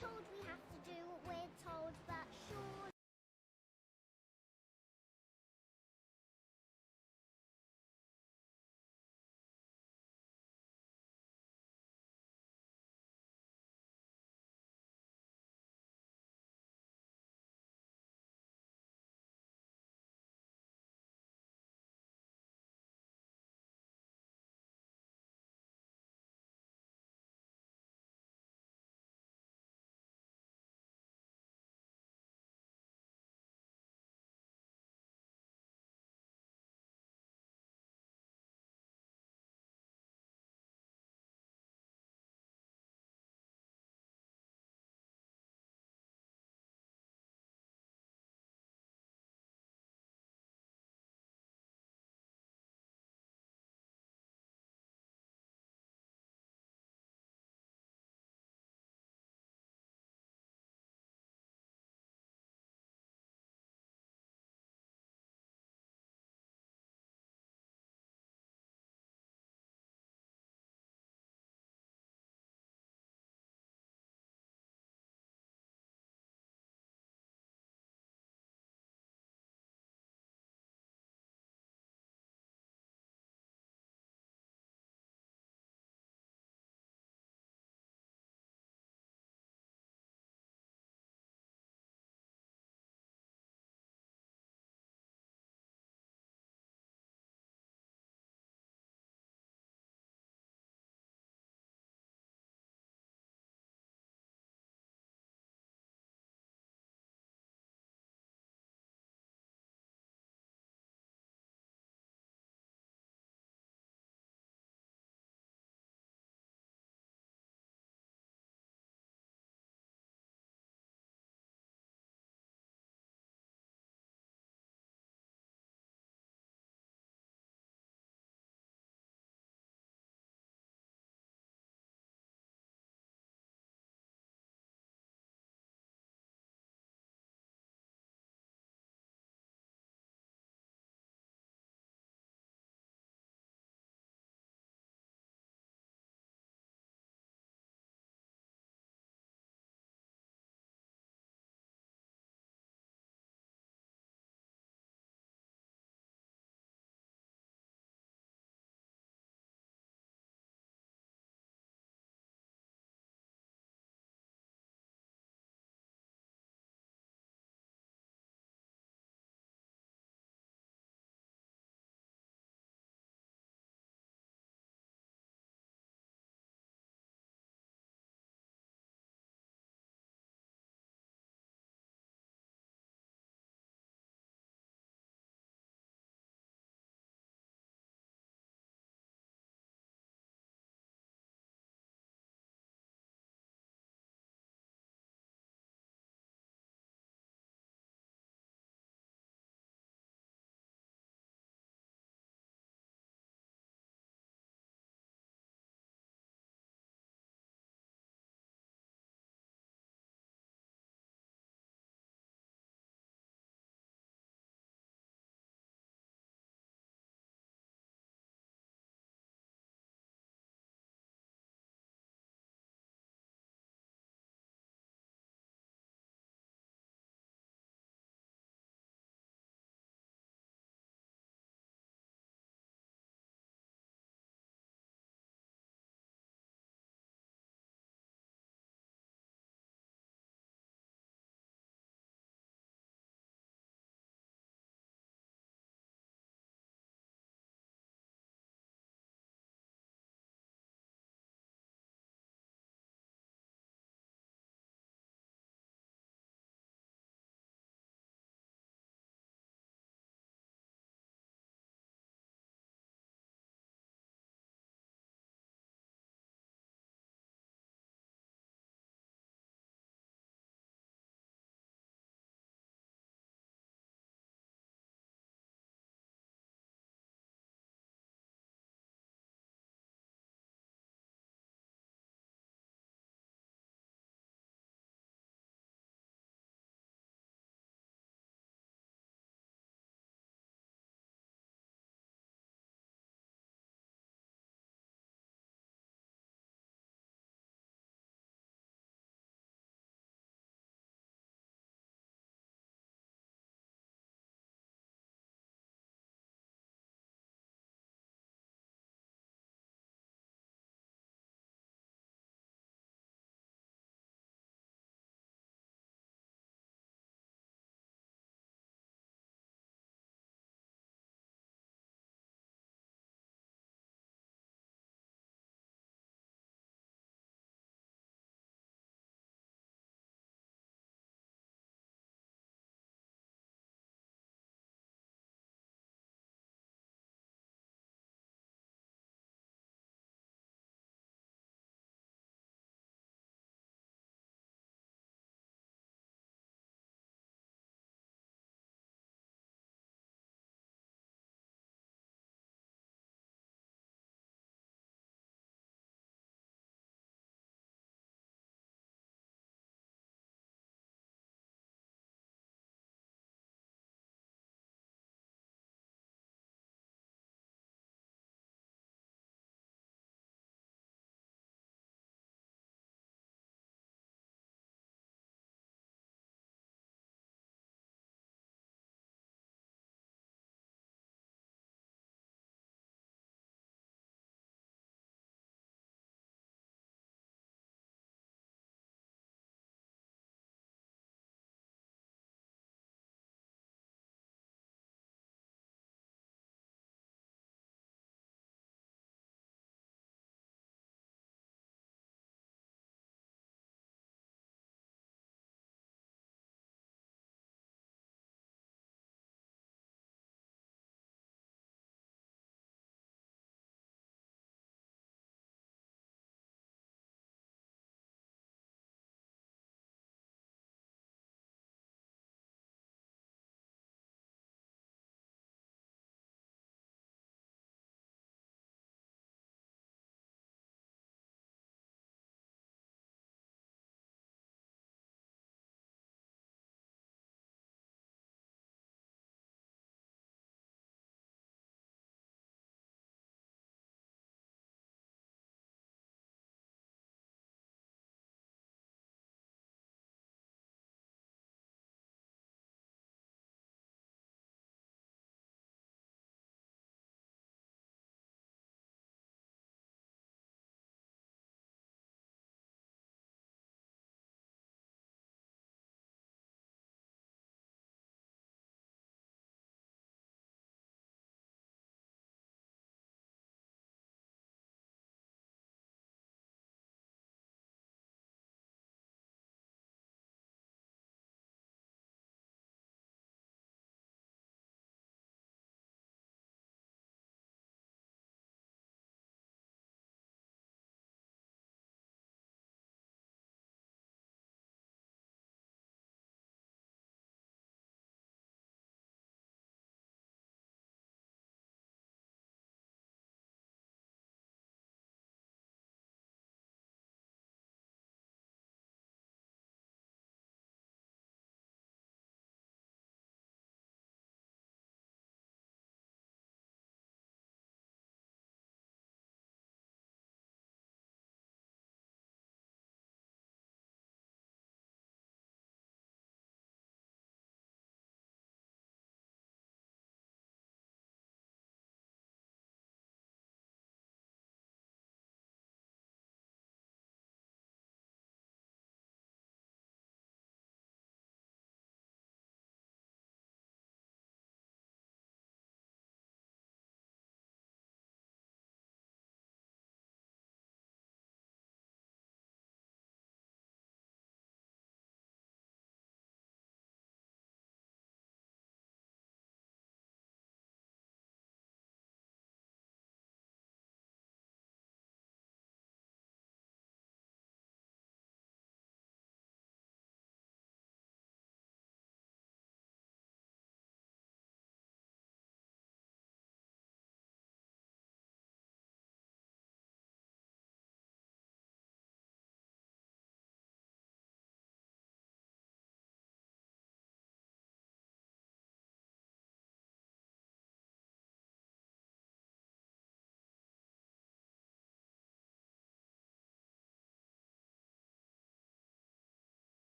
told we have to do what we're told, but sure.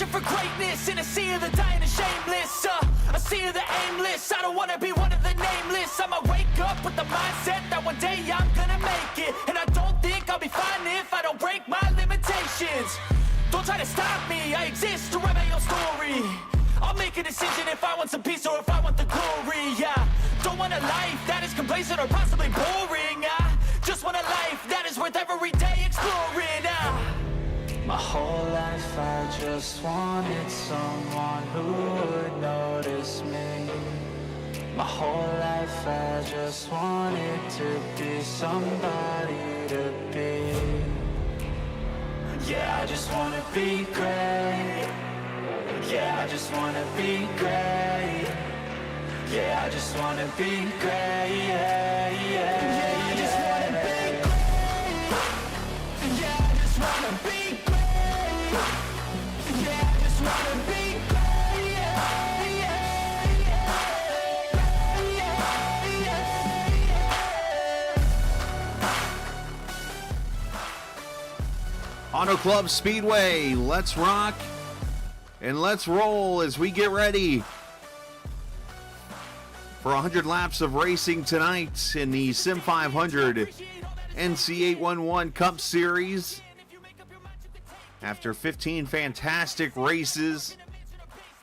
searching for greatness in a sea of the dying and shameless. A sea of the aimless. I don't wanna be one of the nameless. I'ma wake up with the mindset that one day I'm gonna make it. And I don't think I'll be fine if I don't break my limitations. Don't try to stop me, I exist to write my own story. I'll make a decision if I want some peace or if I want the glory. Yeah, don't want a life that is complacent or possibly boring. I just want a life that is worth every day exploring. My whole life I just wanted someone who would notice me. My whole life I just wanted to be somebody to be. Yeah, I just wanna be great. Yeah, I just wanna be great. Yeah, I just wanna be great. Yeah, yeah, I just wanna be great. Yeah, I just wanna be great. Yeah, I just wanna be great. Yeah, yeah, yeah. Auto Club Speedway, let's rock and let's roll as we get ready for 100 laps of racing tonight in the Sim500 NC811 Cup Series. After 15 fantastic races,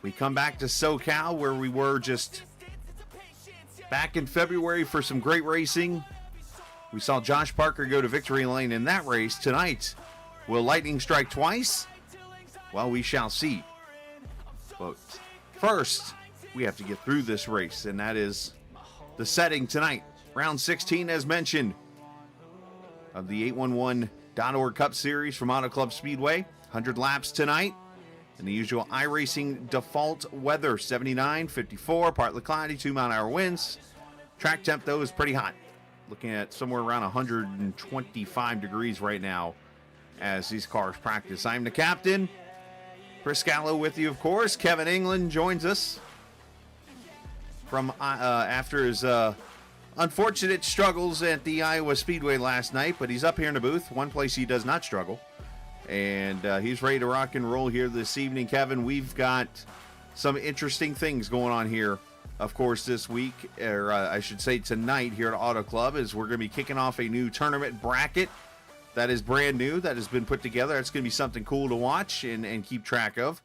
we come back to SoCal where we were just back in February for some great racing. We saw Josh Parker go to victory lane in that race. Tonight, will lightning strike twice? Well, we shall see. But first, we have to get through this race, and that is the setting tonight. Round 16, as mentioned, of the 811.org Cup Series from Auto Club Speedway. 100 laps tonight. In the usual iRacing default weather, 79, 54, partly cloudy, 2-mile-an-hour winds. Track temp, though, is pretty hot. Looking at somewhere around 125 degrees right now as these cars practice. I'm the captain, Chris Gallo, with you, of course. Kevin England joins us from after his unfortunate struggles at the Iowa Speedway last night, but he's up here in the booth, one place he does not struggle, and he's ready to rock and roll here this evening. Kevin, we've got some interesting things going on here, of course, this week, or I should say tonight here at Auto Club, as we're going to be kicking off a new tournament bracket that is brand new, that has been put together. It's going to be something cool to watch and keep track of.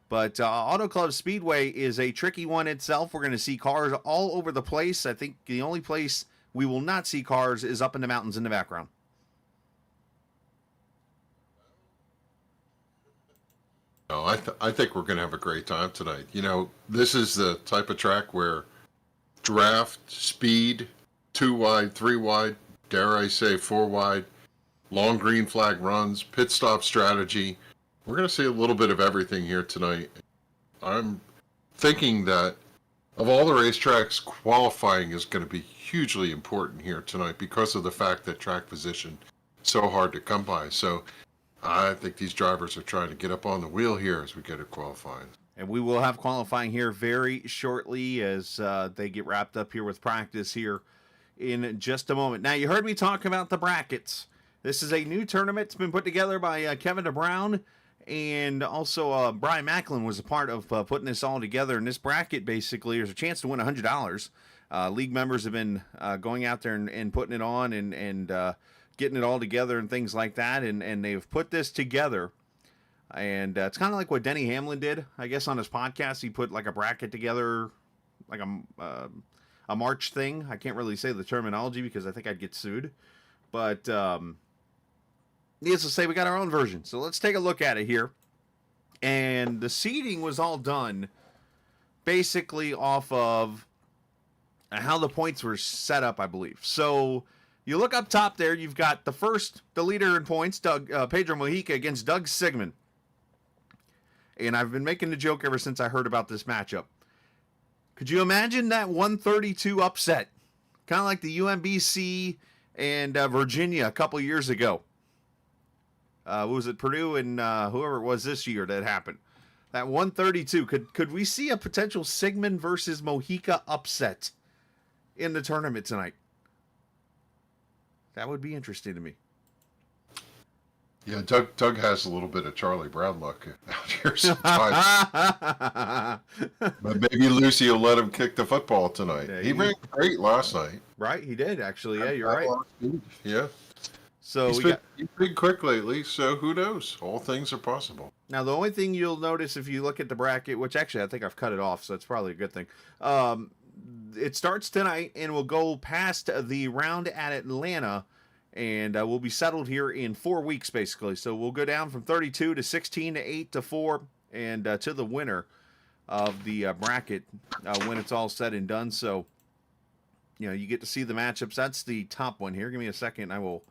But Auto Club Speedway is a tricky one itself. We're going to see cars all over the place. I think the only place we will not see cars is up in the mountains in the background. No, I think we're going to have a great time tonight. You know, this is the type of track where draft, speed, 2 wide, 3 wide, dare I say 4 wide, long green flag runs, pit stop strategy. We're going to see a little bit of everything here tonight. I'm thinking that of all the racetracks, qualifying is going to be hugely important here tonight because of the fact that track position is so hard to come by. So I think these drivers are trying to get up on the wheel here as we get to qualifying. And we will have qualifying here very shortly as they get wrapped up here with practice here in just a moment. Now, you heard me talk about the brackets. This is a new tournament. It's been put together by Kevin DeBrown, and also Brian Macklin was a part of putting this all together. And this bracket, basically, there's a chance to win $100. League members have been going out there and putting it on and getting it all together and things like that. And they've put this together. And it's kind of like what Denny Hamlin did, I guess, on his podcast. He put like a bracket together, like a March thing. I can't really say the terminology because I think I'd get sued. But needless to say, we got our own version. So let's take a look at it here. And the seeding was all done basically off of how the points were set up, I believe. So you look up top there, you've got the leader in points, Pedro Mojica against Doug Sigmund. And I've been making the joke ever since I heard about this matchup. Could you imagine that 132 upset? Kind of like the UMBC and Virginia a couple years ago. What was it, Purdue and whoever it was this year that happened? That 132. Could we see a potential Sigmund versus Mojica upset in the tournament tonight? That would be interesting to me. Yeah, Doug has a little bit of Charlie Brown luck out here sometimes. But maybe Lucy will let him kick the football tonight. Yeah, He ran great last night. right, he did actually. Yeah, you're right. Yeah. So He's been quick lately, so who knows? All things are possible. now the only thing you'll notice if you look at the bracket, which actually I think I've cut it off, so it's probably a good thing. It starts tonight and will go past the round at Atlanta, and we'll be settled here in 4 weeks basically. So we'll go down from 32 to 16 to 8 to 4, and to the winner of the bracket when it's all said and done. So you get to see the matchups. That's the top one here. Give me a second. I will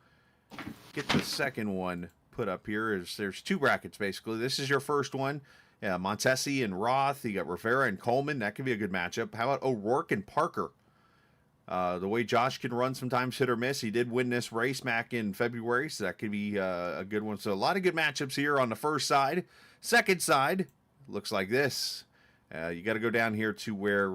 get the second one put up here. There's 2 brackets basically. This is your first one. Yeah, Montesi and Roth. You got Rivera and Coleman. That could be a good matchup. How about O'Rourke and Parker? The way Josh can run sometimes hit or miss. He did win this race back in February, so that could be a good one. So a lot of good matchups here on the first side. Second side looks like this. You got to go down here to where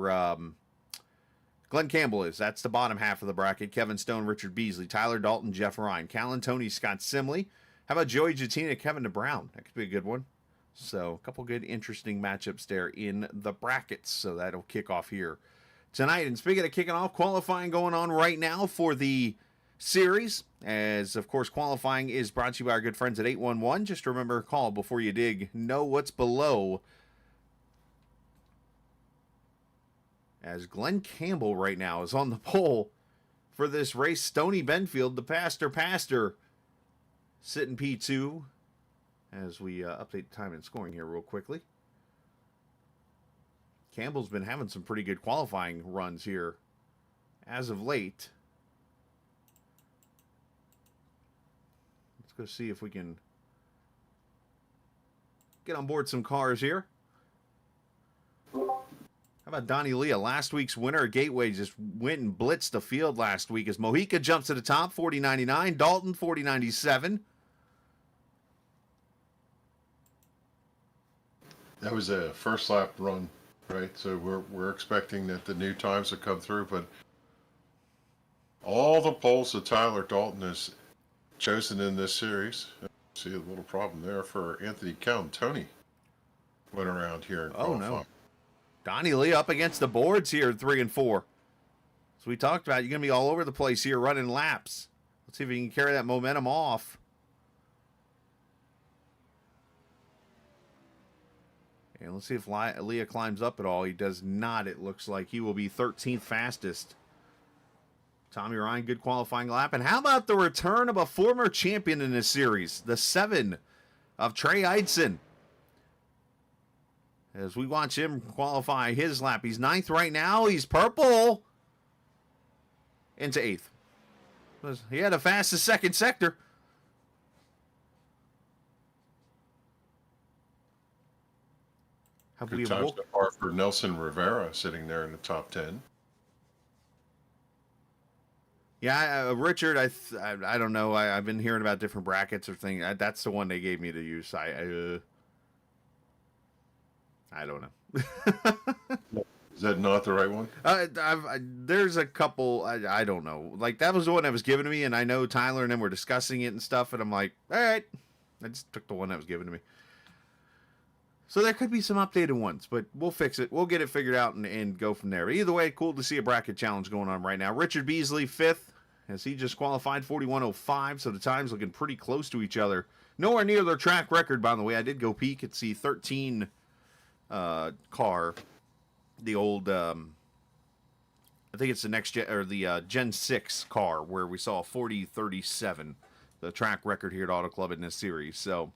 Glenn Campbell is. That's the bottom half of the bracket. Kevin Stone, Richard Beasley, Tyler Dalton, Jeff Ryan, Callan Tony, Scott Simley. How about Joey Jatina, Kevin DeBrown? That could be a good one. So a couple good, interesting matchups there in the brackets. So that'll kick off here tonight. And speaking of kicking off, qualifying going on right now for the series. As, of course, qualifying is brought to you by our good friends at 811. Just remember, call before you dig. Know what's below. As Glenn Campbell right now is on the pole for this race. Stony Benfield, the pastor, sitting P2. As we update the time and scoring here real quickly. Campbell's been having some pretty good qualifying runs here as of late. Let's go see if we can get on board some cars here. How about Donnie Leah, last week's winner? Gateway just went and blitzed the field last week as Mojica jumps to the top, 40.99. Dalton, 40.97. That was a first lap run, right? So we're expecting that the new times will come through, but all the poles that Tyler Dalton has chosen in this series. See a little problem there for Anthony Callan. Tony went around here and qualified. No. Donnie Lee up against the boards here, 3 and 4. So we talked about, you're going to be all over the place here running laps. Let's see if he can carry that momentum off. And let's see if Leah climbs up at all. He does not, it looks like. He will be 13th fastest. Tommy Ryan, good qualifying lap. And how about the return of a former champion in this series? The 7 of Trey Eidson. As we watch him qualify his lap. He's 9th right now. He's purple. Into 8th. He had the fastest second sector. Good times so far for Nelson Rivera sitting there in the top 10. Yeah, Richard, I don't know. I've been hearing about different brackets or things. That's the one they gave me to use. I don't know. Is that not the right one? There's a couple. I don't know. Like, that was the one that was given to me, and I know Tyler and them were discussing it and stuff, and I'm like, all right. I just took the one that was given to me. So there could be some updated ones, but we'll fix it. We'll get it figured out and go from there. But either way, cool to see a bracket challenge going on right now. Richard Beasley, 5th, as he just qualified, 41.05, so the time's looking pretty close to each other. Nowhere near their track record, by the way. I did go peek. It's the 13 car, the old, I think it's the next gen, or the Gen 6 car, where we saw 40.37, the track record here at Auto Club in this series. So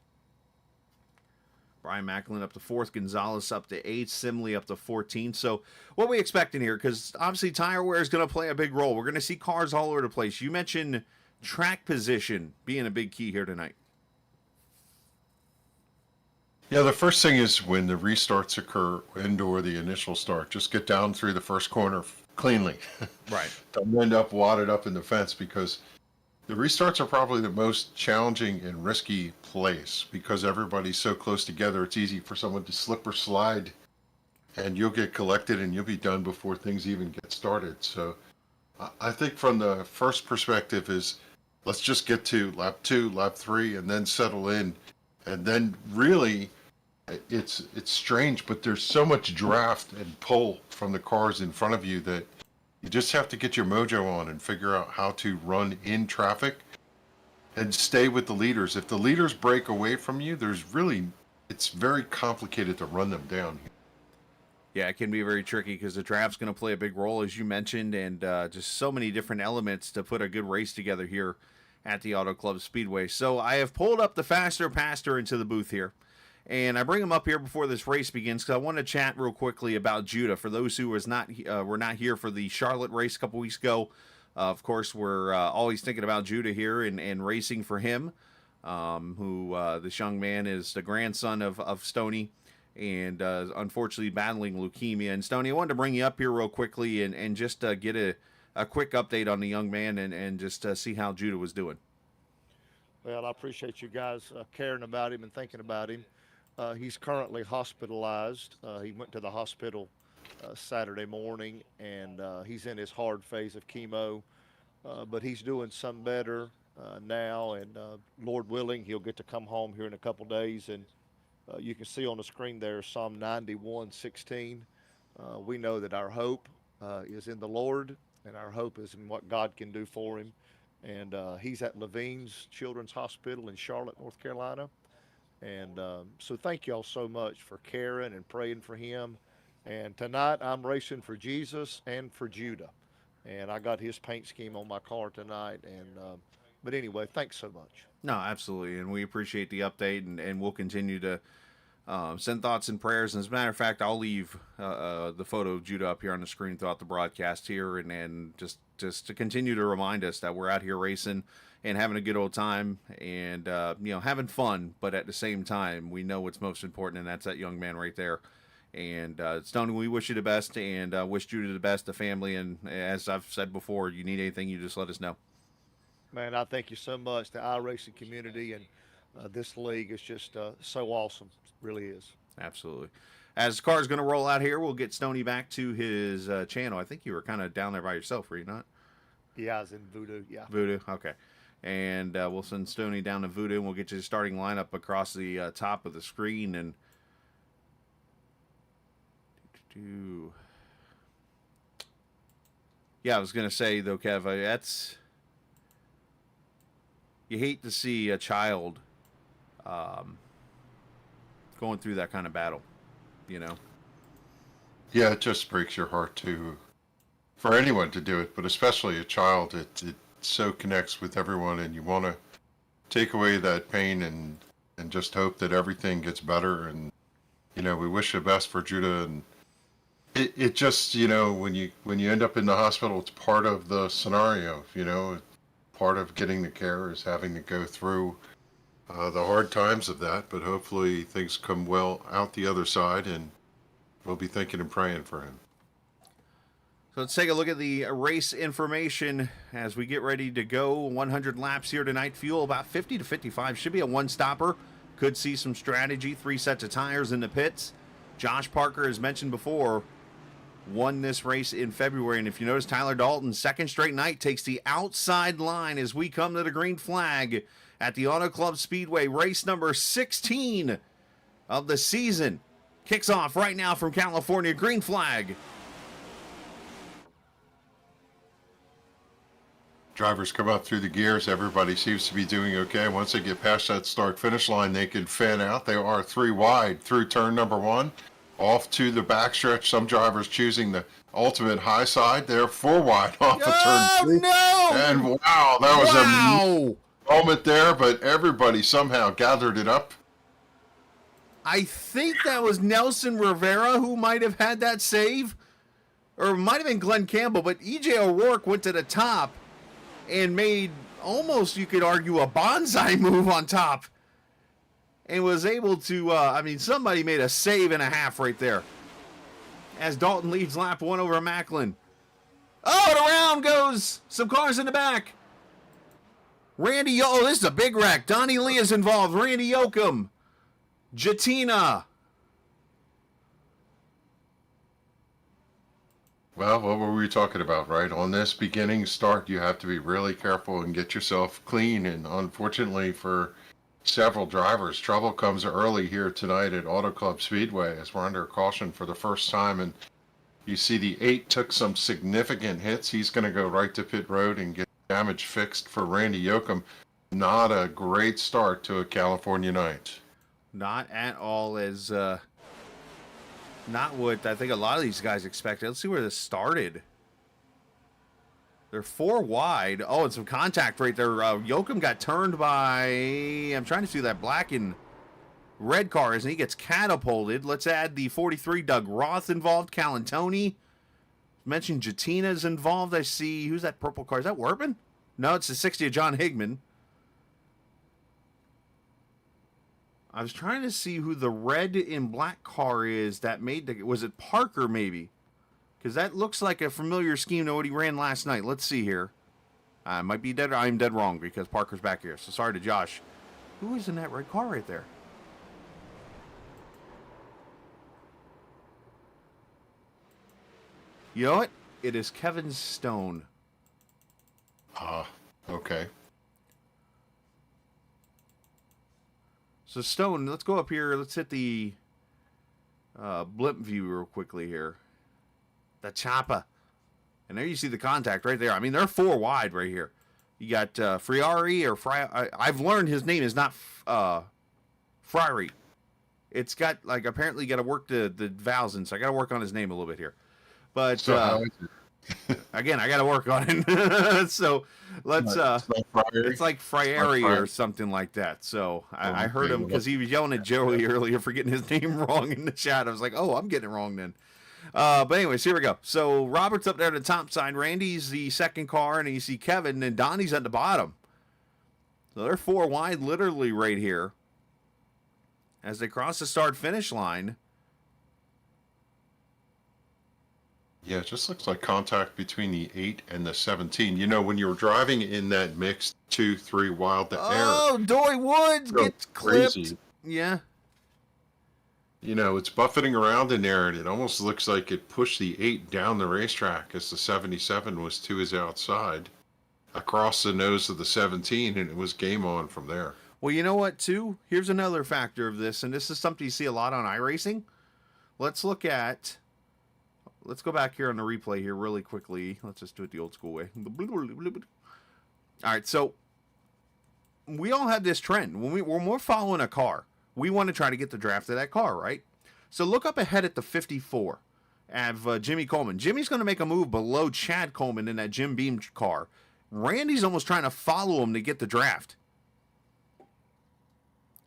Brian Macklin up to 4th, Gonzalez up to 8th, Simley up to 14th. So what are we expecting here? Because obviously tire wear is going to play a big role. We're going to see cars all over the place. You mentioned track position being a big key here tonight. Yeah, the first thing is when the restarts occur and/or the initial start, just get down through the first corner cleanly. Right. Don't end up wadded up in the fence, because the restarts are probably the most challenging and risky place because everybody's so close together. It's easy for someone to slip or slide, and you'll get collected and you'll be done before things even get started. So I think from the first perspective is let's just get to lap 2, lap 3, and then settle in. And then really, it's strange, but there's so much draft and pull from the cars in front of you that you just have to get your mojo on and figure out how to run in traffic and stay with the leaders. If the leaders break away from you, it's very complicated to run them down. Yeah, it can be very tricky because the draft's going to play a big role, as you mentioned, and just so many different elements to put a good race together here at the Auto Club Speedway. So I have pulled up the Faster Pastor into the booth here, and I bring him up here before this race begins because I want to chat real quickly about Judah. For those who were not here for the Charlotte race a couple weeks ago, of course, we're always thinking about Judah here and racing for him, who this young man is the grandson of Stoney, and unfortunately battling leukemia. And Stoney, I wanted to bring you up here real quickly and just get a quick update on the young man and just see how Judah was doing. Well, I appreciate you guys caring about him and thinking about him. He's currently hospitalized. He went to the hospital Saturday morning, and he's in his hard phase of chemo, but he's doing some better now, and Lord willing, he'll get to come home here in a couple days. And you can see on the screen there Psalm 91:16. We know that our hope is in the Lord, and our hope is in what God can do for him. And he's at Levine's Children's Hospital in Charlotte, North Carolina. And so thank y'all so much for caring and praying for him. And tonight I'm racing for Jesus and for Judah. And I got his paint scheme on my car tonight. And but anyway, thanks so much. No, absolutely. And we appreciate the update, and we'll continue to send thoughts and prayers. And as a matter of fact, I'll leave the photo of Judah up here on the screen throughout the broadcast here, and just to continue to remind us that we're out here racing and having a good old time and having fun, but at the same time we know what's most important, and that's that young man right there. And Stoney, we wish you the best, and wish Judah the best, the family, and as I've said before, you need anything, you just let us know. Man, I thank you so much. The iRacing community and this league is just so awesome. It really is. Absolutely. As the car's going to roll out here, we'll get Stoney back to his channel. I think you were kind of down there by yourself, were you not? Yeah, I was in Voodoo, yeah. Voodoo, okay. And we'll send Stoney down to Voodoo, and we'll get you the starting lineup across the top of the screen. And yeah, I was going to say, though, Kev, that's... You hate to see a child going through that kind of battle, you know? Yeah, it just breaks your heart for anyone to do it, but especially a child. It so connects with everyone, and you want to take away that pain and just hope that everything gets better. And we wish the best for Judah. And it just when you end up in the hospital, it's part of the scenario. Part of getting the care is having to go through the hard times of that, but hopefully things come well out the other side, and we'll be thinking and praying for him. So let's take a look at the race information as we get ready to go. 100 laps here tonight. Fuel about 50 to 55. Should be a one-stopper. Could see some strategy. 3 sets of tires in the pits. Josh Parker, as mentioned before, won this race in February. And if you notice, Tyler Dalton, second straight night, takes the outside line as we come to the green flag at the Auto Club Speedway. Race number 16 of the season kicks off right now from California. Green flag. Drivers come up through the gears. Everybody seems to be doing okay. Once they get past that start-finish line, they can fan out. They are 3 wide through turn number 1. Off to the backstretch. Some drivers choosing the ultimate high side. They're 4 wide off of turn 2. No! And wow, that was a moment there, but everybody somehow gathered it up. I think that was Nelson Rivera who might have had that save. Or it might have been Glenn Campbell, but E.J. O'Rourke went to the top and made almost, you could argue, a bonsai move on top. And was able to, somebody made a save and a half right there. As Dalton leads lap 1 over Macklin. Oh, and around goes some cars in the back. This is a big wreck. Donnie Lee is involved. Randy Yoakum. Jatina. Well, what were we talking about, right? On this beginning start, you have to be really careful and get yourself clean. And unfortunately for several drivers, trouble comes early here tonight at Auto Club Speedway as we're under caution for the first time. And you see the 8 took some significant hits. He's going to go right to pit road and get damage fixed for Randy Yoakum. Not a great start to a California night. Not at all as not what I think a lot of these guys expected. Let's see where this started. They're 4 wide. Oh, and some contact right there. Yoakum got turned by, I'm trying to see that black and red car as he gets catapulted. Let's add the 43 Doug Roth involved. Calantoni. Mentioned Jatina's involved. I see, who's that purple car? Is that Werben? No, it's the 60 of John Higman. I was trying to see who the red and black car is that made the... Was it Parker, maybe? Because that looks like a familiar scheme to what he ran last night. Let's see here. I might be dead. I'm dead wrong because Parker's back here. So sorry to Josh. Who is in that red car right there? You know what? It is Kevin Stone. Okay. So Stone, let's go up here. Let's hit the blimp view real quickly here. The chopper. And there you see the contact right there. I mean, they're 4 wide right here. You got Friari or I've learned his name is not Friari. It's got, like, apparently you got to work the vowels in, so I got to work on his name a little bit here. But So how is it? again, I got to work on it. So let's it's like Friari or something like that. So I heard him because he was yelling at Joey earlier for getting his name wrong in the chat. I was like, oh, I'm getting it wrong then. But anyways, here we go. So Robert's up there at the top side. Randy's the second car, and you see Kevin, and Donnie's at the bottom. So they're 4 wide literally right here as they cross the start-finish line. Yeah, it just looks like contact between the 8 and the 17. You know, when you're driving in that mixed 2-3 wild, the air. Doy Woods So gets clipped. crazy. Yeah. You know, it's buffeting around in there, and it almost looks like it pushed the 8 down the racetrack as the 77 was to his outside, across the nose of the 17, and it was game on from there. Well, you know what, too? Here's another factor of this, and this is something you see a lot on iRacing. Let's look at... Let's go back here on the replay here really quickly. Let's just do it the old school way. All right, so we all have this trend. When we're following a car, we want to try to get the draft of that car, right? So look up ahead at the 54 of Jimmy Coleman. Jimmy's going to make a move below Chad Coleman in that Jim Beam car. Randy's almost trying to follow him to get the draft.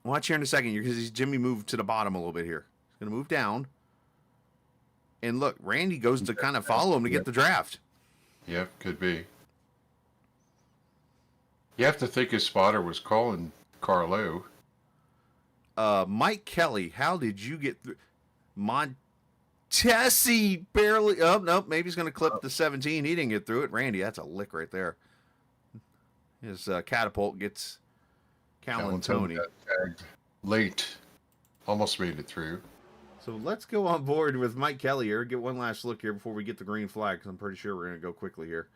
Watch here in a second because Jimmy moved to the bottom a little bit here. He's going to move down. And look, Randy goes to kind of follow him to get the draft. Yep, could be. You have to think his spotter was calling Carlo. Mike Kelly, how did you get through? Montesi barely. Oh, no, maybe he's going to clip the 17. He didn't get through it. Randy, that's a lick right there. His catapult gets Calantoni. Got tagged late. Almost made it through. So let's go on board with Mike Kelly here. Get one last look here before we get the green flag, because I'm pretty sure we're going to go quickly here.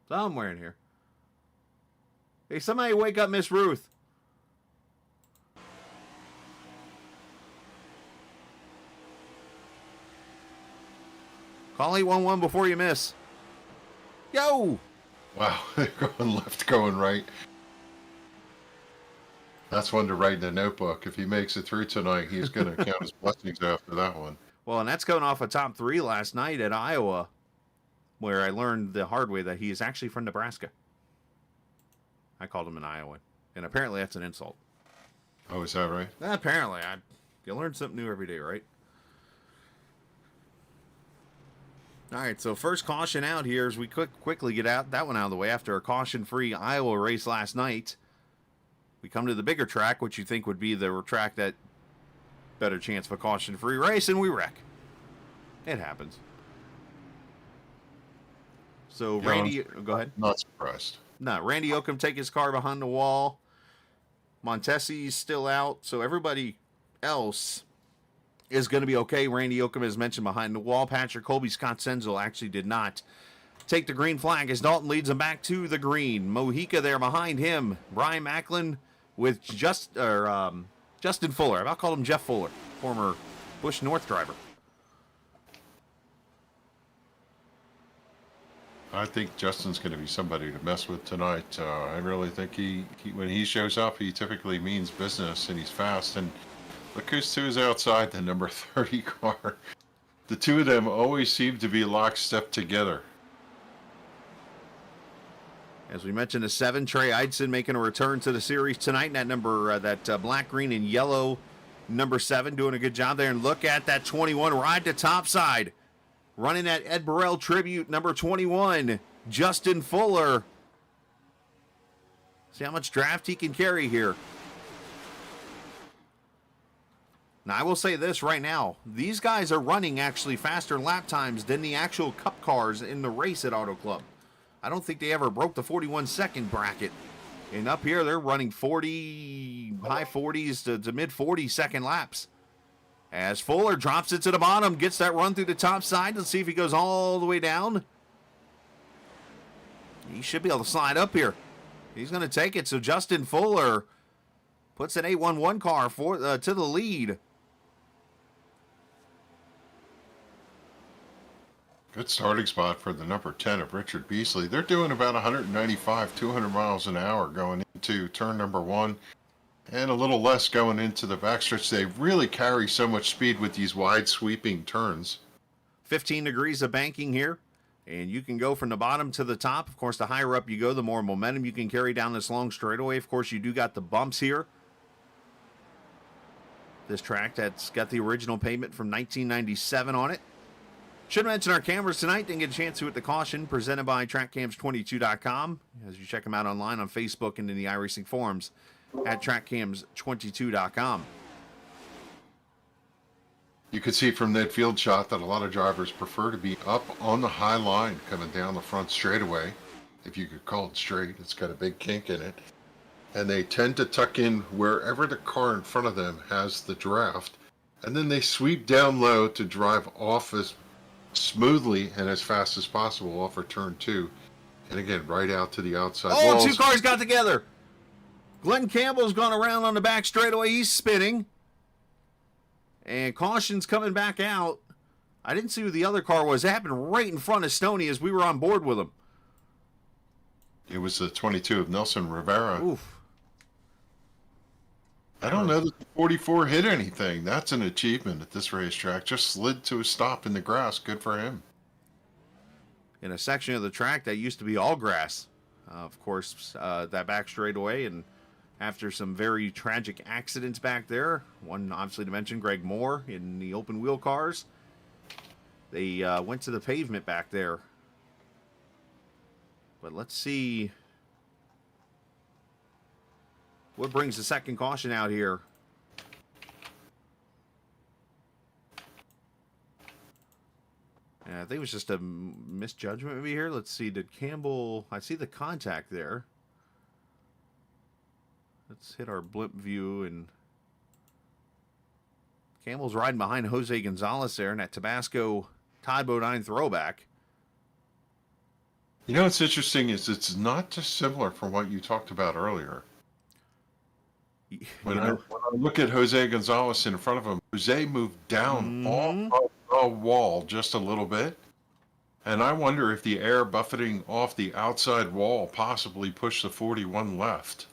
Somewhere in here. Hey, somebody wake up Miss Ruth. Call 811 before you miss. Yo! Wow, they're going left, going right. That's one to write in a notebook. If he makes it through tonight, he's going to count his blessings after that one. Well, and that's going off a top 3 last night at Iowa, where I learned the hard way that he is actually from Nebraska. I called him an Iowan, and apparently that's an insult. Oh, is that right? Apparently. You learn something new every day, right? All right, so first caution out here as we quickly get that one out of the way after a caution-free Iowa race last night. We come to the bigger track, which you think would be the track that better chance of a caution-free race, and we wreck. It happens. So Yeah, Randy, go ahead. Not surprised. No, Randy Yoakum take his car behind the wall. Montesi's still out, so everybody else is going to be okay. Randy Oakham, as mentioned, behind the wall. Patrick Colby, Scott Senzel actually did not take the green flag as Dalton leads him back to the green. Mojica there behind him. Brian Macklin with Justin Fuller. I about called him Jeff Fuller, former Busch North driver. I think Justin's going to be somebody to mess with tonight. I really think he when he shows up, he typically means business, and he's fast. And look who's outside the number 30 car. The two of them always seem to be lockstep together. As we mentioned, the 7, Trey Eidson making a return to the series tonight. And that number, black, green, and yellow number 7 doing a good job there. And look at that 21 ride to topside. Running that Ed Burrell tribute, number 21, Justin Fuller. See how much draft he can carry here. Now, I will say this right now. These guys are running actually faster lap times than the actual Cup cars in the race at Auto Club. I don't think they ever broke the 41-second bracket. And up here, they're running high 40s to mid 40-second laps. As Fuller drops it to the bottom, gets that run through the top side. Let's see if he goes all the way down. He should be able to slide up here. He's going to take it. So Justin Fuller puts an 811 car to the lead. Good starting spot for the number 10 of Richard Beasley. They're doing about 195, 200 miles an hour going into turn number 1. And a little less going into the backstretch. They really carry so much speed with these wide sweeping turns. 15 degrees of banking here. And you can go from the bottom to the top. Of course, the higher up you go, the more momentum you can carry down this long straightaway. Of course, you do got the bumps here. This track that's got the original pavement from 1997 on it. Should mention our cameras tonight. Didn't get a chance to at the caution. Presented by TrackCams22.com. As you check them out online on Facebook and in the iRacing forums at TrackCams22.com. You could see from that field shot that a lot of drivers prefer to be up on the high line coming down the front straightaway. If you could call it straight, it's got a big kink in it. And they tend to tuck in wherever the car in front of them has the draft. And then they sweep down low to drive off as smoothly and as fast as possible off for turn 2. And again, right out to the outside walls. 2 cars got together. Glenn Campbell's gone around on the back straightaway. He's spinning. And caution's coming back out. I didn't see who the other car was. It happened right in front of Stoney as we were on board with him. It was the 22 of Nelson Rivera. Oof. I don't know that the 44 hit anything. That's an achievement at this racetrack. Just slid to a stop in the grass. Good for him. In a section of the track that used to be all grass. Of course, that back straightaway, and after some very tragic accidents back there, one obviously to mention Greg Moore in the open wheel cars, they went to the pavement back there. But let's see what brings the second caution out here. And I think it was just a misjudgment maybe here. Let's see, did Campbell, I see the contact there. Let's hit our blimp view, and Campbell's riding behind Jose Gonzalez there in that Tabasco Todd Bodine throwback. You know what's interesting is it's not dissimilar from what you talked about earlier. When I look at Jose Gonzalez in front of him, Jose moved down off the wall just a little bit. And I wonder if the air buffeting off the outside wall possibly pushed the 41 left.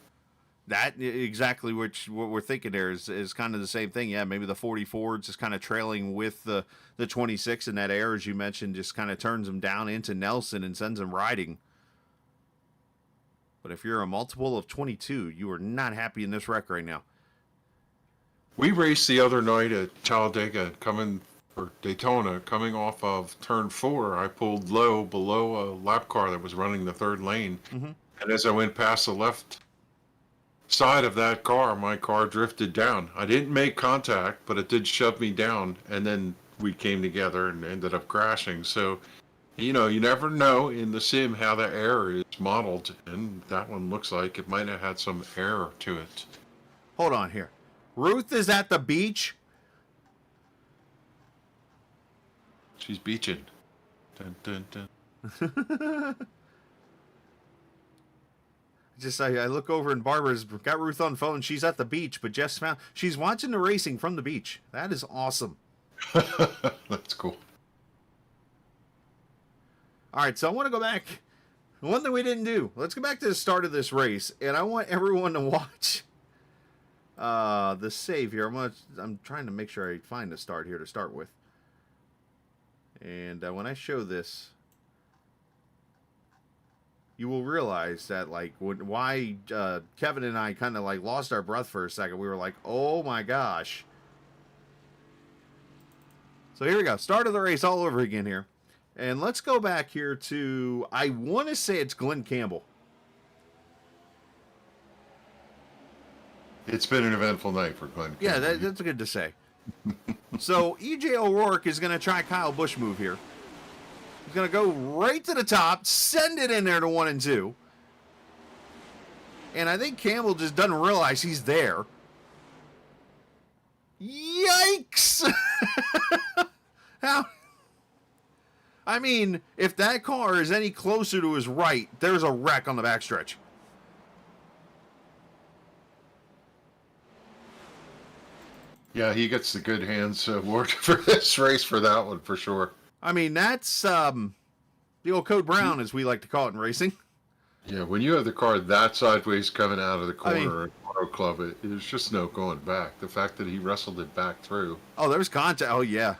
That exactly what we're thinking there is kind of the same thing. Yeah, maybe the 44 just kind of trailing with the 26, and that air, as you mentioned, just kind of turns them down into Nelson and sends them riding. But if you're a multiple of 22, you are not happy in this wreck right now. We raced the other night at Talladega, Daytona, coming off of turn 4. I pulled low below a lap car that was running the third lane. Mm-hmm. And as I went past the left side of that car, my car drifted down. I didn't make contact, but it did shove me down, and then we came together and ended up crashing. So, you know, you never know in the sim how the air is modeled, and that one looks like it might have had some air to it. Hold on here. Ruth is at the beach. She's beaching. Dun, dun, dun. I look over and Barbara's got Ruth on phone. She's at the beach, but Jess found she's watching the racing from the beach. That is awesome. That's cool. All right, so I want to go back. One thing we didn't do. Let's go back to the start of this race, and I want everyone to watch the save here. I'm trying to make sure I find the start here to start with. And when I show this, you will realize that like why Kevin and I kind of like lost our breath for a second. We were like, oh my gosh. So here we go. Start of the race all over again here. And let's go back here to, I want to say it's Glenn Campbell. It's been an eventful night for Glenn Campbell. Yeah, that's good to say. So EJ O'Rourke is going to try Kyle Busch move here. He's going to go right to the top, send it in there to 1 and 2. And I think Campbell just doesn't realize he's there. Yikes! How? I mean, if that car is any closer to his right, there's a wreck on the backstretch. Yeah, he gets the good hands award for this race for that one, for sure. I mean, that's the old Code Brown, as we like to call it in racing. Yeah, when you have the car that sideways coming out of the corner I mean, in Auto Club, there's just no going back. The fact that he wrestled it back through. Oh, there was contact. Oh, yeah.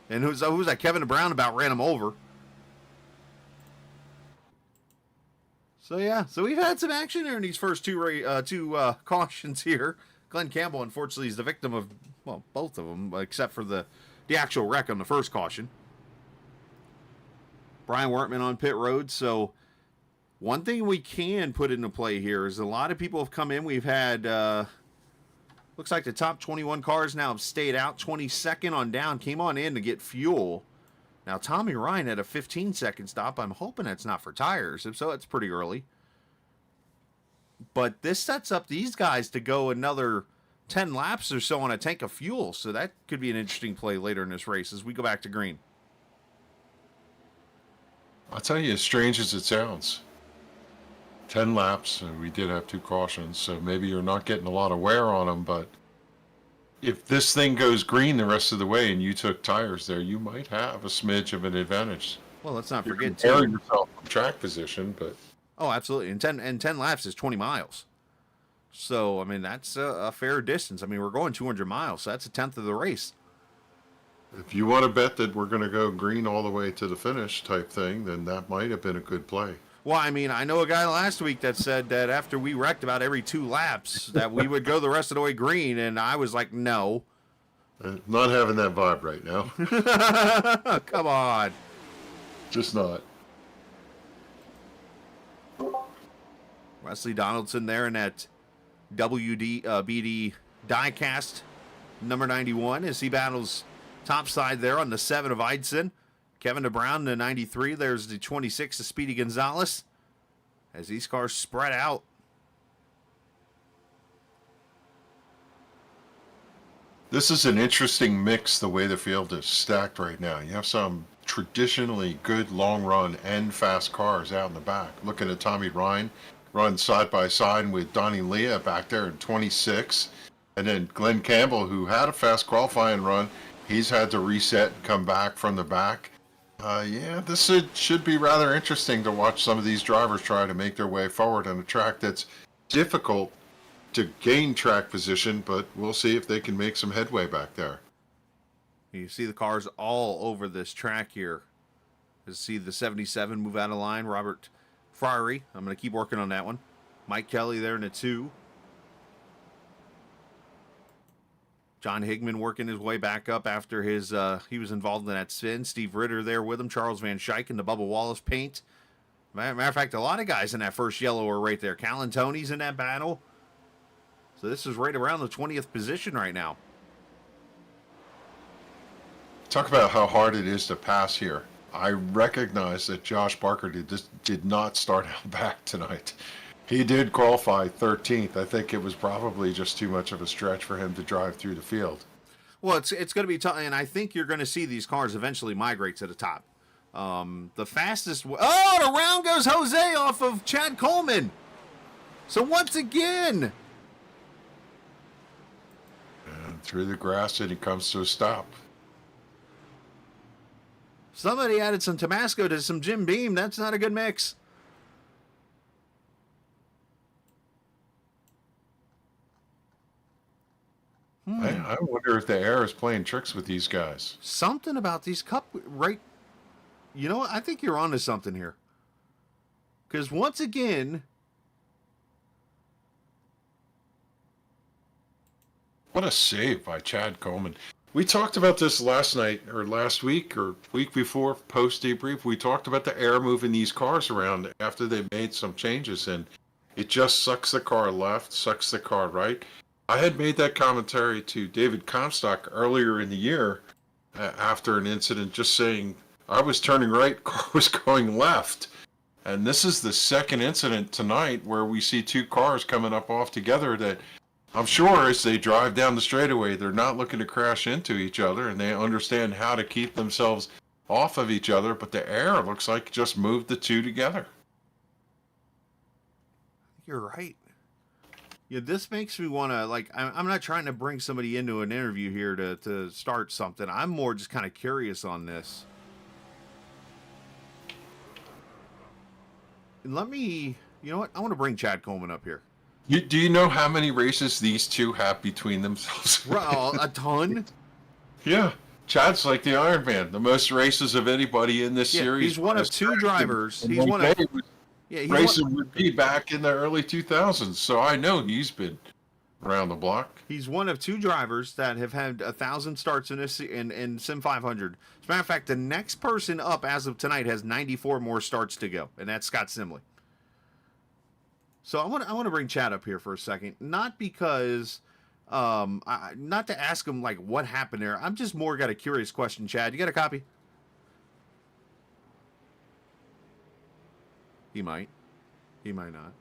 And who's that? Kevin Brown about ran him over. So, yeah. So, we've had some action here in these first two cautions here. Glenn Campbell, unfortunately, is the victim of, well, both of them, except for the actual wreck on the first caution. Brian Wortman on pit road. So, one thing we can put into play here is a lot of people have come in. We've had, looks like the top 21 cars now have stayed out. 22nd on down, came on in to get fuel. Now, Tommy Ryan had a 15-second stop. I'm hoping that's not for tires. If so, it's pretty early. But this sets up these guys to go another 10 laps or so on a tank of fuel. So that could be an interesting play later in this race as we go back to green. I'll tell you, as strange as it sounds, 10 laps, and we did have 2 cautions, so maybe you're not getting a lot of wear on them, but if this thing goes green the rest of the way and you took tires there, you might have a smidge of an advantage. Well, let's not forget, too. Yourself from track position, but... Oh, absolutely. And 10 laps is 20 miles. So, I mean, that's a fair distance. I mean, we're going 200 miles, so that's a tenth of the race. If you want to bet that we're going to go green all the way to the finish type thing, then that might have been a good play. Well, I mean, I know a guy last week that said that after we wrecked about every 2 laps that we would go the rest of the way green, and I was like, no. Not having that vibe right now. Come on. Just not. Wesley Donaldson there in that BD diecast number 91 as he battles topside there on the 7 of Eidson. Kevin DeBrown, the 93. There's the 26 of Speedy Gonzalez as these cars spread out. This is an interesting mix, the way the field is stacked right now. You have some traditionally good long run and fast cars out in the back. Looking at Tommy Ryan, run side by side with Donnie Leah back there in 26. And then Glenn Campbell, who had a fast qualifying run, he's had to reset and come back from the back. Yeah, this should be rather interesting to watch some of these drivers try to make their way forward on a track that's difficult to gain track position, but we'll see if they can make some headway back there. You see the cars all over this track here. You see the 77 move out of line. Robert Friery, I'm going to keep working on that one. Mike Kelly there in a 2. John Higman working his way back up after his he was involved in that spin. Steve Ritter there with him. Charles Van Schaik in the Bubba Wallace paint. Matter of fact, a lot of guys in that first yellow are right there. Callan Tony's in that battle. So this is right around the 20th position right now. Talk about how hard it is to pass here. I recognize that Josh Barker did not start out back tonight. He did qualify 13th. I think it was probably just too much of a stretch for him to drive through the field. Well, it's going to be tough, and I think you're going to see these cars eventually migrate to the top. The fastest... Oh, around goes Jose off of Chad Coleman. So once again... And through the grass, and he comes to a stop. Somebody added some Tabasco to some Jim Beam. That's not a good mix. I wonder if the air is playing tricks with these guys. Something about these cup... Right... You know what? I think you're onto something here. Because once again... What a save by Chad Coleman. We talked about this last night, or last week, or week before, post debrief. We talked about the air moving these cars around after they made some changes, and it just sucks the car left, sucks the car right. I had made that commentary to David Comstock earlier in the year after an incident, just saying I was turning right, car was going left. And this is the second incident tonight where we see two cars coming up off together that I'm sure as they drive down the straightaway, they're not looking to crash into each other, and they understand how to keep themselves off of each other, but the air looks like just moved the two together. You're right. Yeah, this makes me want to, like, I'm not trying to bring somebody into an interview here to start something. I'm more just kind of curious on this. And let me, you know what? I want to bring Chad Coleman up here. Do you know how many races these two have between themselves? Well, a ton. Yeah. Chad's like the Iron Man, the most races of anybody in this series. He's one of two drivers. And He's one of... Yeah, racing would be back in the early 2000s, so I know he's been around the block. He's one of two drivers that have had 1,000 starts in Sim 500. As a matter of fact, the next person up as of tonight has 94 more starts to go, and that's Scott Simley. So I want to bring Chad up here for a second, not because, not to ask him like what happened there. I'm just more got a curious question. Chad, you got a copy? He might. He might not.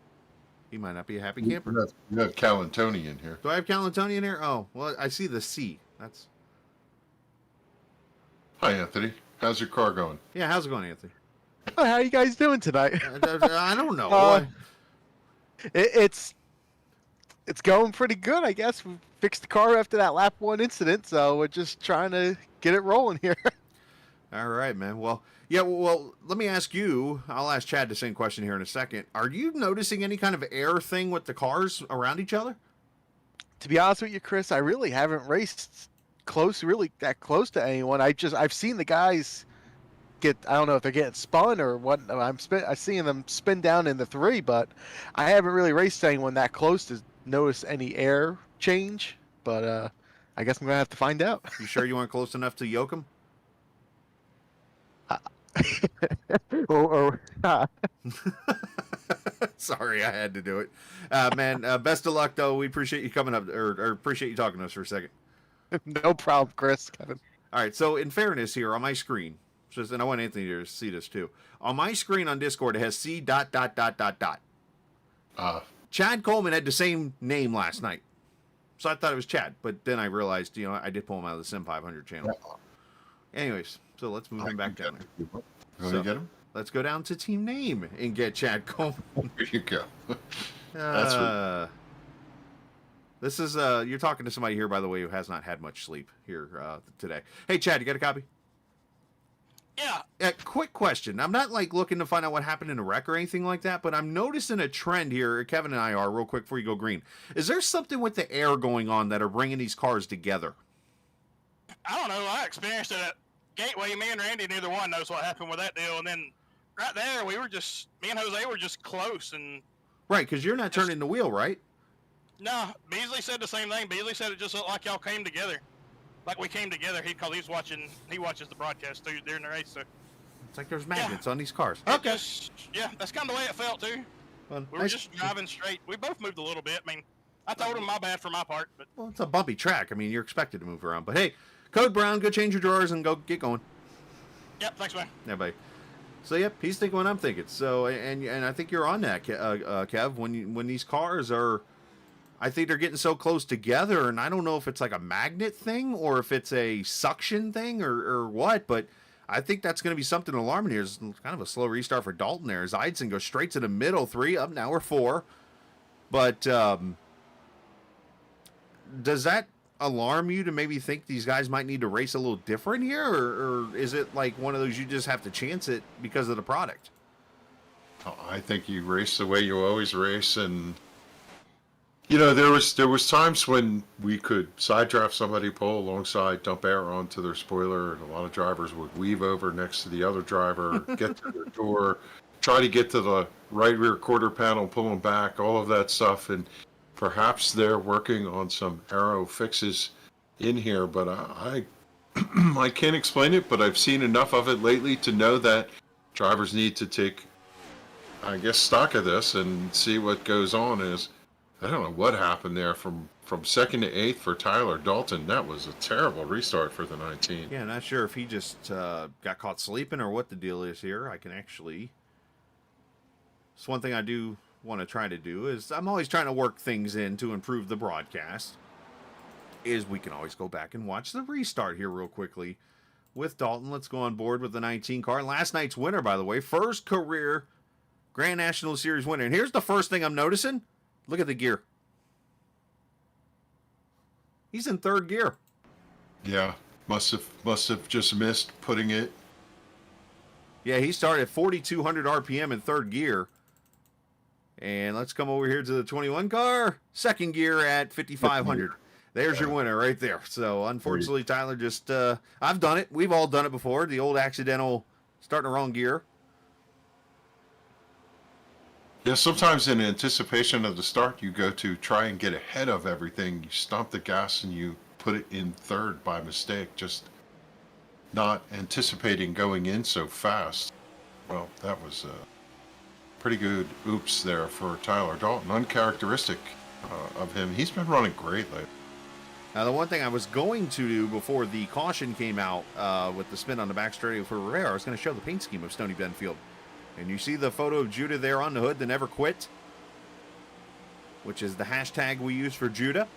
He might not be a happy camper. You have Calantoni in here. Do I have Calantoni in here? Oh, well, I see the C. That's... Hi, Anthony. How's your car going? Yeah, how's it going, Anthony? Oh, how are you guys doing tonight? I don't know. It's going pretty good, I guess. We fixed the car after that lap 1 incident, so we're just trying to get it rolling here. All right, man. Well, yeah, well, let me ask you. I'll ask Chad the same question here in a second. Are you noticing any kind of air thing with the cars around each other? To be honest with you, Chris, I really haven't raced really that close to anyone. I've seen the guys get, I don't know if they're getting spun or what. I'm seeing them spin down in the 3, but I haven't really raced anyone that close to notice any air change. But I guess I'm gonna have to find out. You sure you weren't close enough to yoke him? Sorry, I had to do it. Man, best of luck, though. We appreciate you coming up, or appreciate you talking to us for a second. No problem, Chris. Kevin. All right, so in fairness here, on my screen, and I want Anthony to see this too. On my screen on Discord, it has C ... Chad Coleman had the same name last night. So I thought it was Chad, but then I realized, I did pull him out of the Sim 500 channel. Anyways, so let's move him back down there. Want to get him? Let's go down to team name and get Chad Coleman. There you go. This is, you're talking to somebody here, by the way, who has not had much sleep here today. Hey, Chad, you got a copy? Yeah. Quick question. I'm not like looking to find out what happened in a wreck or anything like that, but I'm noticing a trend here. Kevin and I are, real quick before you go green. Is there something with the air going on that are bringing these cars together? I don't know. I experienced it at Gateway. Me and Randy, neither one knows what happened with that deal. And then right there, me and Jose were just close. And right, because you're not turning the wheel, right? No, Beasley said the same thing. Beasley said it just looked like y'all came together. Like we came together. He watches the broadcast too during the race. So it's like there's magnets on these cars. Okay. That's kind of the way it felt too. Well, we were just driving straight. We both moved a little bit. I mean, I told him my bad for my part, but well, it's a bumpy track. I mean, you're expected to move around. But hey, Code Brown, go change your drawers and go get going. Yep, thanks, man. Yeah, bye. So yep, he's thinking what I'm thinking. So and I think you're on that, Kev. When these cars are, I think they're getting so close together, and I don't know if it's like a magnet thing or if it's a suction thing or what, but I think that's going to be something alarming here. It's kind of a slow restart for Dalton there. As Eidson goes straight to the middle, 3 up, now we're 4. But does that alarm you to maybe think these guys might need to race a little different here, or is it like one of those you just have to chance it because of the product? I think you race the way you always race, and you know there was times when we could side draft somebody, pull alongside, dump air onto their spoiler, and a lot of drivers would weave over next to the other driver, get to their door, try to get to the right rear quarter panel, pull them back, all of that stuff, and perhaps they're working on some aero fixes in here, but I I can't explain it, but I've seen enough of it lately to know that drivers need to take, I guess, stock of this and see what goes on. Is I don't know what happened there from 2nd to 8th for Tyler Dalton. That was a terrible restart for the 19. Yeah, not sure if he just got caught sleeping or what the deal is here. I can actually... It's one thing I do want to try to do is I'm always trying to work things in to improve the broadcast. Is we can always go back and watch the restart here real quickly with Dalton. Let's go on board with the 19 car. Last night's winner, by the way, first career Grand National Series winner. And here's the first thing I'm noticing. Look at the gear. He's in 3rd gear. Yeah, must have just missed putting it. Yeah, he started at 4,200 RPM in 3rd gear. And let's come over here to the 21 car. 2nd gear at 5,500. There's your winner right there. So, unfortunately, Tyler just... I've done it. We've all done it before. The old accidental starting the wrong gear. Yeah, sometimes in anticipation of the start, you go to try and get ahead of everything. You stomp the gas and you put it in 3rd by mistake, just not anticipating going in so fast. Well, that was a pretty good oops there for Tyler Dalton. Uncharacteristic of him. He's been running great lately. Now, the one thing I was going to do before the caution came out with the spin on the back straightaway for Rivera, I was going to show the paint scheme of Stony Bend Field. And you see the photo of Judah there on the hood, the Never Quit, which is the hashtag we use for Judah.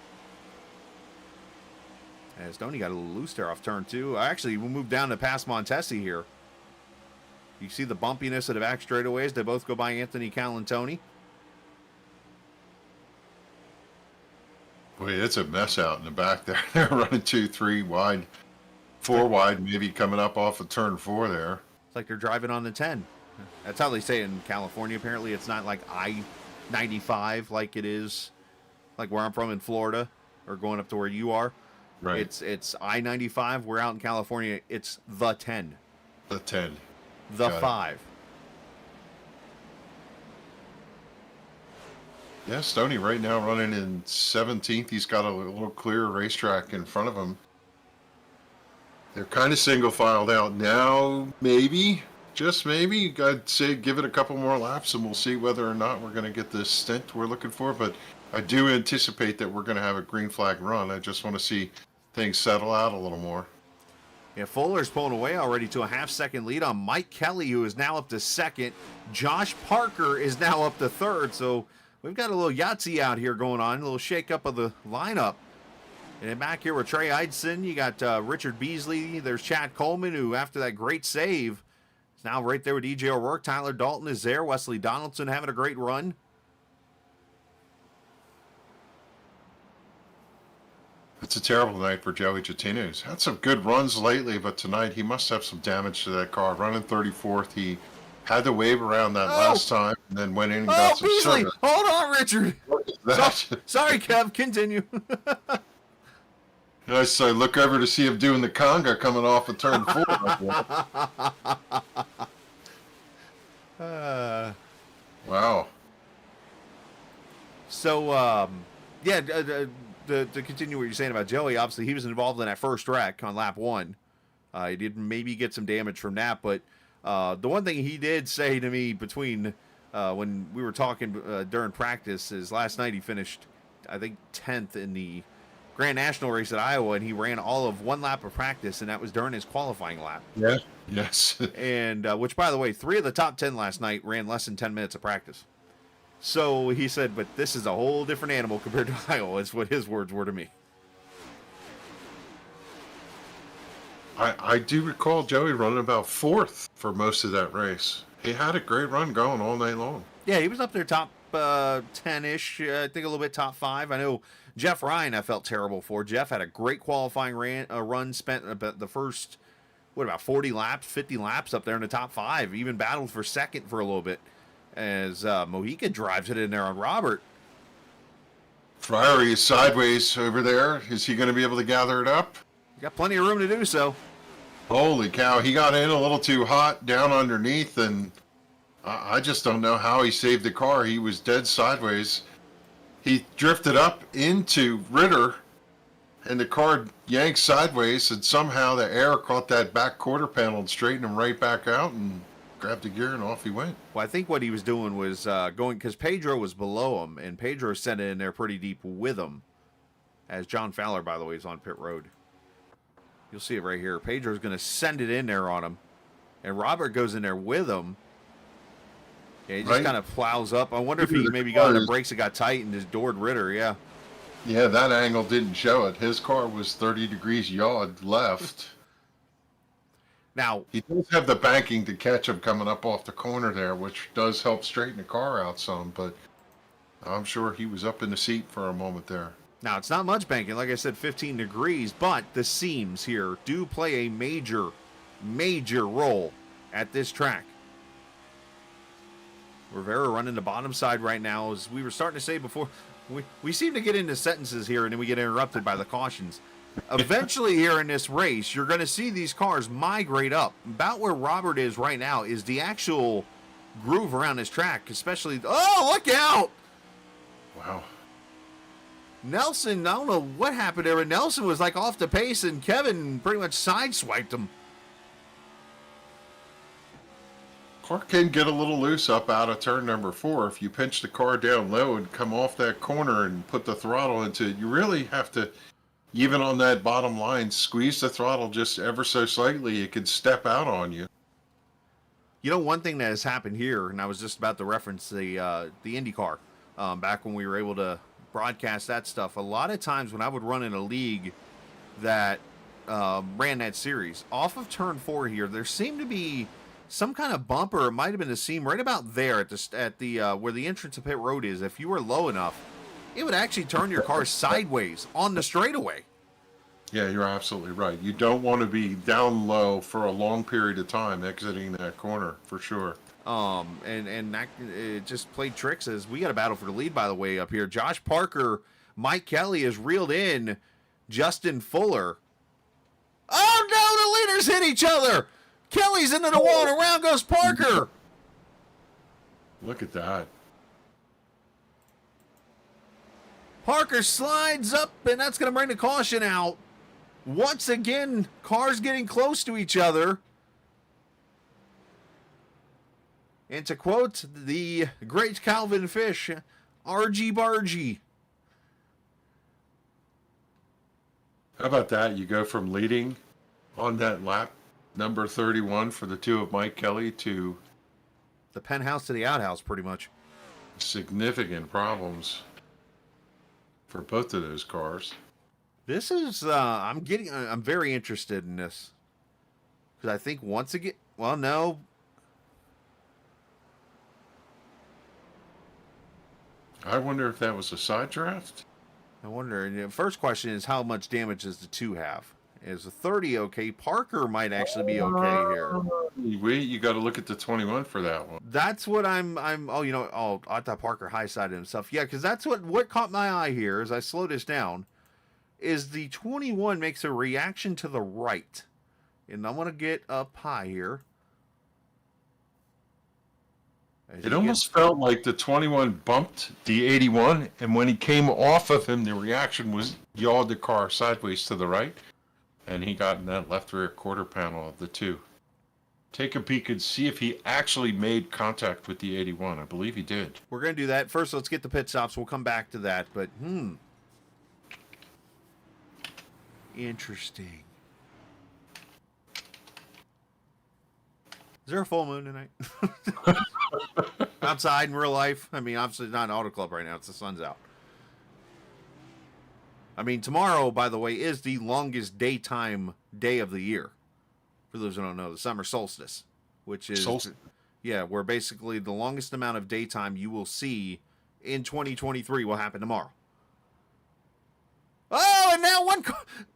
As Stoney got a little loose there off turn 2. Actually, we'll move down to past Montesi here. You see the bumpiness of the back straightaways. They both go by Anthony Calantoni. Boy, it's a mess out in the back there. They're running 2, 3 wide, 4 wide, maybe coming up off of turn 4 there. It's like they're driving on the 10. That's how they say it in California. Apparently, it's not like I-95 like it is, like where I'm from in Florida, or going up to where you are. Right. It's I-95. We're out in California. It's the 10. The 10. The Got 5. It. Yeah, Stoney right now running in 17th. He's got a little clearer racetrack in front of him. They're kind of single filed out now, maybe. Just maybe, I'd say give it a couple more laps and we'll see whether or not we're going to get this stint we're looking for. But I do anticipate that we're going to have a green flag run. I just want to see things settle out a little more. Yeah, Fuller's pulling away already to a half-second lead on Mike Kelly, who is now up to 2nd. Josh Parker is now up to 3rd. So we've got a little Yahtzee out here going on, a little shake-up of the lineup. And then back here with Trey Eidson, you got Richard Beasley. There's Chad Coleman, who after that great save, now right there with EJ O'Rourke. Tyler Dalton is there. Wesley Donaldson having a great run. It's a terrible night for Joey Chatino. He's had some good runs lately, but tonight he must have some damage to that car. Running 34th, he had to wave around that last time and then went in and got some Beasley! service. Hold on, Richard! Sorry, Kev, continue. I look over to see him doing the conga coming off of turn 4. Wow. So, yeah, to continue what you're saying about Joey, obviously he was involved in that first wreck on lap 1. He did maybe get some damage from that, but the one thing he did say to me between when we were talking during practice is last night he finished, I think, 10th in the Grand National race at Iowa, and he ran all of one lap of practice, and that was during his qualifying lap. Yeah. Yes. And which, by the way, 3 of the top 10 last night ran less than 10 minutes of practice. So he said, but this is a whole different animal compared to Iowa, is what his words were to me. I do recall Joey running about 4th for most of that race. He had a great run going all night long. Yeah, he was up there top 10-ish, I think a little bit top 5. I know Jeff Ryan I felt terrible for. Jeff had a great qualifying run, spent about the first, about 40 laps, 50 laps up there in the top 5, even battled for second for a little bit as Mojica drives it in there on Robert. Friery is sideways over there. Is he going to be able to gather it up? Got plenty of room to do so. Holy cow, he got in a little too hot down underneath, and I just don't know how he saved the car. He was dead sideways. He drifted up into Ritter, and the car yanked sideways, and somehow the air caught that back quarter panel and straightened him right back out and grabbed the gear, and off he went. Well, I think what he was doing was going, because Pedro was below him, and Pedro sent it in there pretty deep with him, as John Fowler, by the way, is on pit road. You'll see it right here. Pedro's going to send it in there on him. And Robert goes in there with him. Yeah, he just kind of plows up. I wonder if he maybe got on the brakes and got tight and just doored Ritter, yeah. Yeah, that angle didn't show it. His car was 30 degrees yaw left. Now, he does have the banking to catch him coming up off the corner there, which does help straighten the car out some, but I'm sure he was up in the seat for a moment there. Now, it's not much banking. Like I said, 15 degrees, but the seams here do play a major, major role at this track. Rivera running the bottom side right now. As we were starting to say before, we seem to get into sentences here, and then we get interrupted by the cautions. Eventually here in this race, you're going to see these cars migrate up. About where Robert is right now is the actual groove around this track, especially... Oh, look out! Wow. Nelson, I don't know what happened there, but Nelson was like off the pace, and Kevin pretty much sideswiped him. Car can get a little loose up out of turn number 4. If you pinch the car down low and come off that corner and put the throttle into it, you really have to, even on that bottom line, squeeze the throttle just ever so slightly. It could step out on you. You know, one thing that has happened here, and I was just about to reference the IndyCar, back when we were able to broadcast that stuff. A lot of times when I would run in a league that ran that series, off of turn 4 here, there seemed to be some kind of bump, or it might have been a seam right about there at the where the entrance to pit road is. If you were low enough, it would actually turn your car sideways on the straightaway. Yeah, you're absolutely right. You don't want to be down low for a long period of time exiting that corner, for sure. And that, it just played tricks as we got a battle for the lead, by the way, up here. Josh Parker, Mike Kelly has reeled in Justin Fuller. Oh no, the leaders hit each other. Kelly's into the wall, and around goes Parker. Look at that. Parker slides up, and that's going to bring the caution out. Once again, cars getting close to each other. And to quote the great Calvin Fish, argy bargy. How about that? You go from leading on that lap, number 31 for the two of Mike Kelly, to the penthouse to the outhouse, pretty much. Significant problems for both of those cars. This is, I'm very interested in this. Because I think once again, well, no. I wonder if that was a side draft. I wonder, and the first question is, how much damage does the 2 have? Is the 30 okay? Parker might actually be okay here. You got to look at the 21 for that one. That's what I'm I thought Parker high-sided himself. Yeah, because that's what caught my eye here as I slow this down, is the 21 makes a reaction to the right. And I want to get up high here. It almost felt like the 21 bumped the 81, and when he came off of him, the reaction was yawed the car sideways to the right, and he got in that left rear quarter panel of the 2. Take a peek and see if he actually made contact with the 81. I believe he did. We're going to do that. First, let's get the pit stops. We'll come back to that, but Interesting. Is there a full moon tonight? Outside in real life? I mean, obviously not an auto club right now. It's the sun's out. I mean, tomorrow, by the way, is the longest daytime day of the year. For those who don't know, the summer solstice, which is, yeah, where basically the longest amount of daytime you will see in 2023 will happen tomorrow. Oh, and now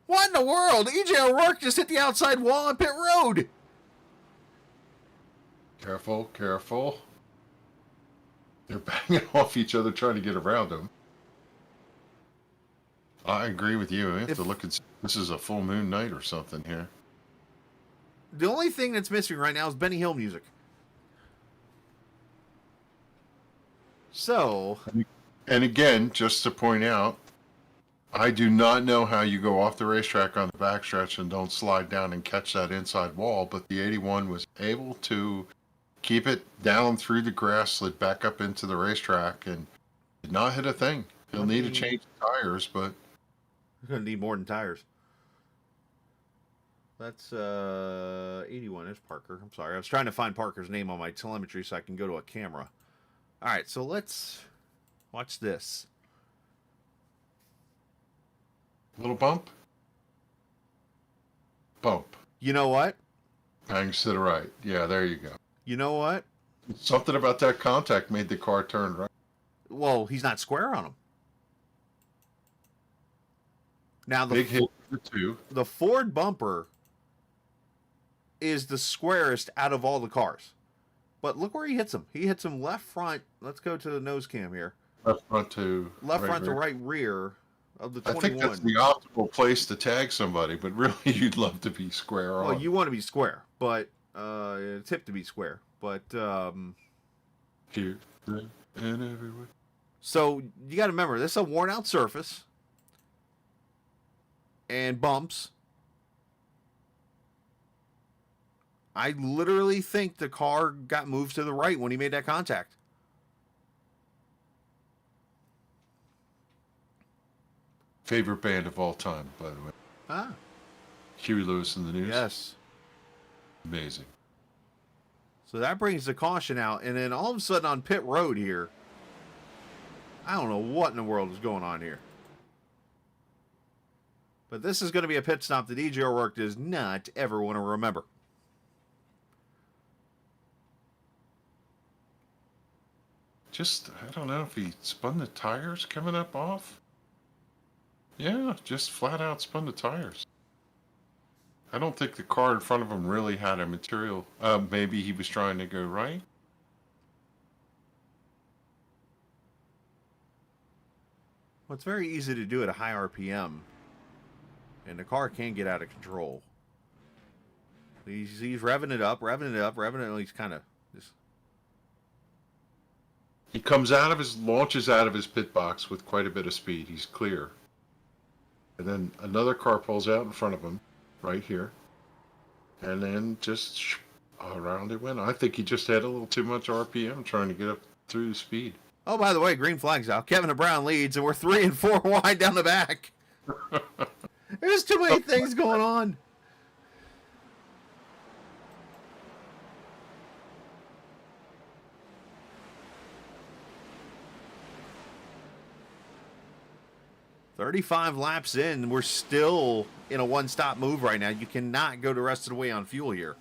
what in the world? EJ O'Rourke just hit the outside wall on pit road. Careful, careful. They're banging off each other trying to get around him. I agree with you. I have to look at this is a full moon night or something here. The only thing that's missing right now is Benny Hill music. So, and again, just to point out, I do not know how you go off the racetrack on the backstretch and don't slide down and catch that inside wall, but the 81 was able to keep it down through the grass, slid back up into the racetrack, and did not hit a thing. He'll need to change tires, but... He's going to need more than tires. That's 81. There's Parker. I'm sorry. I was trying to find Parker's name on my telemetry so I can go to a camera. All right, so let's watch this. Little bump. Bump. You know what? Hangs to the right. Yeah, there you go. You know what? Something about that contact made the car turn right. Well, he's not square on him. Now the big hit for two. The Ford bumper is the squarest out of all the cars. But look where he hits him. He hits him left front. Let's go to the nose cam here. Left front to right rear of the 21. I think that's the optimal place to tag somebody, but really you'd love to be square on. Well, you want to be square, but tip to be square. But here, there, and everywhere. So you got to remember, this is a worn out surface and bumps. I literally think the car got moved to the right when he made that contact. Favorite band of all time, by the way. Ah. Huey Lewis and the News. Yes. Amazing. So that brings the caution out, and then all of a sudden on pit road here, I don't know what in the world is going on here. But this is going to be a pit stop that EJ O'Rourke does not ever want to remember. Just, I don't know if he spun the tires coming up off. Yeah, just flat out spun the tires. I don't think the car in front of him really had a material. Maybe he was trying to go right. Well, it's very easy to do at a high RPM. And the car can get out of control. He's revving it up. He's kind of just... He launches out of his pit box with quite a bit of speed. He's clear. And then another car pulls out in front of him, right here. And then just around it went. I think he just had a little too much RPM trying to get up through the speed. Oh, by the way, green flag's out. Kevin Brown leads, and we're 3 and 4 wide down the back. There's too many things going on. "35 laps in, we're still in a one-stop move right now. You cannot go the rest of the way on fuel here."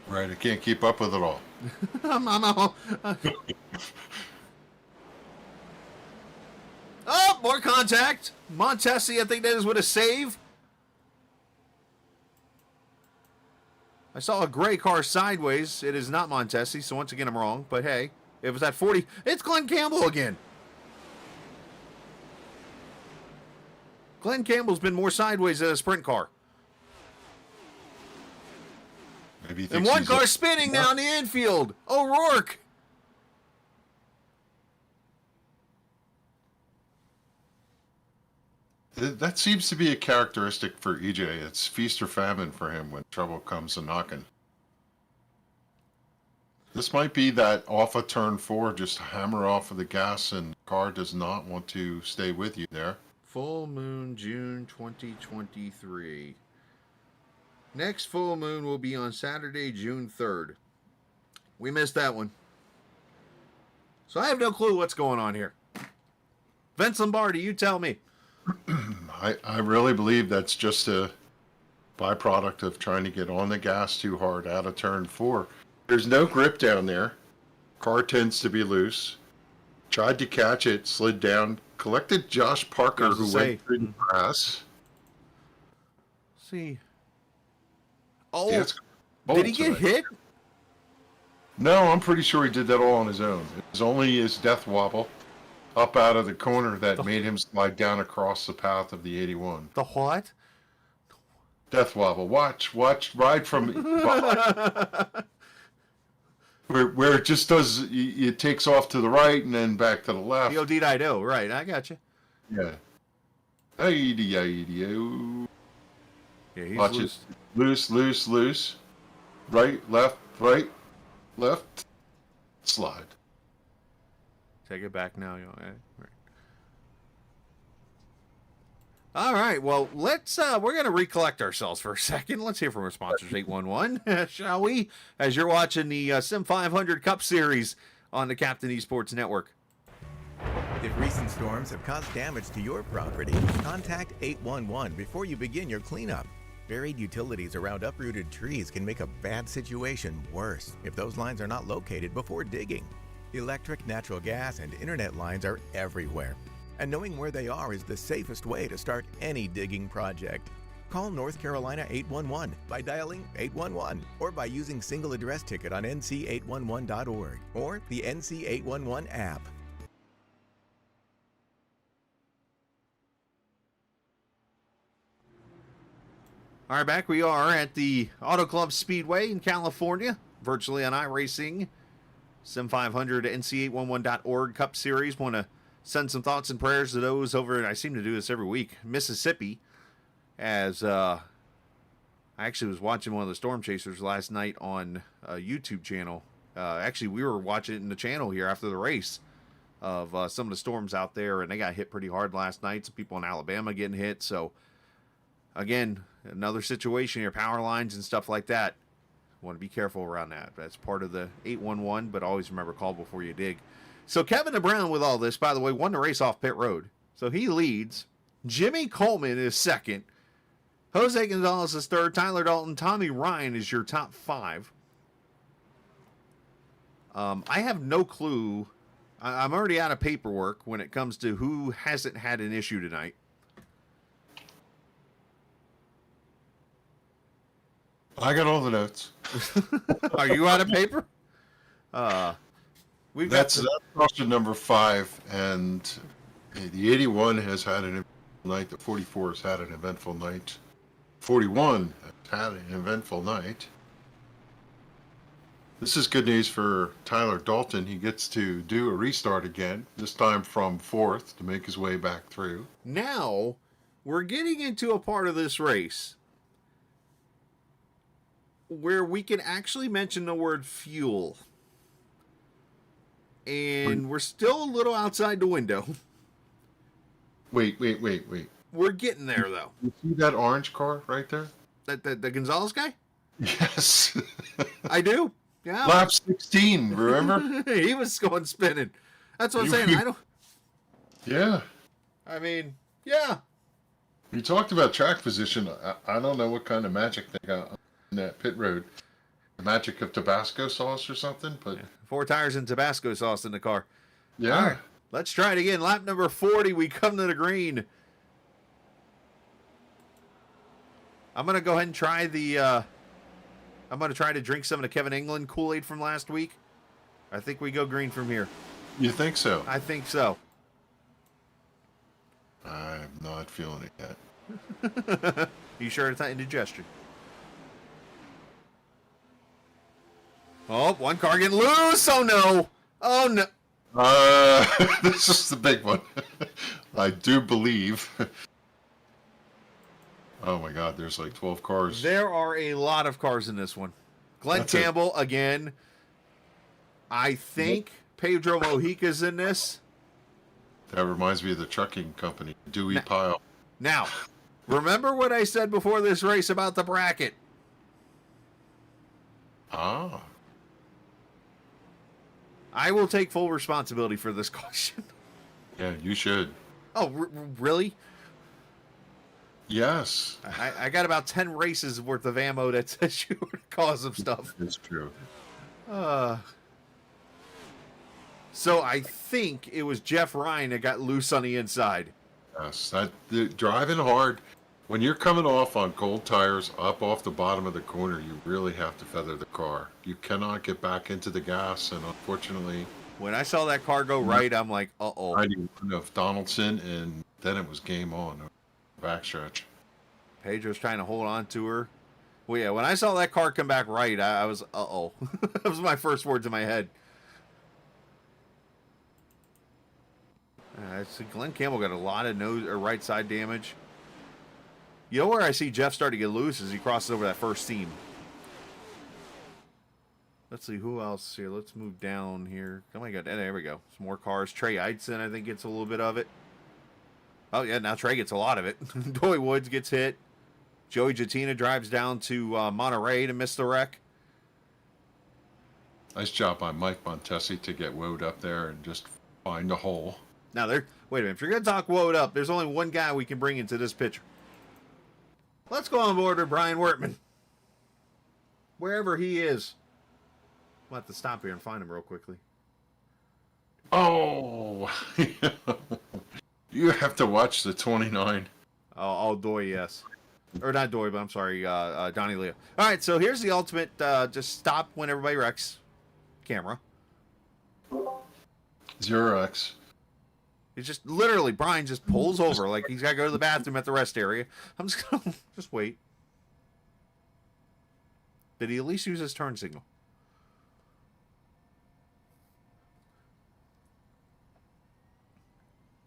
Right, I can't keep up with it all. Oh, more contact. Montesi, I think that is with a save. I saw a gray car sideways. It is not Montesi, so once again I'm wrong. But hey, it was at 40. It's Glenn Campbell again. Glenn Campbell's been more sideways than a sprint car. Maybe And one car spinning now in the infield. O'Rourke. That seems to be a characteristic for EJ. It's feast or famine for him when trouble comes a knocking. This might be that off of turn 4, just hammer off of the gas, and the car does not want to stay with you there. Full moon, June 2023. Next full moon will be on Saturday, June 3rd. We missed that one. So I have no clue what's going on here. Vince Lombardi, you tell me. I really believe that's just a byproduct of trying to get on the gas too hard out of turn 4. There's no grip down there. Car tends to be loose. Tried to catch it, slid down, collected Josh Parker, who went through the grass. See. Oh, Yeah, did he get hit? No, I'm pretty sure he did that all on his own. It was only his death wobble up out of the corner that made him slide down across the path of the 81. The what? Death wobble. Watch, ride from where it just does, it takes off to the right and then back to the left. Dido, right, I got you. Yeah. Yeah, he's watch loose. It. Loose. Right, left. Slide. Take it back now. Right. All right, well, let's, we're going to recollect ourselves for a second. Let's hear from our sponsors, 811, shall we? As you're watching the Sim500 Cup Series on the Captain Esports Network. If recent storms have caused damage to your property, contact 811 before you begin your cleanup. Buried utilities around uprooted trees can make a bad situation worse if those lines are not located before digging. Electric, natural gas, and internet lines are everywhere, and knowing where they are is the safest way to start any digging project. Call North Carolina 811 by dialing 811 or by using single address ticket on NC811.org or the NC811 app. All right, back we are at the Auto Club Speedway in California, virtually on iRacing, Sim500 NC811.org Cup Series. Want to send some thoughts and prayers to those over, and I seem to do this every week, Mississippi, as I actually was watching one of the Storm Chasers last night on a YouTube channel. Actually, we were watching it in the channel here after the race of some of the storms out there, and they got hit pretty hard last night. Some people in Alabama getting hit, so again, another situation here, power lines and stuff like that. Want to be careful around that. That's part of the 811, but always remember, call before you dig. So Kevin DeBrown with all this, by the way, won the race off pit road. So he leads. Jimmy Coleman is second. Jose Gonzalez is third. Tyler Dalton, Tommy Ryan is your top 5. I have no clue. I'm already out of paperwork when it comes to who hasn't had an issue tonight. I got all the notes. Are you out of paper? That's question number 5, and the 81 has had an eventful night. The 44 has had an eventful night. 41 has had an eventful night. This is good news for Tyler Dalton. He gets to do a restart again, this time from 4th to make his way back through. Now, we're getting into a part of this race where we can actually mention the word fuel. And we're still a little outside the window. Wait. We're getting there, though. You see that orange car right there? The Gonzalez guy? Yes. I do. Yeah. Lap 16, remember? He was going spinning. That's what I'm saying. I don't. Yeah. I mean, yeah. You talked about track position. I don't know what kind of magic they got in that pit road. The magic of Tabasco sauce or something, but 4 tires and Tabasco sauce in the car. yeah. All right, let's try it again. Lap number 40. We come to the green. I'm gonna go ahead and try the. I'm gonna try to drink some of the Kevin England Kool-Aid from last week. I think we go green from here. You think so? I think so. I'm not feeling it yet. You sure it's not indigestion? Oh, one car getting loose. Oh, no. Oh, no. This is the big one. I do believe. Oh, my God. There's like 12 cars. There are a lot of cars in this one. Glenn That's it. Campbell, again. I think Pedro Mojica's in this. That reminds me of the trucking company, Dewey Pile. Now, remember what I said before this race about the bracket? Ah. I will take full responsibility for this caution. Yeah, you should. Oh, really? Yes. I got about 10 races worth of ammo that says you were the cause of stuff. It's true. So I think it was Jeff Ryan that got loose on the inside. Yes. Driving hard, when you're coming off on cold tires up off the bottom of the corner, you really have to feather the car. You cannot get back into the gas, and unfortunately... When I saw that car go right, I'm like, uh-oh. I didn't know Donaldson, and then it was game on. Backstretch. Pedro's trying to hold on to her. Well, yeah, when I saw that car come back right, I was, uh-oh. That was my first words in my head. Glenn Campbell got a lot of nose or right side damage. You know where I see Jeff start to get loose as he crosses over that first seam. Let's see who else here. Let's move down here. Oh my God, there we go. Some more cars. Trey Eidson, I think, gets a little bit of it. Oh yeah, now Trey gets a lot of it. Doy Woods gets hit. Joey Jatina drives down to Monterey to miss the wreck. Nice job by Mike Montesi to get woed up there and just find a hole. Now wait a minute. If you're gonna talk woed up, there's only one guy we can bring into this picture. Let's go on board with Brian Wertman. Wherever he is. We'll have to stop here and find him real quickly. Oh, you have to watch the 29. Oh, Doy, yes. Or not Doy, but I'm sorry, Donnie Leo. All right, so here's the ultimate just stop when everybody wrecks camera. 0x. It's just literally, Brian just pulls over like he's got to go to the bathroom at the rest area. I'm just going to just wait. Did he at least use his turn signal?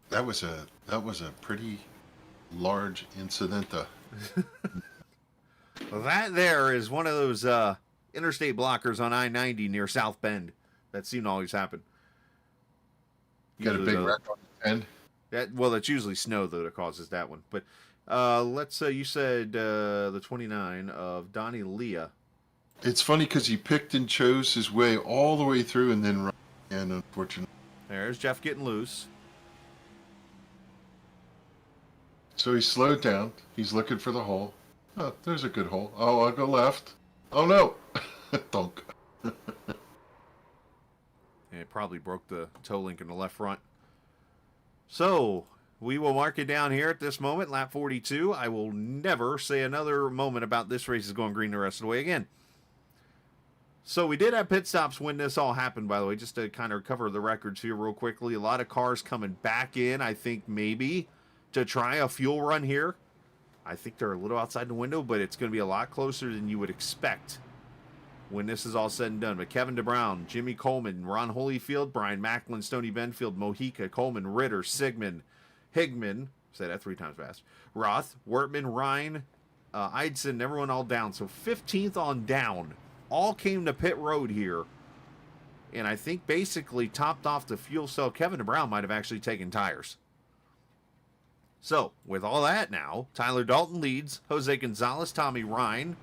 That was a pretty large incident. That there is one of those interstate blockers on I-90 near South Bend. That seemed to always happen. Got a big wreck on the end. That's usually snow though that causes that one. But let's say you said the 29 of Donnie Leah. It's funny because he picked and chose his way all the way through and then ran, and unfortunately. There's Jeff getting loose. So he slowed down. He's looking for the hole. Oh, there's a good hole. Oh, I'll go left. Oh no! Thunk. And it probably broke the toe link in the left front. So, we will mark it down here at this moment, lap 42. I will never say another moment about this race is going green the rest of the way again. So, we did have pit stops when this all happened, by the way, just to kind of cover the records here real quickly. A lot of cars coming back in, I think, maybe, to try a fuel run here. I think they're a little outside the window, but it's going to be a lot closer than you would expect when this is all said and done. But Kevin DeBrown, Jimmy Coleman, Ron Holyfield, Brian Macklin, Stoney Benfield, Mojica, Coleman, Ritter, Sigmund, Higman, say that 3 times fast, Roth, Wertman, Ryan, Eidson, everyone all down. So 15th on down. All came to pit road here. And I think basically topped off the fuel cell. Kevin DeBrown might have actually taken tires. So, with all that now, Tyler Dalton leads, Jose Gonzalez, Tommy Ryan,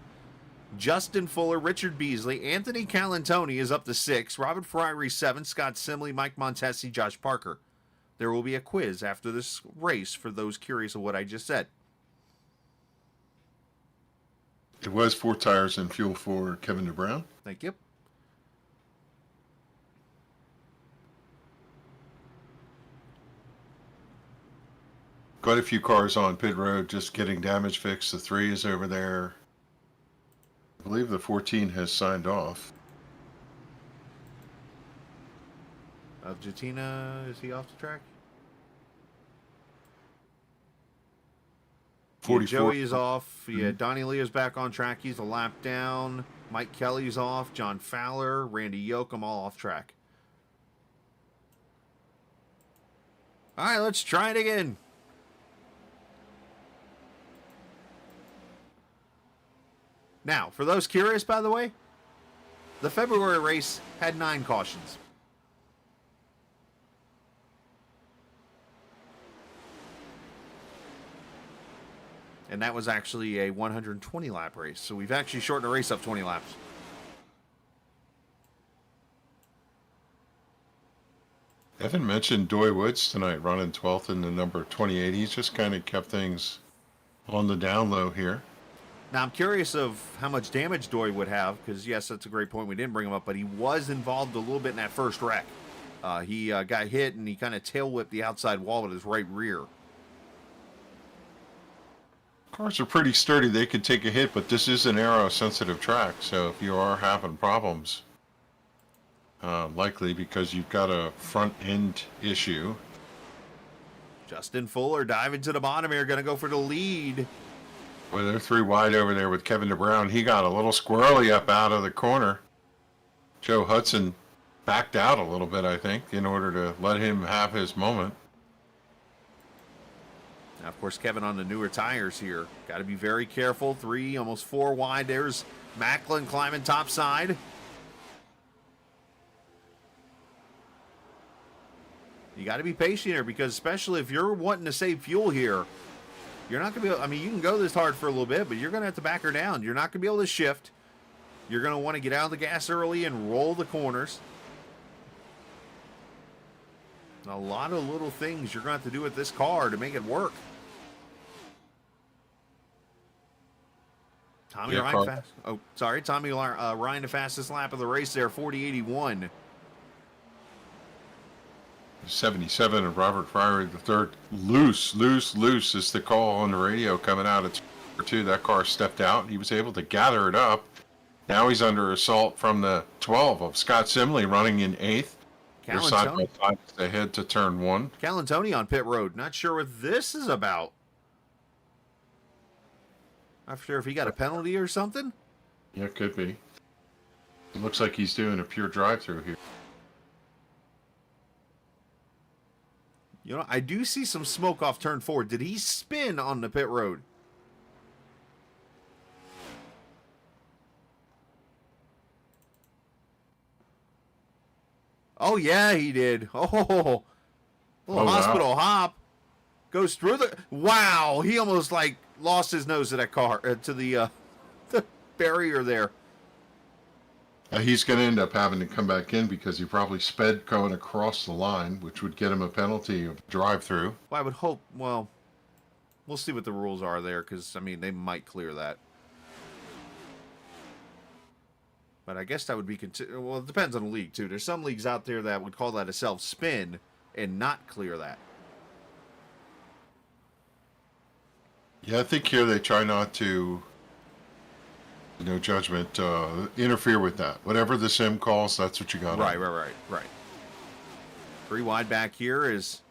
Justin Fuller, Richard Beasley, Anthony Calantoni is up to 6, Robert Ferrari 7, Scott Simley, Mike Montesi, Josh Parker. There will be a quiz after this race for those curious of what I just said. It was 4 tires and fuel for Kevin DeBrown. Thank you. Quite a few cars on pit road just getting damage fixed. The 3 is over there. I believe the 14 has signed off. Jatina, is he off the track? 44. Yeah, Joey is off. Yeah, Donnie Leah's back on track. He's a lap down. Mike Kelly's off. John Fowler, Randy Yoakum, all off track. All right, let's try it again. Now, for those curious, by the way, The February race had 9 cautions. And that was actually a 120 lap race. So we've actually shortened the race up 20 laps. Evan mentioned Doy Woods tonight, running 12th in the number 28. He's just kind of kept things on the down low here. Now, I'm curious of how much damage Doy would have, because, yes, that's a great point. We didn't bring him up, but he was involved a little bit in that first wreck. He got hit, and he kind of tail whipped the outside wall with his right rear. Cars are pretty sturdy. They could take a hit, but this is an aero-sensitive track, so if you are having problems, likely because you've got a front-end issue. Justin Fuller diving to the bottom here, going to go for the lead. Well, they're 3 wide over there with Kevin DeBrown. He got a little squirrely up out of the corner. Joe Hudson backed out a little bit, I think, in order to let him have his moment. Now, of course, Kevin on the newer tires here. Got to be very careful. 3, almost 4 wide. There's Macklin climbing top side. You got to be patient here, because especially if you're wanting to save fuel here, you're not going to be able, I mean, you can go this hard for a little bit, but you're going to have to back her down. You're not going to be able to shift. You're going to want to get out of the gas early and roll the corners. A lot of little things you're going to have to do with this car to make it work. Tommy Ryan fast. Oh, sorry. Tommy Ryan, the fastest lap of the race there, 40.81. 77 and Robert Fryer the third. Loose is the call on the radio coming out at 2. That car stepped out. He was able to gather it up. Now he's under assault from the 12 of Scott Simley running in 8th. They're side by side as they head to turn 1. Calantoni on pit road. Not sure what this is about. Not sure if he got a penalty or something. Yeah, it could be. It looks like he's doing a pure drive-through here. You know, I do see some smoke off turn 4. Did he spin on the pit road? Oh, yeah, he did. Oh, little hospital hop. Goes through the... Wow, he almost, like, lost his nose to that car, to the barrier there. He's going to end up having to come back in because he probably sped going across the line, which would get him a penalty of drive-through. Well, I would hope... Well, we'll see what the rules are there, because, I mean, they might clear that. But I guess that would be considered... Well, it depends on the league, too. There's some leagues out there that would call that a self-spin and not clear that. Yeah, I think here they try not to, no judgment, interfere with that. Whatever the sim calls, that's what you got. Right. 3 wide back here is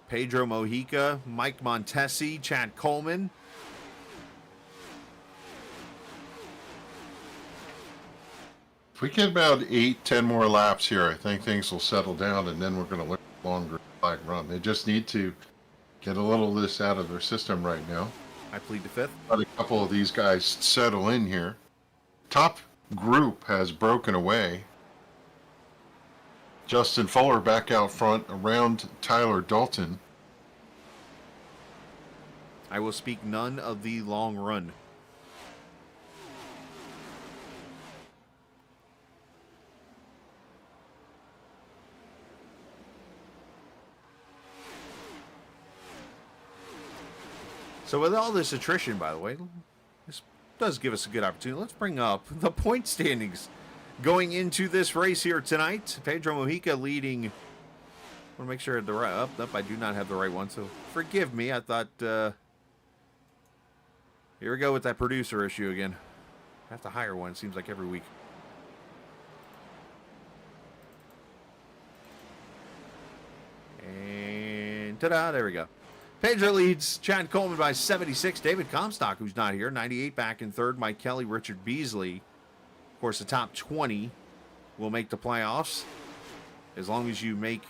Pedro Mojica, Mike Montesi, Chad Coleman. If we get about 8-10 more laps here, I think things will settle down, and then we're going to look at a longer flag run. They just need to get a little of this out of their system right now. I plead the 5th. Let a couple of these guys settle in here. Top group has broken away. Justin Fuller back out front around Tyler Dalton. I will speak none of the long run. So with all this attrition, by the way, this does give us a good opportunity. Let's bring up the point standings going into this race here tonight. Pedro Mojica leading. I want to make sure I have the right up. I do not have the right one, so forgive me. I thought. Here we go with that producer issue again. I have to hire one. Seems like every week. And ta-da! There we go. Pedro leads Chad Coleman by 76. David Comstock, who's not here, 98 back in third. Mike Kelly, Richard Beasley. Of course, the top 20 will make the playoffs. As long as you make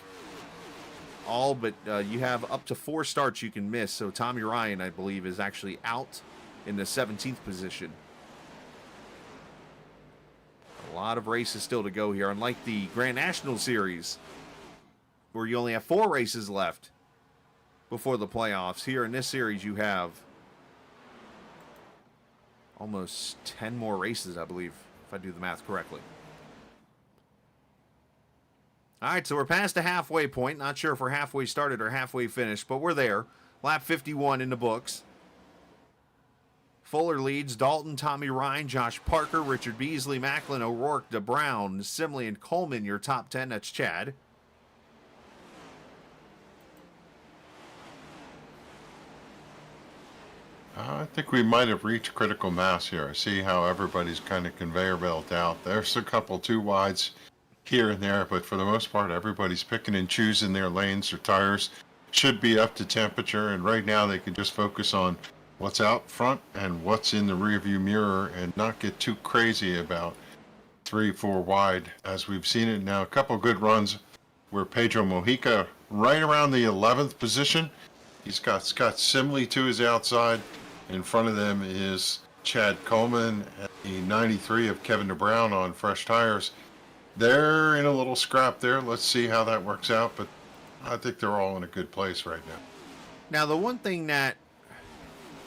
all, but you have up to 4 starts you can miss. So Tommy Ryan, I believe, is actually out in the 17th position. A lot of races still to go here, unlike the Grand National Series, where you only have 4 races left before the playoffs. Here in this series, you have almost 10 more races, I believe, if I do the math correctly. All right, so we're past the halfway point. Not sure if we're halfway started or halfway finished, but we're there. Lap 51 in the books. Fuller leads. Dalton, Tommy Ryan, Josh Parker, Richard Beasley, Macklin, O'Rourke, DeBrown, Simley, and Coleman, your top 10. That's Chad. I think we might have reached critical mass here. I see how everybody's kind of conveyor belt out. There's a couple 2 wides here and there, but for the most part, everybody's picking and choosing their lanes. Their tires should be up to temperature, and right now they can just focus on what's out front and what's in the rearview mirror and not get too crazy about 3, 4 wide, as we've seen it now. A couple good runs where Pedro Mojica right around the 11th position. He's got Scott Simley to his outside. In front of them is Chad Coleman and the 93 of Kevin DeBrown on fresh tires. They're in a little scrap there. Let's see how that works out, but I think they're all in a good place right now. Now, the one thing that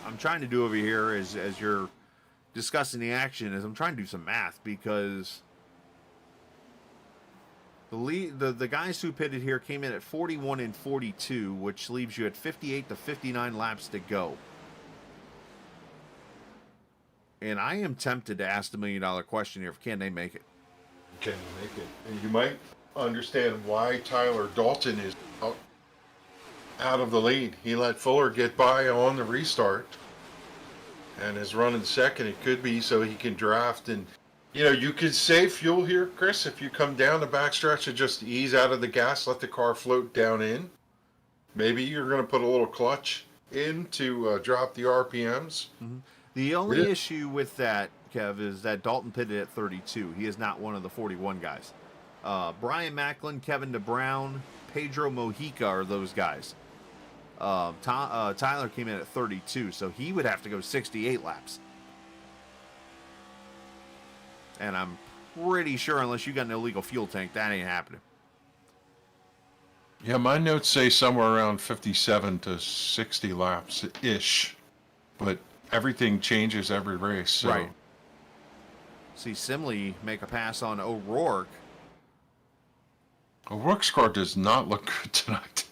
I'm trying to do over here is, as you're discussing the action, is I'm trying to do some math, because the guys who pitted here came in at 41 and 42, which leaves you at 58 to 59 laps to go. And I am tempted to ask the $1 million question here: can they make it? Can you make it? And you might understand why Tyler Dalton is out of the lead. He let Fuller get by on the restart and is running second. It could be so he can draft, and you could save fuel here, Chris, if you come down the backstretch and just ease out of the gas, let the car float down in. Maybe you're going to put a little clutch in to drop the RPMs. Mm-hmm. The only issue with that, Kev, is that Dalton pitted at 32. He is not one of the 41 guys. Brian Macklin, Kevin DeBrown, Pedro Mojica are those guys. Tyler came in at 32, so he would have to go 68 laps. And I'm pretty sure, unless you got an illegal fuel tank, that ain't happening. Yeah, my notes say somewhere around 57 to 60 laps-ish. But everything changes every race. So. Right. See Simley make a pass on O'Rourke. O'Rourke's car does not look good tonight.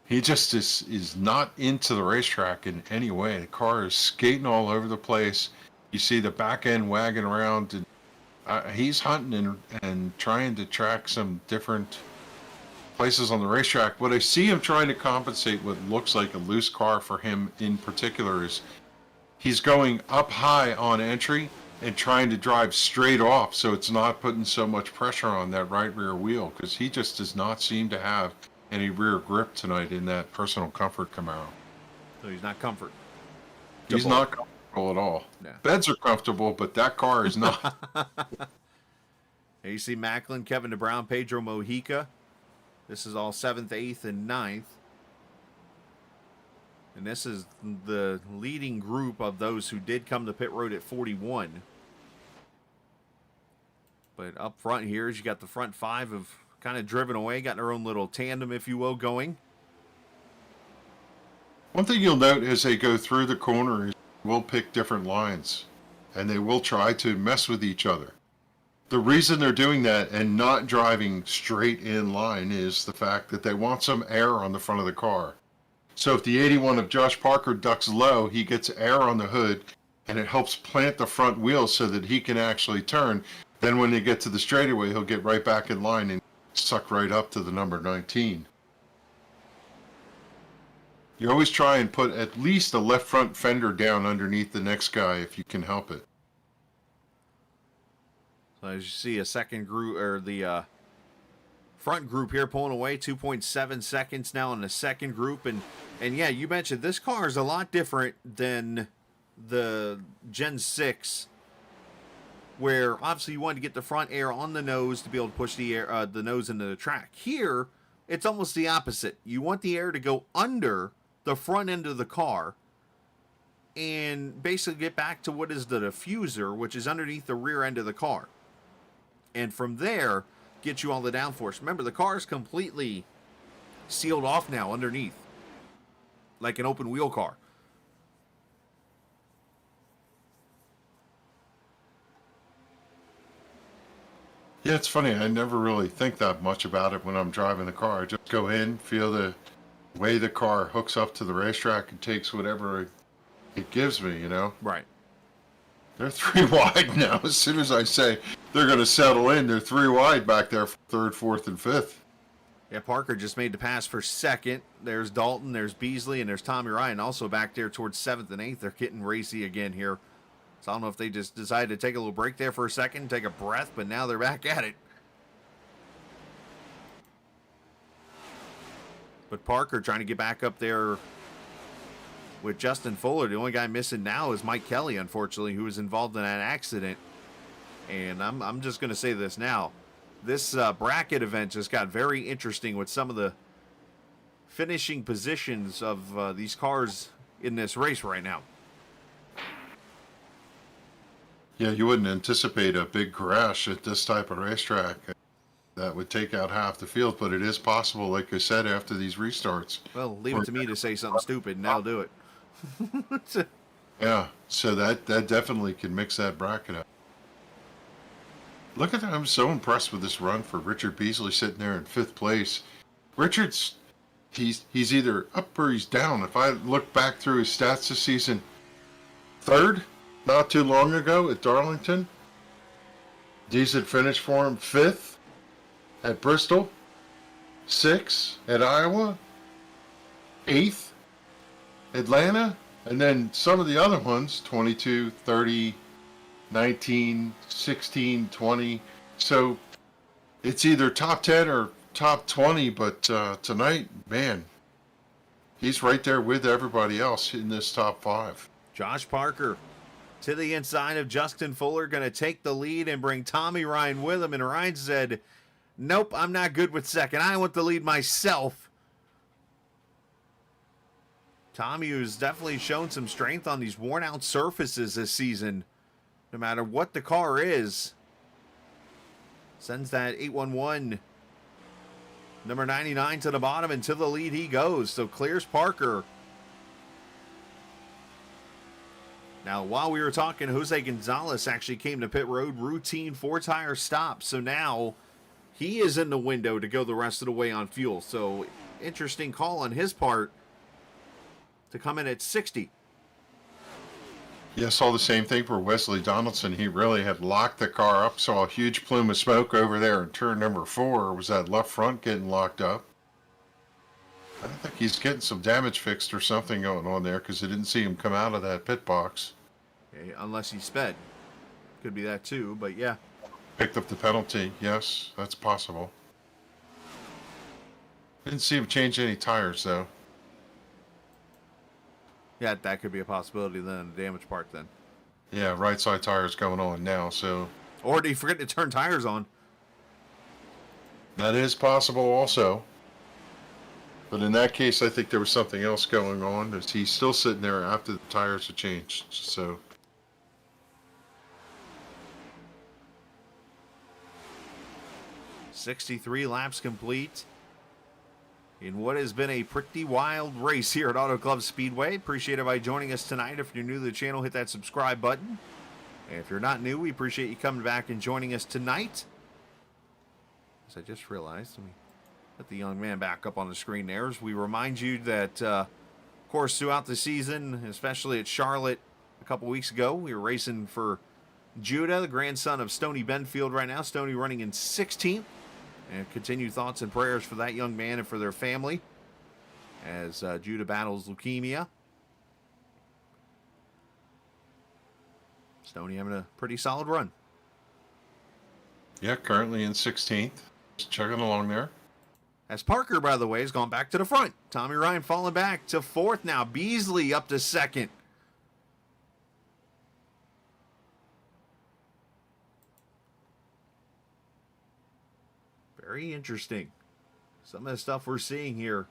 He just is not into the racetrack in any way. The car is skating all over the place. You see the back end wagging around, and he's hunting and trying to track some different places on the racetrack. What I see him trying to compensate what looks like a loose car for him in particular is he's going up high on entry and trying to drive straight off, so it's not putting so much pressure on that right rear wheel, because he just does not seem to have any rear grip tonight in that personal comfort Camaro. So he's not comfort. He's not comfortable at all. No. Beds are comfortable, but that car is not. Here you see Macklin, Kevin DeBrown, Pedro Mojica. This is all 7th, 8th, and 9th. And this is the leading group of those who did come to pit road at 41. But up front here, you got the front 5 have kind of driven away, got their own little tandem, if you will, going. One thing you'll note as they go through the corner is we'll pick different lines, and they will try to mess with each other. The reason they're doing that and not driving straight in line is the fact that they want some air on the front of the car. So if the 81 of Josh Parker ducks low, he gets air on the hood, and it helps plant the front wheel so that he can actually turn. Then when they get to the straightaway, he'll get right back in line and suck right up to the number 19. You always try and put at least a left front fender down underneath the next guy if you can help it. So as you see, a second group, or the front group here pulling away, 2.7 seconds now in the second group. And yeah, you mentioned this car is a lot different than the Gen 6, where obviously you wanted to get the front air on the nose to be able to push the air, the nose into the track. Here, it's almost the opposite. You want the air to go under the front end of the car and basically get back to what is the diffuser, which is underneath the rear end of the car. and from there, get you all the downforce. Remember, the car is completely sealed off now underneath, like an open wheel car. Yeah, it's funny. I never really think that much about it when I'm driving the car. I just go in, feel the way the car hooks up to the racetrack and takes whatever it gives me, you know? Right. They're 3 wide now. As soon as I say they're going to settle in, they're 3 wide back there for 3rd, 4th, and 5th. Yeah, Parker just made the pass for 2nd. There's Dalton, there's Beasley, and there's Tommy Ryan also back there towards 7th and 8th. They're getting racy again here. So I don't know if they just decided to take a little break there for a second, take a breath, but now they're back at it. But Parker trying to get back up there with Justin Fuller. The only guy missing now is Mike Kelly, unfortunately, who was involved in that accident. And I'm just going to say this now. This bracket event just got very interesting with some of the finishing positions of these cars in this race right now. Yeah, you wouldn't anticipate a big crash at this type of racetrack. That would take out half the field, but it is possible, like I said, after these restarts. Well, leave it to me to say something stupid, and that'll do it. Yeah, so that definitely can mix that bracket up. Look at that. I'm so impressed with this run for Richard Beasley sitting there in 5th place. Richard's, he's either up or he's down. If I look back through his stats this season, 3rd, not too long ago at Darlington. Decent finish for him. 5th at Bristol. 6th at Iowa. 8th Atlanta. And then some of the other ones, 22, 30, 19, 16, 20. So it's either top 10 or top 20, but tonight, man, he's right there with everybody else in this top 5. Josh Parker to the inside of Justin Fuller, going to take the lead and bring Tommy Ryan with him. And Ryan said, nope, I'm not good with 2nd. I want the lead myself. Tommy, who's definitely shown some strength on these worn out surfaces this season, no matter what the car is, sends that 811 number 99 to the bottom, and to the lead he goes. So clears Parker. Now, while we were talking, Jose Gonzalez actually came to pit road, routine 4-tire stop. So now he is in the window to go the rest of the way on fuel. So interesting call on his part to come in at 60. Yeah, saw the same thing for Wesley Donaldson. He really had locked the car up. Saw a huge plume of smoke over there in turn number 4. Was that left front getting locked up? I think he's getting some damage fixed or something going on there, because I didn't see him come out of that pit box. Okay, unless he sped. Could be that too, but yeah. Picked up the penalty. Yes, that's possible. Didn't see him change any tires, though. Yeah, that could be a possibility then, the damage part then. Yeah, right side tires going on now, so... Or did he forget to turn tires on? That is possible also. But in that case, I think there was something else going on. As he's still sitting there after the tires are changed, so... 63 laps complete in what has been a pretty wild race here at Auto Club Speedway. Appreciate everybody joining us tonight. If you're new to the channel, hit that subscribe button. And if you're not new, we appreciate you coming back and joining us tonight. As I just realized, let me put the young man back up on the screen there. As we remind you that, of course, throughout the season, especially at Charlotte a couple weeks ago, we were racing for Judah, the grandson of Stoney Benfield right now. Stoney running in 16th. And continued thoughts and prayers for that young man and for their family as Judah battles leukemia. Stoney having a pretty solid run. Yeah, currently in 16th. Just chugging along there. As Parker, by the way, has gone back to the front. Tommy Ryan falling back to 4th now. Beasley up to 2nd. Very interesting. Some of the stuff we're seeing here.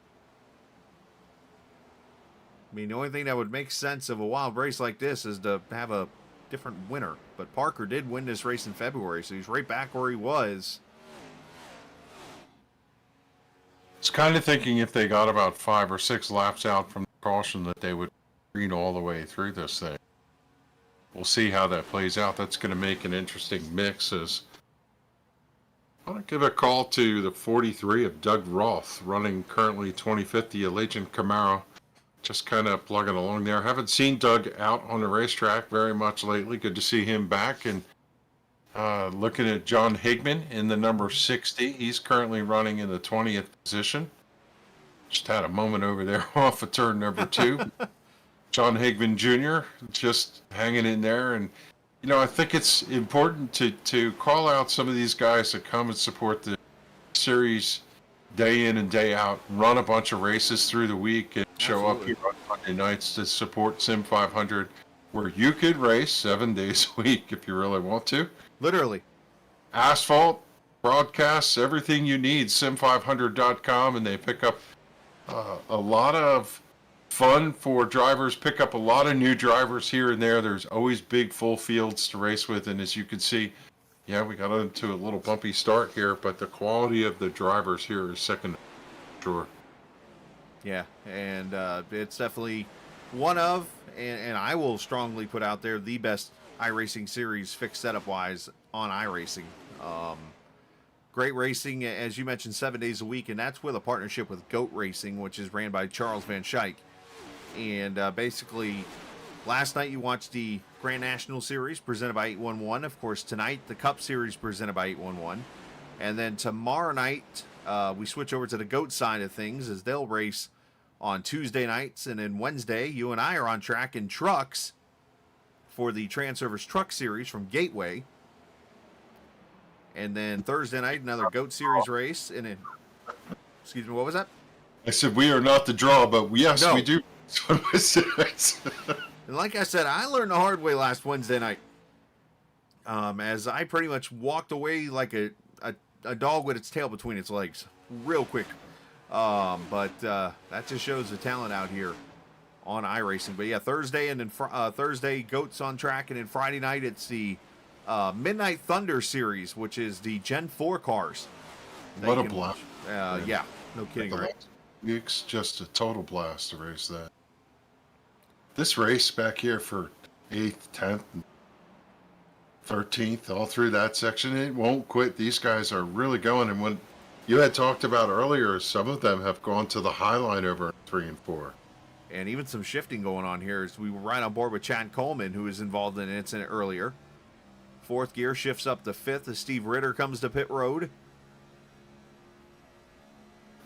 I mean, the only thing that would make sense of a wild race like this is to have a different winner. But Parker did win this race in February, so he's right back where he was. It's kind of thinking if they got about 5 or 6 laps out from the caution that they would green all the way through this thing. We'll see how that plays out. That's going to make an interesting mix. As I want to give a call to the 43 of Doug Roth, running currently 2050, a Legend Camaro. Just kind of plugging along there. Haven't seen Doug out on the racetrack very much lately. Good to see him back. And looking at John Higman in the number 60. He's currently running in the 20th position. Just had a moment over there off of turn number 2. John Higman Jr. just hanging in there. And, you know, I think it's important to call out some of these guys that come and support the series day in and day out, run a bunch of races through the week, and show up here on Monday nights to support Sim500, where you could race 7 days a week if you really want to. Literally. Asphalt, broadcasts, everything you need, sim500.com, and they pick up a lot of fun for drivers, pick up a lot of new drivers here and there. There's always big full fields to race with, and as you can see, yeah, we got into a little bumpy start here, but the quality of the drivers here is second to sure. Yeah, and it's definitely one of, and I will strongly put out there, the best iRacing series fixed setup-wise on iRacing. Great racing, as you mentioned, 7 days a week, and that's with a partnership with Goat Racing, which is ran by Charles Van Schaik. And basically, last night you watched the Grand National Series presented by 811. Of course, tonight the Cup Series presented by 811. And then tomorrow night, we switch over to the Goat side of things as they'll race on Tuesday nights. And then Wednesday, you and I are on track in trucks for the Transervice Truck Series from Gateway. And then Thursday night, another Goat Series race. And then, excuse me, what was that? I said we are not the draw, but yes, No. we do. And like I said, I learned the hard way last Wednesday night. As I pretty much walked away like a dog with its tail between its legs, real quick. But that just shows the talent out here on iRacing. But yeah, Thursday and then Thursday, Goats on track, and then Friday night it's the Midnight Thunder Series, which is the Gen 4 cars. What a blast! Yeah, no kidding, right? It's just a total blast to race that. This race back here for 8th, 10th, 13th, all through that section, it won't quit. These guys are really going. And when you had talked about earlier, some of them have gone to the high line over 3 and 4. And even some shifting going on here as we were right on board with Chad Coleman, who was involved in an incident earlier. 4th gear shifts up to 5th as Steve Ritter comes to pit road.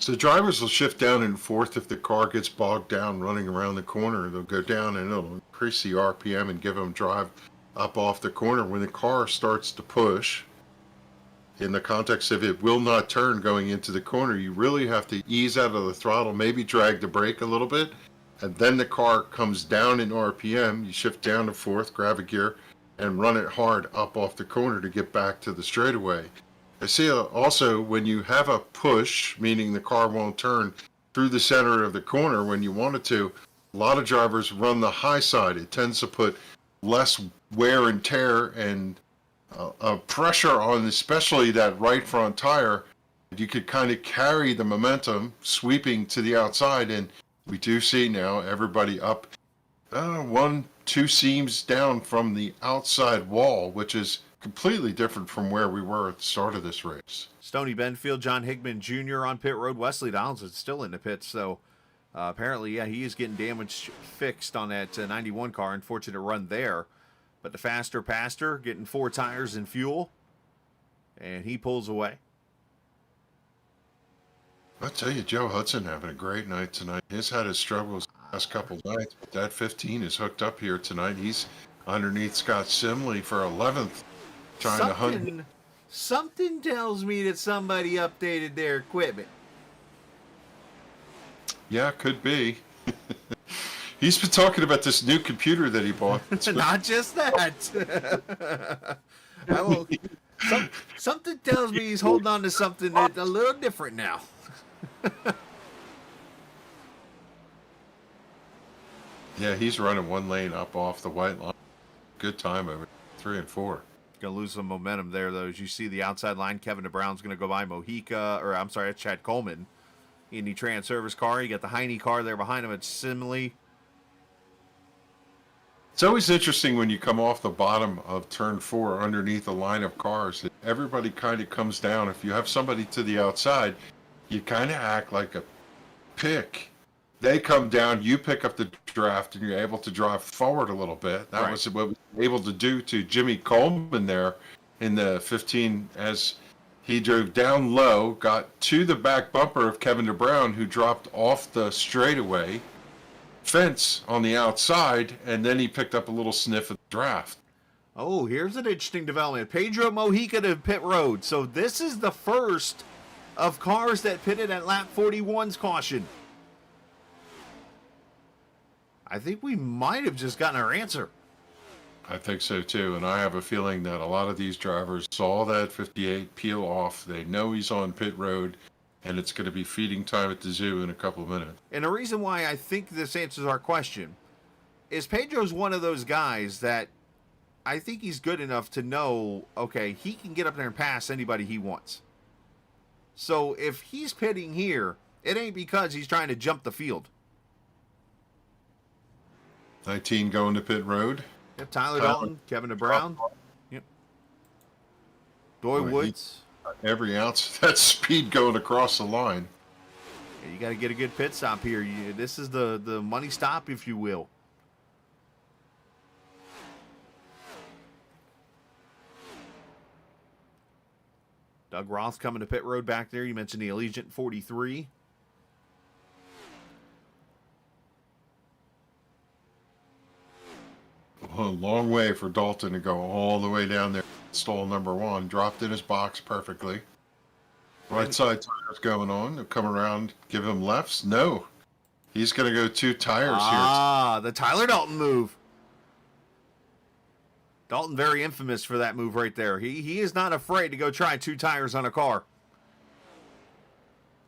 So drivers will shift down in 4th if the car gets bogged down running around the corner. They'll go down and it'll increase the RPM and give them drive up off the corner. When the car starts to push, in the context of it will not turn going into the corner, you really have to ease out of the throttle, maybe drag the brake a little bit, and then the car comes down in RPM. You shift down to 4th, grab a gear, and run it hard up off the corner to get back to the straightaway. I see also when you have a push, meaning the car won't turn through the center of the corner when you want it to, a lot of drivers run the high side. It tends to put less wear and tear and pressure on especially that right front tire. You could kind of carry the momentum sweeping to the outside, and we do see now everybody up 1-2 seams down from the outside wall, which is completely different from where we were at the start of this race. Stoney Benfield, John Higman Jr. on pit road. Wesley Donaldson's still in the pits, so apparently, yeah, he is getting damage fixed on that 91 car. Unfortunate run there. But the faster Pastor getting 4 tires and fuel, and he pulls away. I'll tell you, Joe Hudson having a great night tonight. He's had his struggles the last couple nights, but that 15 is hooked up here tonight. He's underneath Scott Simley for 11th. Something tells me that somebody updated their equipment. Yeah, could be. He's been talking about this new computer that he bought. Not just that. Something tells me he's holding on to something that's a little different now. Yeah, he's running one lane up off the white line. good time over 3 and 4. Going to lose some momentum there, though. As you see the outside line, Kevin DeBrown's going to go by Mojica, or I'm sorry, that's Chad Coleman. In the Trans Service car, you got the Heine car there behind him. It's Simley. It's always interesting when you come off the bottom of turn 4 underneath a line of cars. Everybody kind of comes down. If you have somebody to the outside, you kind of act like a pick. They come down, you pick up the draft, and you're able to drive forward a little bit. That was what we were able to do to Jimmy Coleman there in the 15 as he drove down low, got to the back bumper of Kevin DeBrown, who dropped off the straightaway fence on the outside, and then he picked up a little sniff of the draft. Oh, here's an interesting development. Pedro Mojica to pit road. So this is the first of cars that pitted at lap 41's caution. I think we might have just gotten our answer. I think so too, and I have a feeling that a lot of these drivers saw that 58 peel off. They know he's on pit road, and it's going to be feeding time at the zoo in a couple of minutes. And the reason why I think this answers our question is Pedro's one of those guys that I think he's good enough to know, okay, he can get up there and pass anybody he wants. So if he's pitting here, it ain't because he's trying to jump the field. 19 going to pit road. Yep, Tyler Dalton, Kevin DeBrown. Yep. Doy Woods. Every ounce of that speed going across the line. Yeah, you got to get a good pit stop here. This is the money stop, if you will. Doug Roth coming to pit road back there. You mentioned the Allegiant 43. A long way for Dalton to go all the way down there. Stall number 1, dropped in his box perfectly. Right side tires going on. They'll come around, give him lefts. No, he's going to go 2 tires here. Ah, the Tyler Dalton move. Dalton very infamous for that move right there. He is not afraid to go try 2 tires on a car.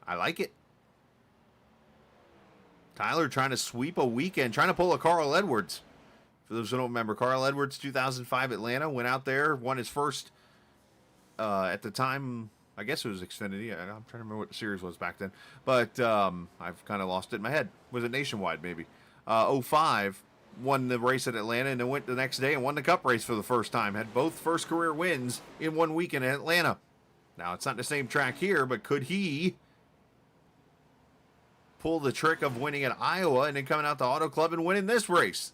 I like it. Tyler trying to sweep a weekend, trying to pull a Carl Edwards. For those who don't remember, Carl Edwards, 2005 Atlanta, went out there, won his first, at the time, I guess it was Xfinity. I'm trying to remember what the series was back then. But I've kind of lost it in my head. Was it Nationwide, maybe? 05, won the race at Atlanta, and then went the next day and won the Cup race for the first time. Had both first career wins in one weekend in Atlanta. Now, it's not the same track here, but could he pull the trick of winning at Iowa and then coming out to Auto Club and winning this race?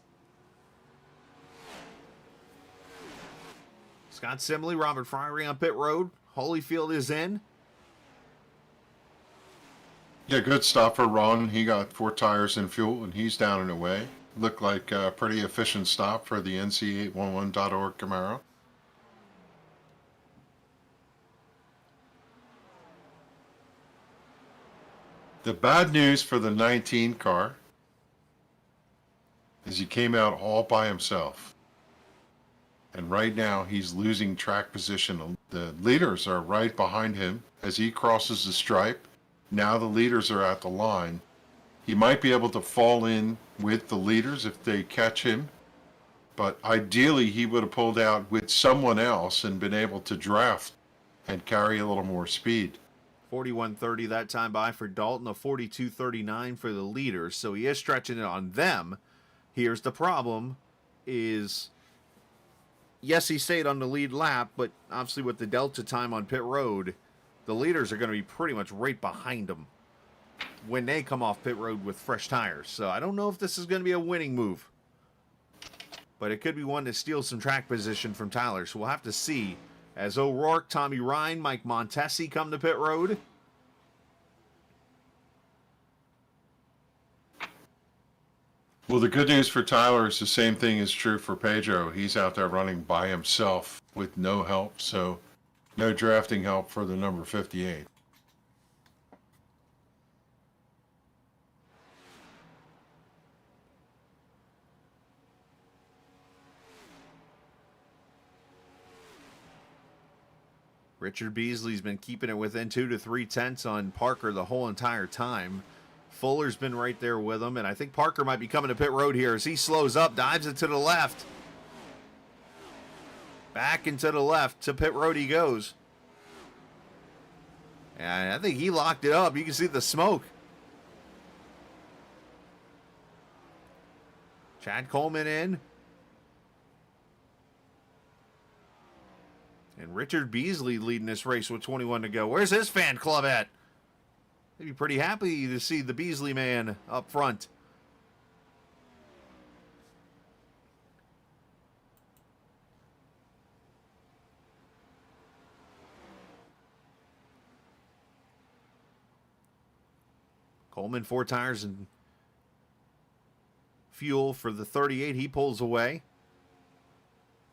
Scott Simley, Robert Fryery on pit road. Holyfield is in. Yeah, good stop for Ron. He got 4 tires and fuel, and he's down and away. Looked like a pretty efficient stop for the NC811.org Camaro. The bad news for the 19 car is he came out all by himself. And right now, he's losing track position. The leaders are right behind him as he crosses the stripe. Now the leaders are at the line. He might be able to fall in with the leaders if they catch him. But ideally, he would have pulled out with someone else and been able to draft and carry a little more speed. 41.30 that time by for Dalton, a 42.39 for the leaders. So he is stretching it on them. Here's the problem is... Yes, he stayed on the lead lap, but obviously with the delta time on pit road, the leaders are going to be pretty much right behind him when they come off pit road with fresh tires. So I don't know if this is going to be a winning move, but it could be one to steal some track position from Tyler. So we'll have to see as O'Rourke, Tommy Ryan, Mike Montesi come to pit road. Well, the good news for Tyler is the same thing is true for Pedro. He's out there running by himself with no help, so no drafting help for the number 58. Richard Beasley's been keeping it within 2 to 3 tenths on Parker the whole entire time. Fuller's been right there with him, and I think Parker might be coming to pit road here as he slows up, dives it to the left. Back into the left to pit road he goes. And I think he locked it up. You can see the smoke. Chad Coleman in. And Richard Beasley leading this race with 21 to go. Where's his fan club at? They'd be pretty happy to see the Beasley man up front. Coleman, 4 tires and fuel for the 38. He pulls away.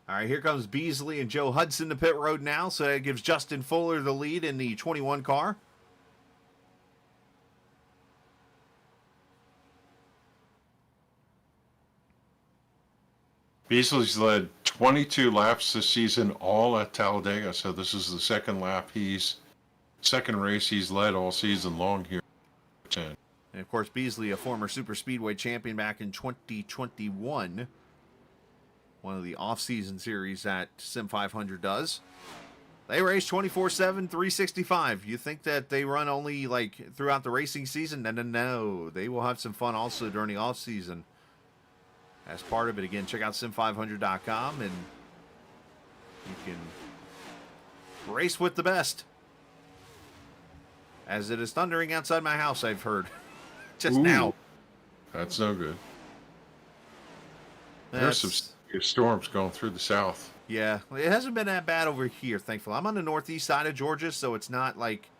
All right, here comes Beasley and Joe Hudson to pit road now, so that gives Justin Fuller the lead in the 21 car. Beasley's led 22 laps this season, all at Talladega, so this is the second race he's led all season long here. And of course, Beasley, a former Super Speedway champion back in 2021. One of the off-season series that Sim500 does. They race 24/7, 365. You think that they run only like throughout the racing season? No. They will have some fun also during the off-season. As part of it, again, check out sim500.com and you can race with the best. As it is thundering outside my house, I've heard. Just now. That's no good. There's some serious storms going through the south. Yeah, it hasn't been that bad over here, thankfully. I'm on the northeast side of Georgia, so it's not like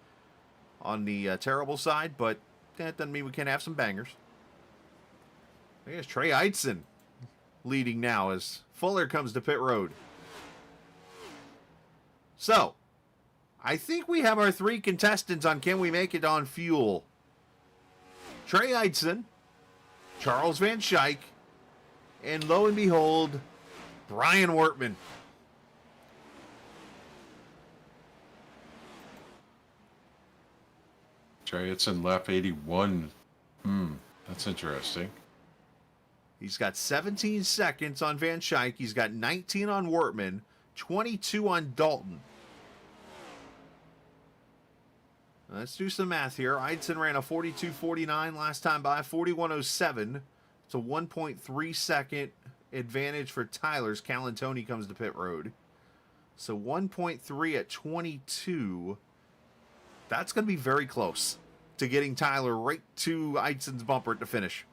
on the terrible side, but that doesn't mean we can't have some bangers. There's Trey Eitzen leading now as Fuller comes to pit road. So, I think we have our 3 contestants on Can We Make It on Fuel. Trey Eitzen, Charles Van Schaik, and lo and behold, Brian Wortman. Trey, it's in lap 81. That's interesting. He's got 17 seconds on Van Schaik. He's got 19 on Wortman, 22 on Dalton. Let's do some math here. Eitzen ran a 42.49 last time by, 41.07. It's a 1.3 second advantage for Tyler's. Calantoni comes to pit road. So 1.3 at 22. That's going to be very close to getting Tyler right to Eitzen's bumper at the finish.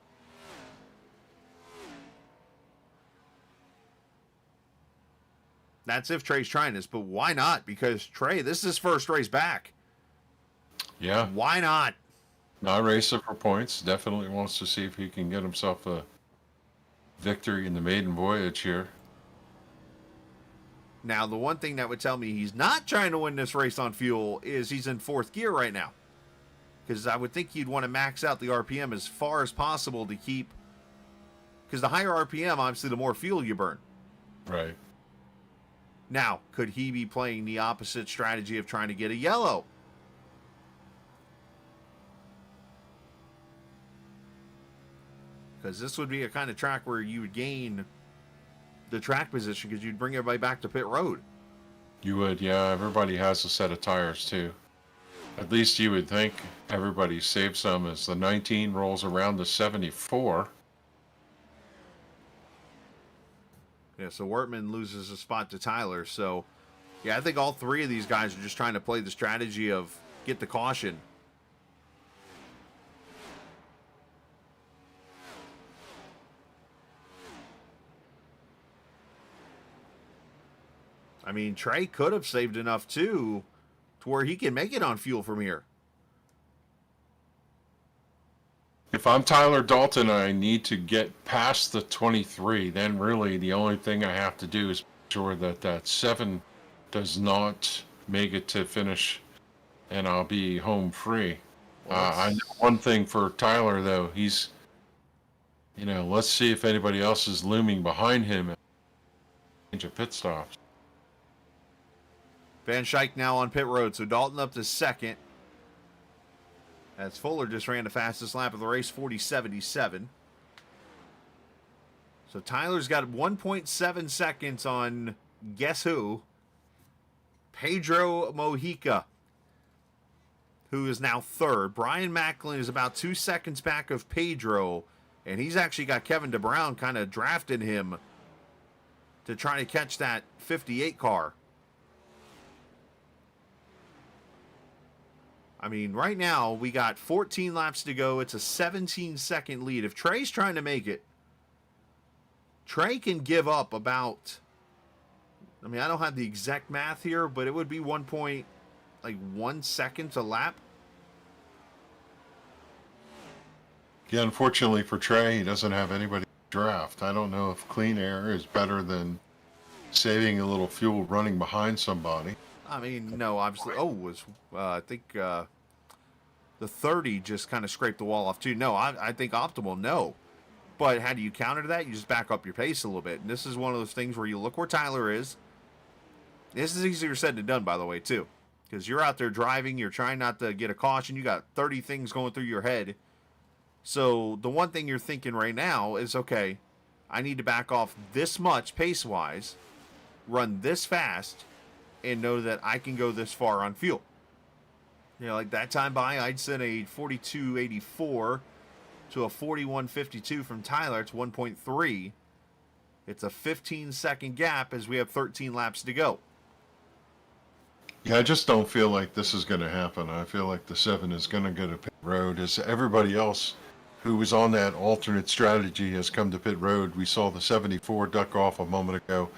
That's if Trey's trying this, but why not? Because Trey, this is his first race back. Yeah. Why not? Not racer for points. Definitely wants to see if he can get himself a victory in the maiden voyage here. Now, the one thing that would tell me he's not trying to win this race on fuel is he's in 4th gear right now. Because I would think you'd want to max out the RPM as far as possible to keep... Because the higher RPM, obviously, the more fuel you burn. Right. Now, could he be playing the opposite strategy of trying to get a yellow? Because this would be a kind of track where you would gain the track position because you'd bring everybody back to pit road. You would, yeah. Everybody has a set of tires, too. At least you would think everybody saves some as the 19 rolls around the 74. Yeah, so Wortman loses a spot to Tyler. So, yeah, I think all 3 of these guys are just trying to play the strategy of get the caution. I mean, Trey could have saved enough, too, to where he can make it on fuel from here. If I'm Tyler Dalton, I need to get past the 23. Then really the only thing I have to do is make sure that that 7 does not make it to finish, and I'll be home free. I know one thing for Tyler, though. He's, let's see if anybody else is looming behind him at change of pit stops. Van Schaik now on pit road, so Dalton up to 2nd. As Fuller just ran the fastest lap of the race, 40.77. So Tyler's got 1.7 seconds on guess who? Pedro Mojica, who is now third. Brian Macklin is about 2 seconds back of Pedro, and he's actually got Kevin DeBrown kind of drafting him to try to catch that 58 car. I mean, right now, we got 14 laps to go. It's a 17-second lead. If Trey's trying to make it, Trey can give up about, I mean, I don't have the exact math here, but it would be 1 second a lap. Yeah, unfortunately for Trey, he doesn't have anybody to draft. I don't know if clean air is better than saving a little fuel running behind somebody. I mean, no, obviously. Oh, I think the 30 just kind of scraped the wall off too. No, I think optimal, no. But how do you counter that? You just back up your pace a little bit. And this is one of those things where you look where Tyler is. This is easier said than done, by the way, too. Because you're out there driving, you're trying not to get a caution, you got 30 things going through your head. So the one thing you're thinking right now is, okay, I need to back off this much pace-wise, run this fast, and know that I can go this far on fuel. You know, like that time by, I'd send a 42.84 to a 41.52 from Tyler. It's 1.3. It's a 15-second gap as we have 13 laps to go. Yeah, I just don't feel like this is going to happen. I feel like the 7 is going to go to pit road as everybody else who was on that alternate strategy has come to pit road. We saw the 74 duck off a moment ago.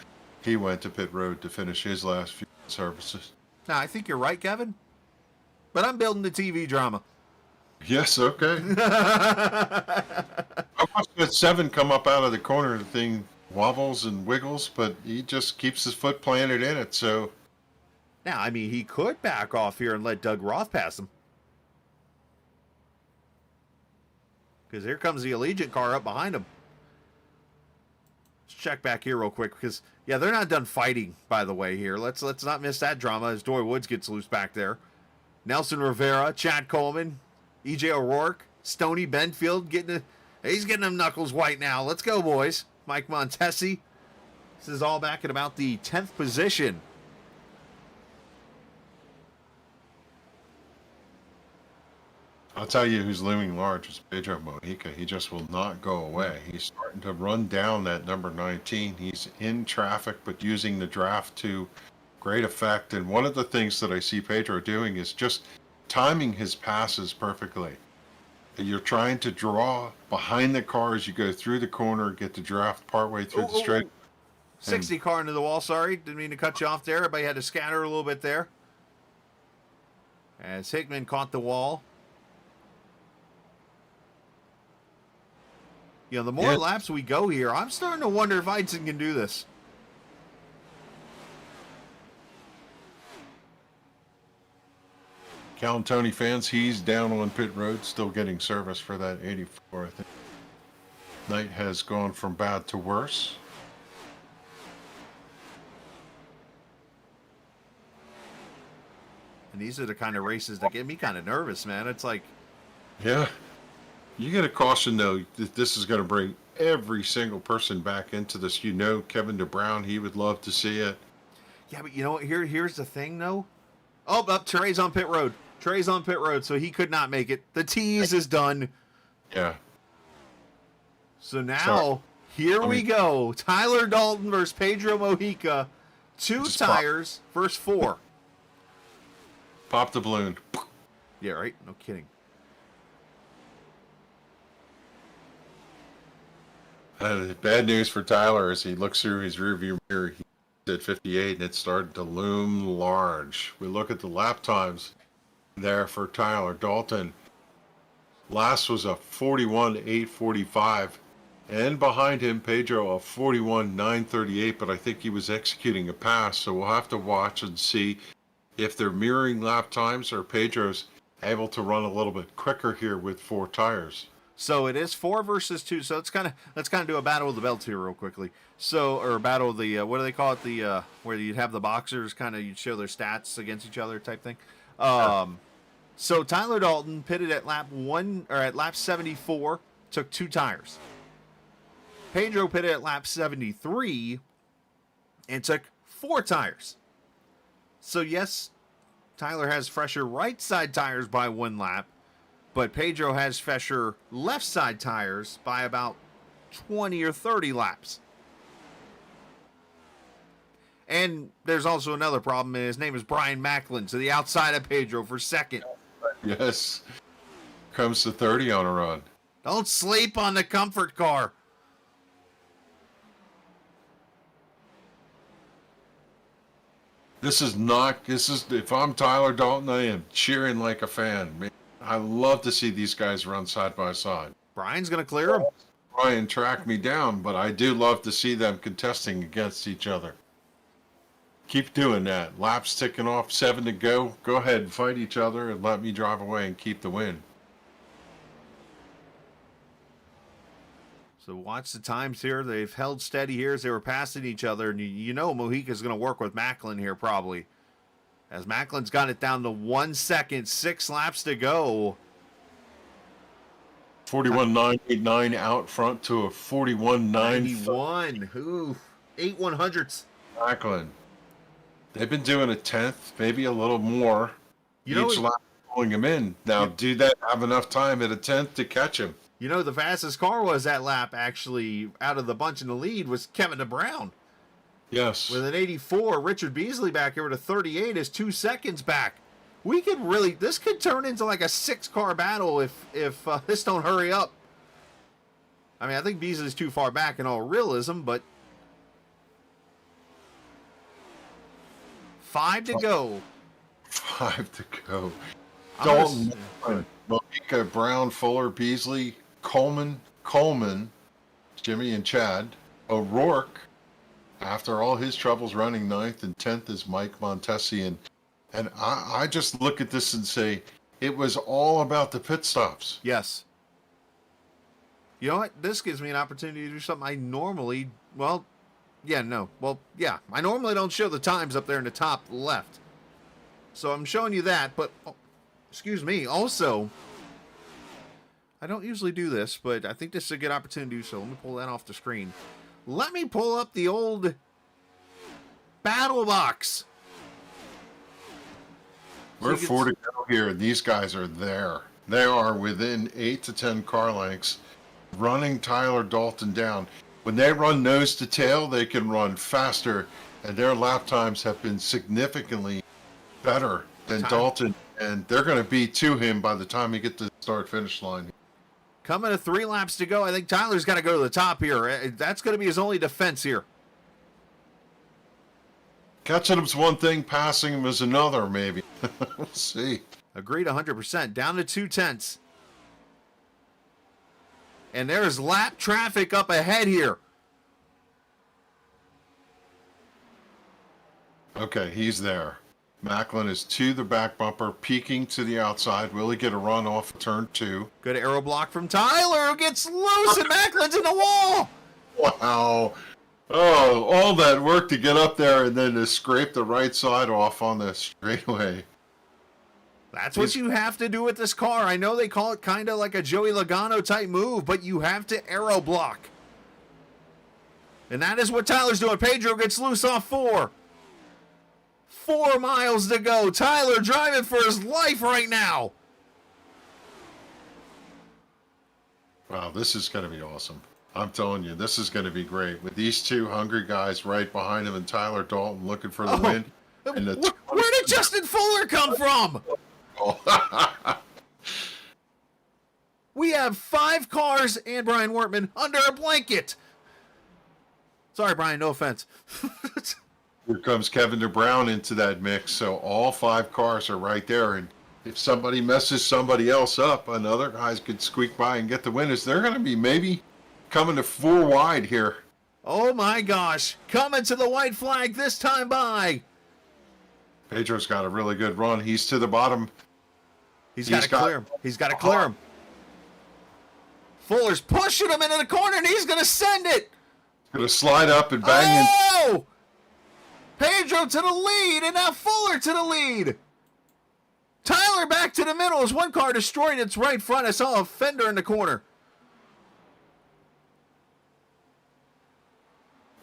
He went to pit road to finish his last few services. Now, I think you're right, Kevin. But I'm building the TV drama. Yes, okay. I watched that 7 come up out of the corner. The thing wobbles and wiggles, but he just keeps his foot planted in it, so... Now, I mean, he could back off here and let Doug Roth pass him. Because here comes the Allegiant car up behind him. Let's check back here real quick, because, yeah, they're not done fighting, by the way, here. Let's not miss that drama as Dory Woods gets loose back there. Nelson Rivera, Chad Coleman, E.J. O'Rourke, Stoney Benfield, he's getting them knuckles white now. Let's go, boys. Mike Montesi. This is all back at about the 10th position. I'll tell you who's looming large is Pedro Mojica. He just will not go away. He's starting to run down that number 19. He's in traffic, but using the draft to great effect. And one of the things that I see Pedro doing is just timing his passes perfectly. You're trying to draw behind the car as you go through the corner, get the draft partway through the straight. 60 car into the wall, sorry. Didn't mean to cut you off there. Everybody had to scatter a little bit there. As Hickman caught the wall. You know, the more laps we go here, I'm starting to wonder if Eidson can do this. Cal and Tony fans, he's down on pit road, still getting service for that 84, I think. Night has gone from bad to worse. And these are the kind of races that get me kind of nervous, man. It's like... Yeah. You get a caution, though, that this is going to bring every single person back into this. You know, Kevin DeBrown, he would love to see it. Yeah, but you know what? Here's the thing, though. Oh, Trey's on pit road. Trey's on pit road, so he could not make it. The tease is done. Yeah. So now, we go. Tyler Dalton versus Pedro Mojica. 2 tires versus 4. Pop the balloon. Yeah, right? No kidding. Bad news for Tyler as he looks through his rearview mirror. He's at 58, and it started to loom large. We look at the lap times there for Tyler Dalton. Last was a 41.845, and behind him, Pedro, a 41.938, but I think he was executing a pass, so we'll have to watch and see if they're mirroring lap times or Pedro's able to run a little bit quicker here with 4 tires. So it is 4 versus 2. So let's kind of do a battle of the belts here real quickly. So, or a battle of the what do they call it? The where you'd have the boxers kind of you'd show their stats against each other type thing. So Tyler Dalton pitted at lap 74, took 2 tires. Pedro pitted at lap 73 and took 4 tires. So yes, Tyler has fresher right side tires by 1 lap, but Pedro has fresher left side tires by about 20 or 30 laps. And there's also another problem. His name is Brian Macklin, to the outside of Pedro for second. Yes. Comes to 30 on a run. Don't sleep on the comfort car. If I'm Tyler Dalton, I am cheering like a fan. Man, I love to see these guys run side by side. Brian's going to clear him. Brian tracked me down, but I do love to see them contesting against each other. Keep doing that. Laps ticking off, 7 to go. Go ahead and fight each other and let me drive away and keep the win. So watch the times here. They've held steady here as they were passing each other. And you know Mojica's going to work with Macklin here probably. As Macklin's got it down to 1 second, 6 laps to go. 41.989 out front to a 41.991. 91. Ooh, 8 100ths. Macklin. They've been doing a tenth, maybe a little more. Each lap pulling him in. Now, do that have enough time at a tenth to catch him? You know, the fastest car was that lap, actually, out of the bunch in the lead, was Kevin DeBrown. Yes. With an 84, Richard Beasley back here with a 38 is 2 seconds back. This could turn into like a 6-car battle if this don't hurry up. I mean, I think Beasley's too far back in all realism, but 5 to go. 5 to go. Dalton, Mojica, Brown, Fuller, Beasley, Coleman, Jimmy and Chad, O'Rourke. After all his troubles running 9th and 10th is Mike Montesi. And I just look at this and say, it was all about the pit stops. Yes. You know what? This gives me an opportunity to do something I normally, I normally don't show the times up there in the top left. So I'm showing you that, but, excuse me, also, I don't usually do this, but I think this is a good opportunity, so let me pull that off the screen. Let me pull up the old battle box. We're 4 to go here, and these guys are there. They are within 8 to 10 car lengths, running Tyler Dalton down. When they run nose to tail, they can run faster, and their lap times have been significantly better than Dalton, and they're going to be to him by the time he gets to the start-finish line. Coming to 3 laps to go. I think Tyler's got to go to the top here. That's going to be his only defense here. Catching him's one thing, passing him is another, maybe. We'll see. Agreed 100%. Down to 2/10. And there's lap traffic up ahead here. Okay, he's there. Macklin is to the back bumper, peeking to the outside. Will he get a run off of turn 2? Good aero block from Tyler, who gets loose, and Macklin's in the wall. Wow. Oh, all that work to get up there and then to scrape the right side off on the straightaway. That's what you have to do with this car. I know they call it kind of like a Joey Logano type move, but you have to aero block. And that is what Tyler's doing. Pedro gets loose off 4. 4 miles to go. Tyler driving for his life right now. Wow, this is going to be awesome. I'm telling you, this is going to be great. With these two hungry guys right behind him and Tyler Dalton looking for the win. And where did Justin Fuller come from? We have 5 cars and Brian Wortman under a blanket. Sorry, Brian, no offense. Here comes Kevin DeBrown into that mix. So all 5 cars are right there. And if somebody messes somebody else up, another guys could squeak by and get the win. Is there going to be maybe coming to 4 wide here? Oh my gosh. Coming to the white flag this time by. Pedro's got a really good run. He's to the bottom. He's got to clear him. He's got to clear him. Fuller's pushing him into the corner, and he's going to send it. Going to slide up and bang. Oh! Pedro to the lead, and now Fuller to the lead. Tyler back to the middle as one car destroyed its right front. I saw a fender in the corner.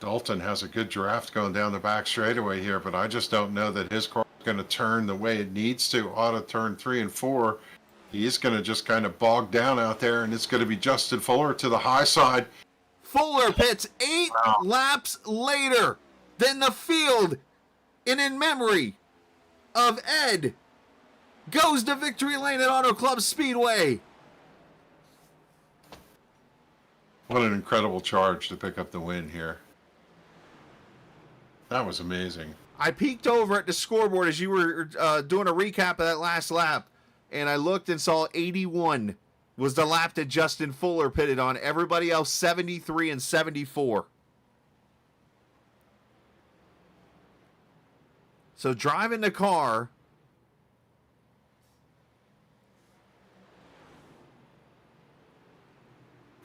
Dalton has a good draft going down the back straightaway here, but I just don't know that his car is going to turn the way it needs to. Ought to turn 3 and 4. He's going to just kind of bog down out there, and it's going to be Justin Fuller to the high side. Fuller pits 8 laps later than the field, and in memory of Ed, goes to victory lane at Auto Club Speedway. What an incredible charge to pick up the win here. That was amazing. I peeked over at the scoreboard as you were doing a recap of that last lap, and I looked and saw 81 was the lap that Justin Fuller pitted on. Everybody else 73 and 74. So driving the car,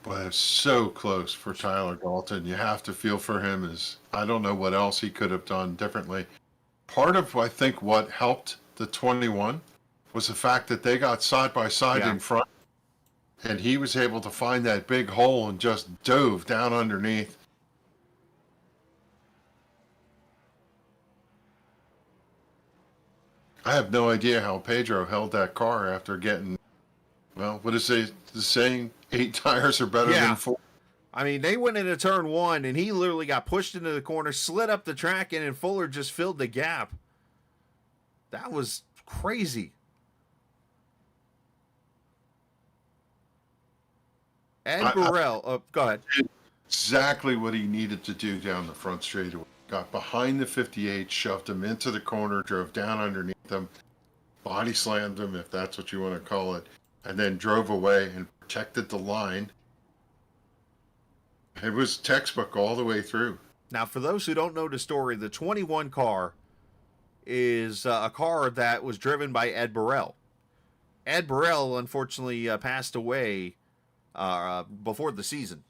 But it's so close for Tyler Dalton. You have to feel for him. I don't know what else he could have done differently. Part of, I think, what helped the 21 was the fact that they got side by side in front, and he was able to find that big hole and just dove down underneath. I have no idea how Pedro held that car after getting, well, what is the saying? 8 tires are better than 4. I mean, they went into turn 1, and he literally got pushed into the corner, slid up the track, and then Fuller just filled the gap. That was crazy. Ed Burrell, go ahead. Exactly what he needed to do down the front straightaway. Got behind the 58, shoved him into the corner, drove down underneath him, body slammed him, if that's what you want to call it, and then drove away and protected the line. It was textbook all the way through. Now, for those who don't know the story, the 21 car is a car that was driven by Ed Burrell. Ed Burrell, unfortunately, passed away before the season.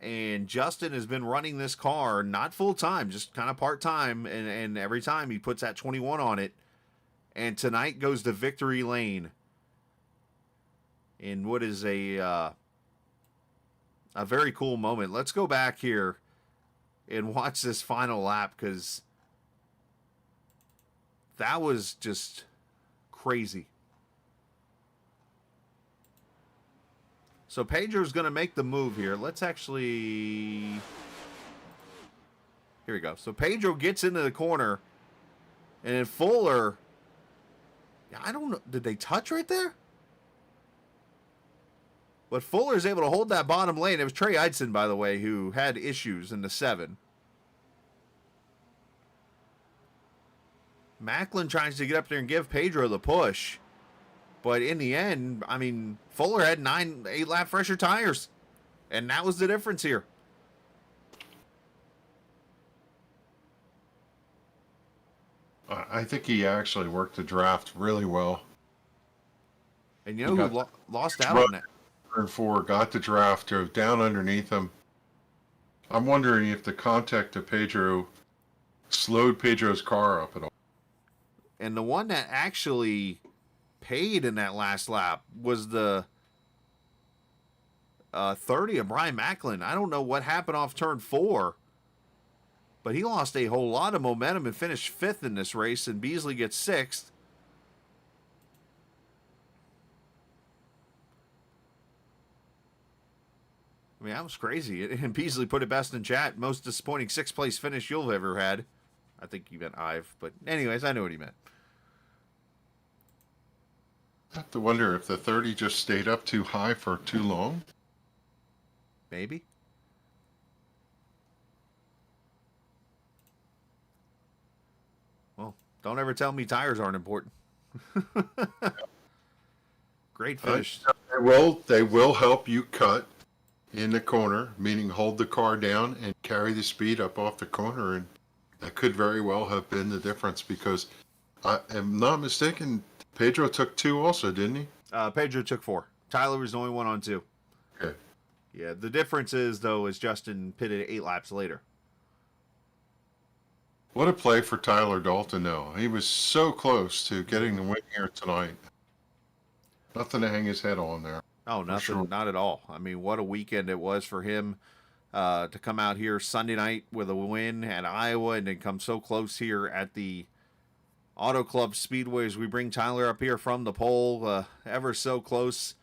And Justin has been running this car, not full-time, just kind of part-time, and every time he puts that 21 on it. And tonight goes to victory lane in what is a very cool moment. Let's go back here and watch this final lap, because that was just crazy. So Pedro's going to make the move here. Let's actually... Here we go. So Pedro gets into the corner, and then Fuller... I don't know. Did they touch right there? But Fuller's able to hold that bottom lane. It was Trey Eidson, by the way, who had issues in the 7. Macklin tries to get up there and give Pedro the push. But in the end, I mean, Fuller had 8-lap fresher tires. And that was the difference here. I think he actually worked the draft really well. And you know who lost out on that? Turn 4, got the draft, drove down underneath him. I'm wondering if the contact to Pedro slowed Pedro's car up at all. And the one that actually paid in that last lap was the 30 of Brian Macklin. I don't know what happened off turn 4, but he lost a whole lot of momentum and finished 5th in this race, and Beasley gets 6th. I mean, that was crazy. And Beasley put it best in chat. Most disappointing 6th place finish you'll have ever had. I think he meant Ive, but anyways, I know what he meant. I have to wonder if the 30 just stayed up too high for too long. Maybe. Well, don't ever tell me tires aren't important. Great finish. They will help you cut in the corner, meaning hold the car down and carry the speed up off the corner, and that could very well have been the difference, because I am not mistaken, Pedro took 2 also, didn't he? Pedro took 4. Tyler was the only one on 2. Okay. Yeah, the difference is, though, is Justin pitted 8 laps later. What a play for Tyler Dalton, though. He was so close to getting the win here tonight. Nothing to hang his head on there. Oh, nothing, not at all. I mean, what a weekend it was for him. to come out here Sunday night with a win at Iowa and then come so close here at the Auto Club Speedway as we bring Tyler up here from the pole, ever so close.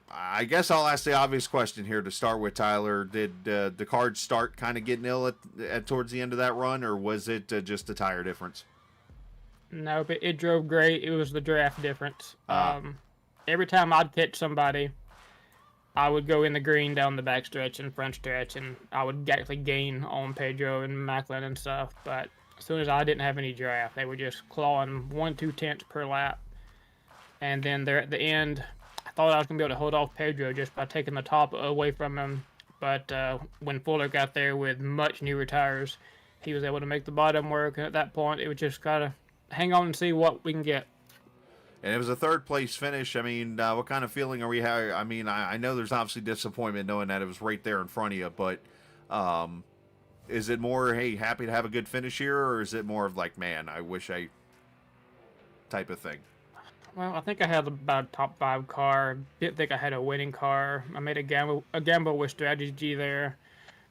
I guess I'll ask the obvious question here to start with, Tyler. Did the cards start kind of getting ill at towards the end of that run, or was it just a tire difference? No, but it drove great. It was the draft difference. Every time I'd pitch somebody, I would go in the green down the back stretch and front stretch, and I would actually gain on Pedro and Macklin and stuff. But as soon as I didn't have any draft, they were just clawing 1-2 tenths per lap. And then there at the end, I thought I was going to be able to hold off Pedro just by taking the top away from him. But when Fuller got there with much newer tires, he was able to make the bottom work. And at that point, it was just got to hang on and see what we can get. And it was a third place finish. I mean, what kind of feeling are we having? I mean, I know there's obviously disappointment knowing that it was right there in front of you, but is it more, hey, happy to have a good finish here, or is it more of like, man, I wish I type of thing? Well, I think I had about a top 5 car. Didn't think I had a winning car. I made a gamble with strategy there,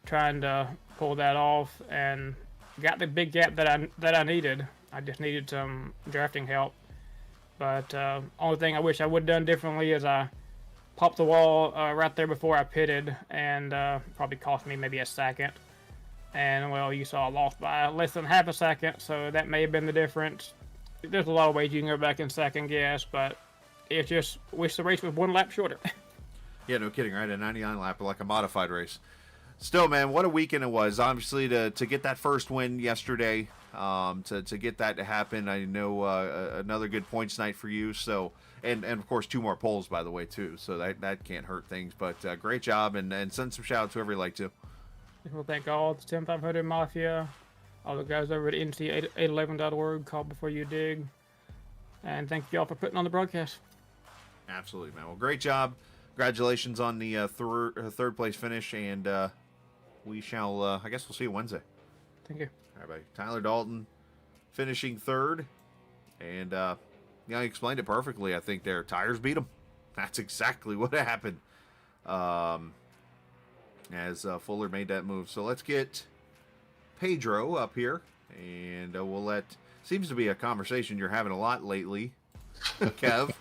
trying to pull that off, and got the big gap that I needed. I just needed some drafting help. But only thing I wish I would have done differently is I popped the wall right there before I pitted, and probably cost me maybe a second. And well, you saw I lost by less than half a second, so that may have been the difference. There's a lot of ways you can go back and second guess, but it's just wish the race was 1 lap shorter. Yeah, no kidding, right? A 99 lap, like a modified race. Still, man, what a weekend it was. Obviously, to get that first win yesterday, to get that to happen. I know another good points night for you. So, and of course 2 more poles, by the way, too. So that can't hurt things. But great job, and send some shout out to whoever you like to. We'll thank all the Sim500 Mafia, all the guys over at NC811.org, Call Before You Dig, and thank you all for putting on the broadcast. Absolutely, man. Well, great job. Congratulations on the third place finish, and we shall, I guess we'll see you Wednesday. Thank you. All right, buddy. Tyler Dalton finishing third, and he explained it perfectly. I think their tires beat him. That's exactly what happened as Fuller made that move. So let's get Pedro up here, and we'll let, seems to be a conversation you're having a lot lately, Kev.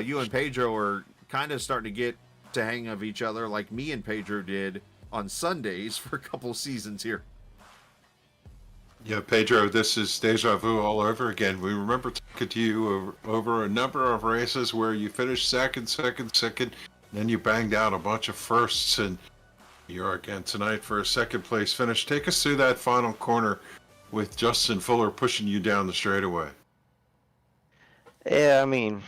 You and Pedro are kind of starting to get to hang of each other like me and Pedro did on Sundays for a couple seasons here. Yeah, Pedro, this is deja vu all over again. We remember talking to you over a number of races where you finished second, then you banged out a bunch of firsts, and you're again tonight for a second place finish. Take us through that final corner with Justin Fuller pushing you down the straightaway. Yeah, I mean,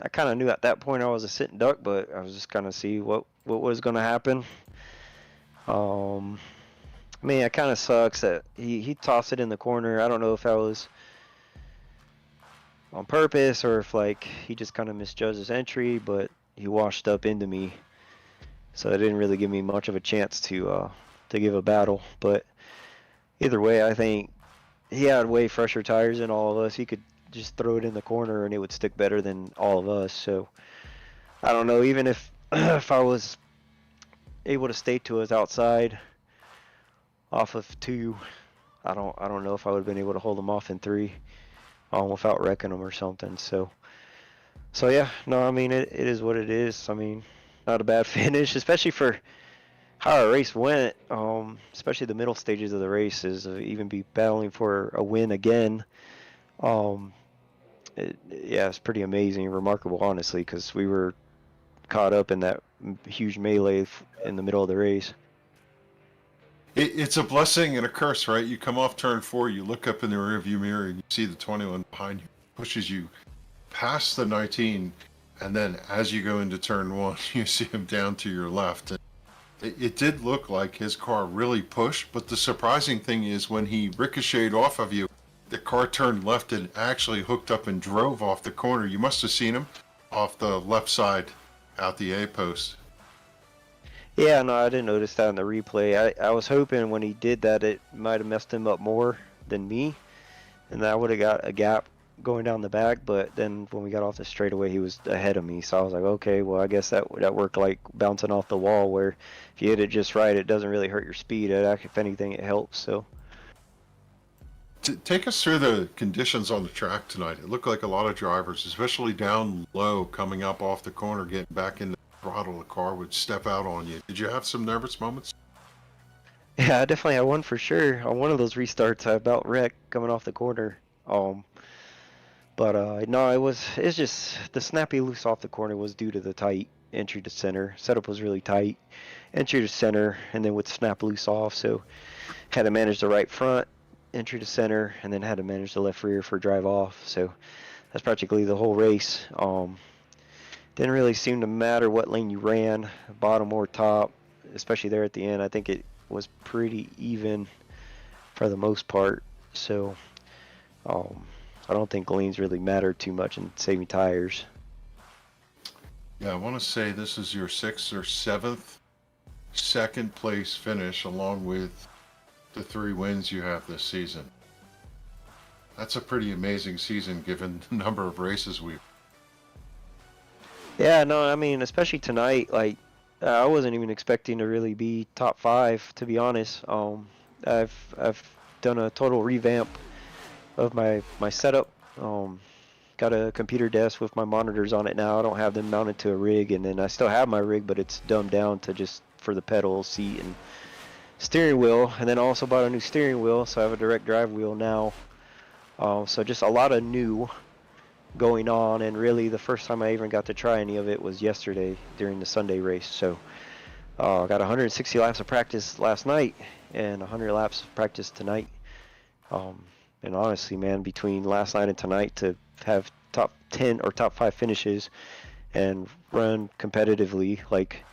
I kind of knew at that point I was a sitting duck, but I was just going to see what was going to happen. I mean, it kind of sucks that he tossed it in the corner. I don't know if that was on purpose or if, like, he just kind of misjudged his entry, but he washed up into me. So it didn't really give me much of a chance to give a battle. But either way, I think he had way fresher tires than all of us. He could just throw it in the corner and it would stick better than all of us. So I don't know, even if if I was able to stay to his outside off of 2, I don't know if I would have been able to hold him off in 3 without wrecking him or something. So yeah, no, I mean, it is what it is. I mean, not a bad finish, especially for how our race went, especially the middle stages of the races, even be battling for a win again. It's pretty amazing, remarkable, honestly, because we were caught up in that huge melee in the middle of the race. It's a blessing and a curse, right? You come off turn 4, you look up in the rearview mirror, and you see the 21 behind you, pushes you past the 19, and then as you go into turn 1, you see him down to your left. And it did look like his car really pushed, but the surprising thing is when he ricocheted off of you, the car turned left and actually hooked up and drove off the corner. You must have seen him off the left side out the A post. Yeah, no, I didn't notice that in the replay. I was hoping when he did that it might have messed him up more than me, and that I would have got a gap going down the back, but then when we got off the straightaway, he was ahead of me. So I was like, okay, well, I guess that worked like bouncing off the wall, where if you hit it just right, it doesn't really hurt your speed. If anything, it helps. So. Take us through the conditions on the track tonight. It looked like a lot of drivers, especially down low, coming up off the corner, getting back in the throttle, the car would step out on you. Did you have some nervous moments? Yeah, I definitely had one for sure. On one of those restarts, I about wrecked coming off the corner. But no, it's just the snappy loose off the corner was due to the tight entry to center. Setup was really tight, entry to center, and then would snap loose off. So had to manage the right front, entry to center, and then had to manage the left rear for drive off. So that's practically the whole race. Didn't really seem to matter what lane you ran, bottom or top, especially there at the end. I think it was pretty even for the most part. So I don't think lanes really matter too much in saving tires. Yeah, I want to say this is your 6th or 7th second place finish, along with the 3 wins you have this season. That's a pretty amazing season given the number of races we've. Yeah, no, I mean, especially tonight, like I wasn't even expecting to really be top 5, to be honest. I've done a total revamp of my setup. Got a computer desk with my monitors on it now. I don't have them mounted to a rig, and then I still have my rig, but it's dumbed down to just for the pedal, seat, and steering wheel. And then I also bought a new steering wheel, so I have a direct drive wheel now. So just a lot of new going on, and really the first time I even got to try any of it was yesterday during the Sunday race. So I got 160 laps of practice last night and 100 laps of practice tonight. And honestly, man, between last night and tonight to have top 10 or top 5 finishes and run competitively, like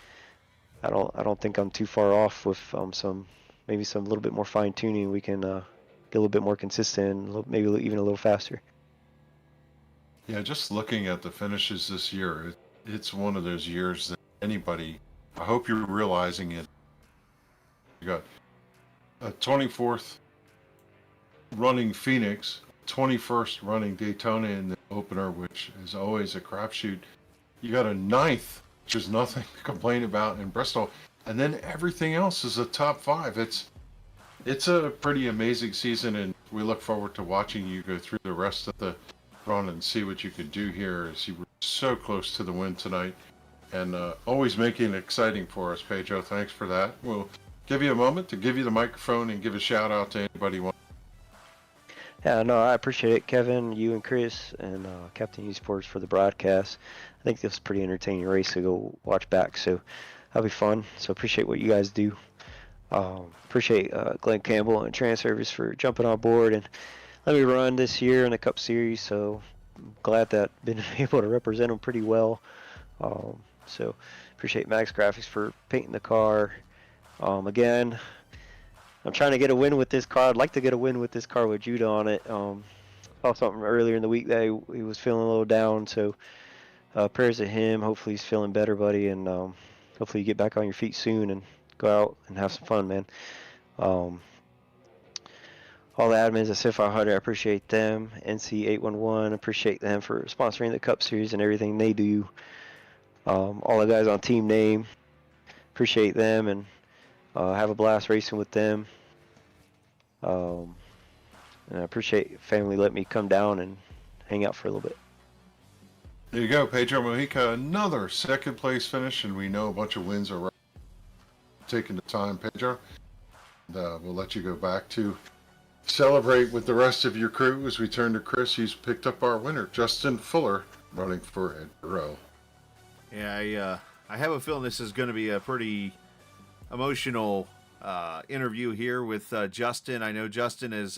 I don't think I'm too far off with maybe some little bit more fine tuning. We can get a little bit more consistent, maybe even a little faster. Yeah, just looking at the finishes this year, it's one of those years that anybody, I hope you're realizing it. You got a 24th running Phoenix, 21st running Daytona in the opener, which is always a crapshoot. You got a 9th, which is nothing to complain about, in Bristol, and then everything else is a top 5. It's a pretty amazing season, and we look forward to watching you go through the rest of the run and see what you can do here, as you were so close to the win tonight, and always making it exciting for us, Pedro. Thanks for that. We'll give you a moment to give you the microphone and give a shout out to anybody who wants. Yeah, no, I appreciate it, Kevin, you and Chris, and Captain Esports for the broadcast. I think this was a pretty entertaining race to go watch back, so that'll be fun. So appreciate what you guys do. Appreciate Glenn Campbell and Trans Service for jumping on board and let me run this year in the Cup Series. So I'm glad that I've been able to represent them pretty well. So appreciate Max Graphics for painting the car. Again, I'm trying to get a win with this car. I'd like to get a win with this car with Judah on it. Saw something earlier in the week that he was feeling a little down. So prayers to him. Hopefully he's feeling better, buddy. And hopefully you get back on your feet soon and go out and have some fun, man. All the admins at Sim500, I appreciate them. NC811, appreciate them for sponsoring the Cup Series and everything they do. All the guys on Team Name, appreciate them and have a blast racing with them. And I appreciate family letting me come down and hang out for a little bit. There you go, Pedro Mojica, another second place finish, and we know a bunch of wins are taking the time, Pedro. And, we'll let you go back to celebrate with the rest of your crew as we turn to Chris. He's picked up our winner, Justin Fuller, running for Ed Burrow. Yeah, I have a feeling this is going to be a pretty emotional interview here with Justin. I know Justin has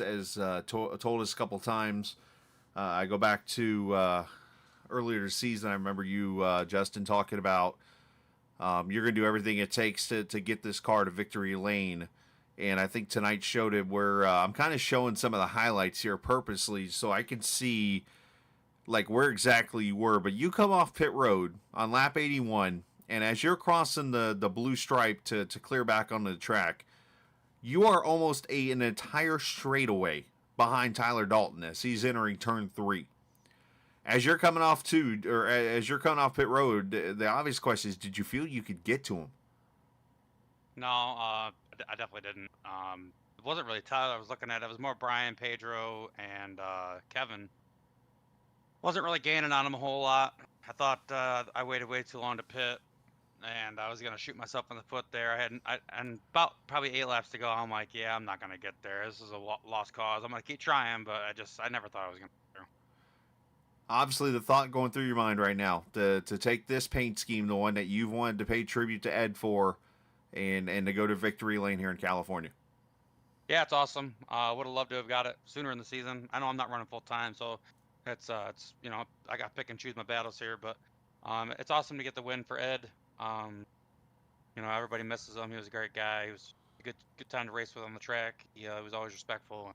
told us a couple times. I go back to earlier this season. I remember you, Justin, talking about you're going to do everything it takes to get this car to victory lane. And I think tonight showed it, where I'm kind of showing some of the highlights here purposely so I can see like where exactly you were. But you come off pit road on lap 81, and as you're crossing the blue stripe to clear back onto the track, you are almost an entire straightaway behind Tyler Dalton as he's entering turn 3. As you're coming off as you're coming off pit road, the obvious question is, did you feel you could get to him? No, I definitely didn't. It wasn't really Tyler I was looking at. It was more Brian, Pedro, and Kevin. Wasn't really gaining on him a whole lot. I thought I waited way too long to pit, and I was gonna shoot myself in the foot there. And about probably 8 laps to go. I'm like, yeah, I'm not gonna get there. This is a lost cause. I'm gonna keep trying, but I never thought I was gonna get there. Obviously, the thought going through your mind right now to take this paint scheme, the one that you've wanted to pay tribute to Ed for, and to go to victory lane here in California. Yeah, it's awesome. Would have loved to have got it sooner in the season. I know I'm not running full time, so it's I got to pick and choose my battles here, but it's awesome to get the win for Ed. Everybody misses him. He was a great guy. He was a good time to race with on the track. He was always respectful.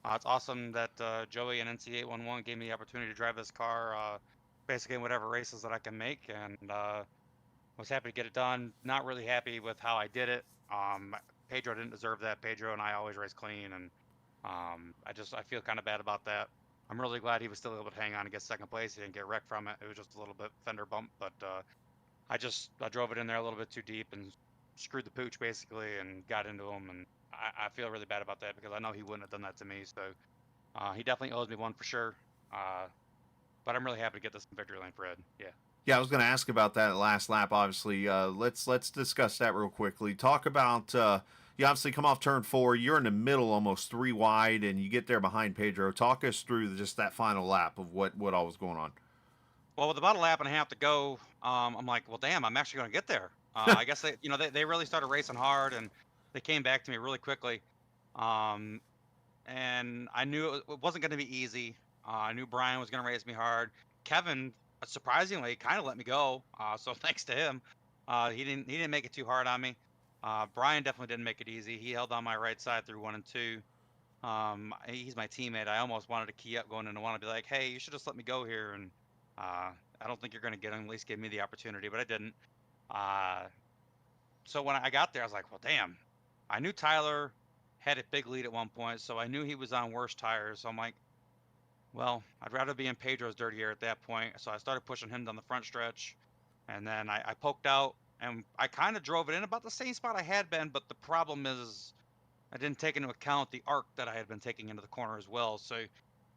It's awesome that Joey and NC811 gave me the opportunity to drive this car, basically in whatever races that I can make, and was happy to get it done. Not really happy with how I did it. Pedro didn't deserve that. Pedro and I always race clean, and I feel kind of bad about that. I'm really glad he was still able to hang on and get second place. He didn't get wrecked from it. It was just a little bit fender bump, but I drove it in there a little bit too deep and screwed the pooch basically and got into him, and I feel really bad about that because I know he wouldn't have done that to me. So he definitely owes me one for sure. But I'm really happy to get this in victory lane for Ed. Yeah. Yeah, I was going to ask about that last lap. Obviously, let's discuss that real quickly. Talk about you obviously come off turn 4. You're in the middle, almost 3 wide, and you get there behind Pedro. Talk us through just that final lap of what all was going on. Well, with about a lap and a half to go, I'm like, well, damn, I'm actually going to get there. I guess they really started racing hard, and they came back to me really quickly. And I knew it wasn't going to be easy. I knew Brian was going to race me hard. Kevin, surprisingly, kind of let me go. So thanks to him. He didn't make it too hard on me. Brian definitely didn't make it easy. He held on my right side through 1 and 2. He's my teammate. I almost wanted to key up going into 1 and be like, hey, you should just let me go here. And I don't think you're going to get him. At least give me the opportunity, but I didn't. So when I got there, I was like, well, damn. I knew Tyler had a big lead at one point, so I knew he was on worse tires. So I'm like, well, I'd rather be in Pedro's dirty air at that point. So I started pushing him down the front stretch, and then I poked out, and I kind of drove it in about the same spot I had been, but the problem is I didn't take into account the arc that I had been taking into the corner as well. So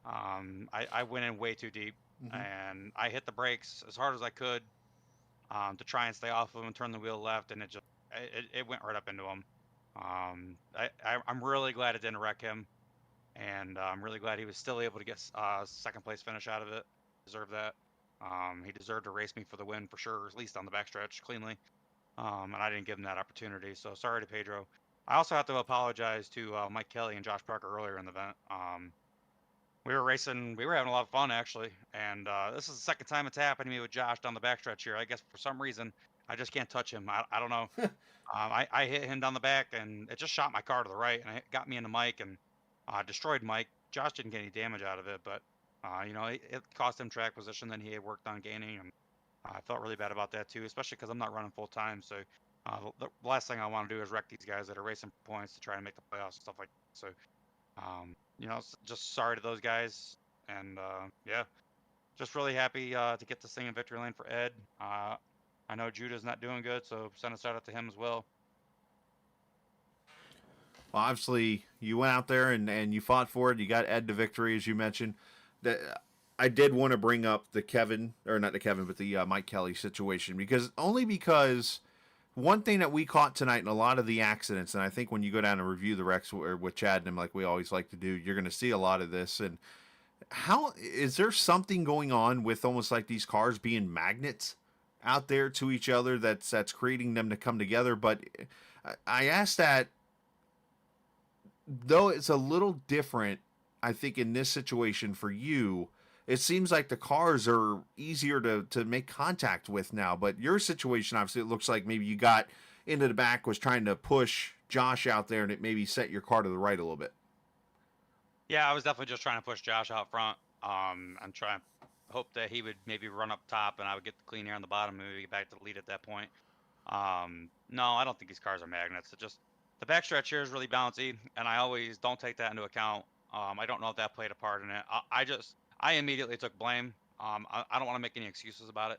I went in way too deep, and I hit the brakes as hard as I could to try and stay off of him and turn the wheel left, and it went right up into him. I'm really glad it didn't wreck him, and I'm really glad he was still able to get second place finish out of it. Deserved that. He deserved to race me for the win for sure, at least on the backstretch cleanly. And I didn't give him that opportunity. So sorry to Pedro. I also have to apologize to Mike Kelly and Josh Parker earlier in the event. We were racing. We were having a lot of fun actually, and this is the second time it's happened to me with Josh down the backstretch here. I guess for some reason I just can't touch him. I don't know. I hit him down the back, and it just shot my car to the right, and it got me into Mike and destroyed Mike. Josh didn't get any damage out of it, but it cost him track position that he had worked on gaining, and I felt really bad about that too, especially because I'm not running full time. So the last thing I want to do is wreck these guys that are racing for points to try and make the playoffs and stuff like that. So just sorry to those guys, and yeah, just really happy to get this thing in victory lane for Ed. I know Judah's not doing good, so send a shout out to him as well. Well, obviously, you went out there and you fought for it. You got Ed to victory, as you mentioned. I did want to bring up the Mike Kelly situation because one thing that we caught tonight in a lot of the accidents, and I think when you go down and review the wrecks with Chad and him, like we always like to do, you're going to see a lot of this. And how is there something going on with almost like these cars being magnets out there to each other that's creating them to come together? But I asked that, though it's a little different, I think, in this situation for you. It seems like the cars are easier to make contact with now, but your situation, obviously, it looks like maybe you got into the back, was trying to push Josh out there, and it maybe set your car to the right a little bit. Yeah, I was definitely just trying to push Josh out front, and try and hope that he would maybe run up top, and I would get the clean air on the bottom, and maybe get back to the lead at that point. No, I don't think these cars are magnets. It just the backstretch here is really bouncy, and I always don't take that into account. I don't know if that played a part in it. I immediately took blame. I don't want to make any excuses about it.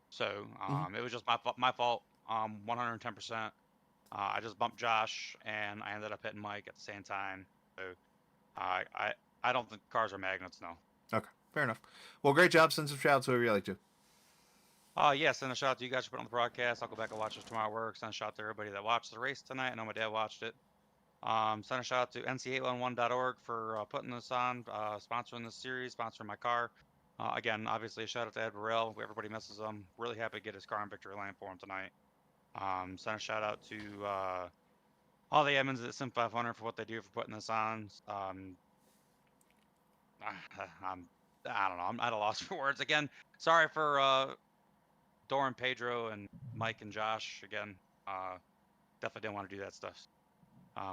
So it was just my fault. 110%. I just bumped Josh, and I ended up hitting Mike at the same time. So I don't think cars are magnets, no. Okay, fair enough. Well, great job. Send some shout outs whoever you like to. Yeah, send a shout out to you guys for putting on the broadcast. I'll go back and watch this tomorrow at work. Send a shout out to everybody that watched the race tonight. I know my dad watched it. Send a shout out to NC811.org for putting this on, sponsoring this series, sponsoring my car. Again, obviously a shout out to Ed Burrell. Everybody misses him. Really happy to get his car in victory lane for him tonight. Send a shout out to all the admins at Sim500 for what they do for putting this on. I don't know. I'm at a loss for words. Again, sorry for Doran, Pedro, and Mike and Josh. Again, definitely didn't want to do that stuff.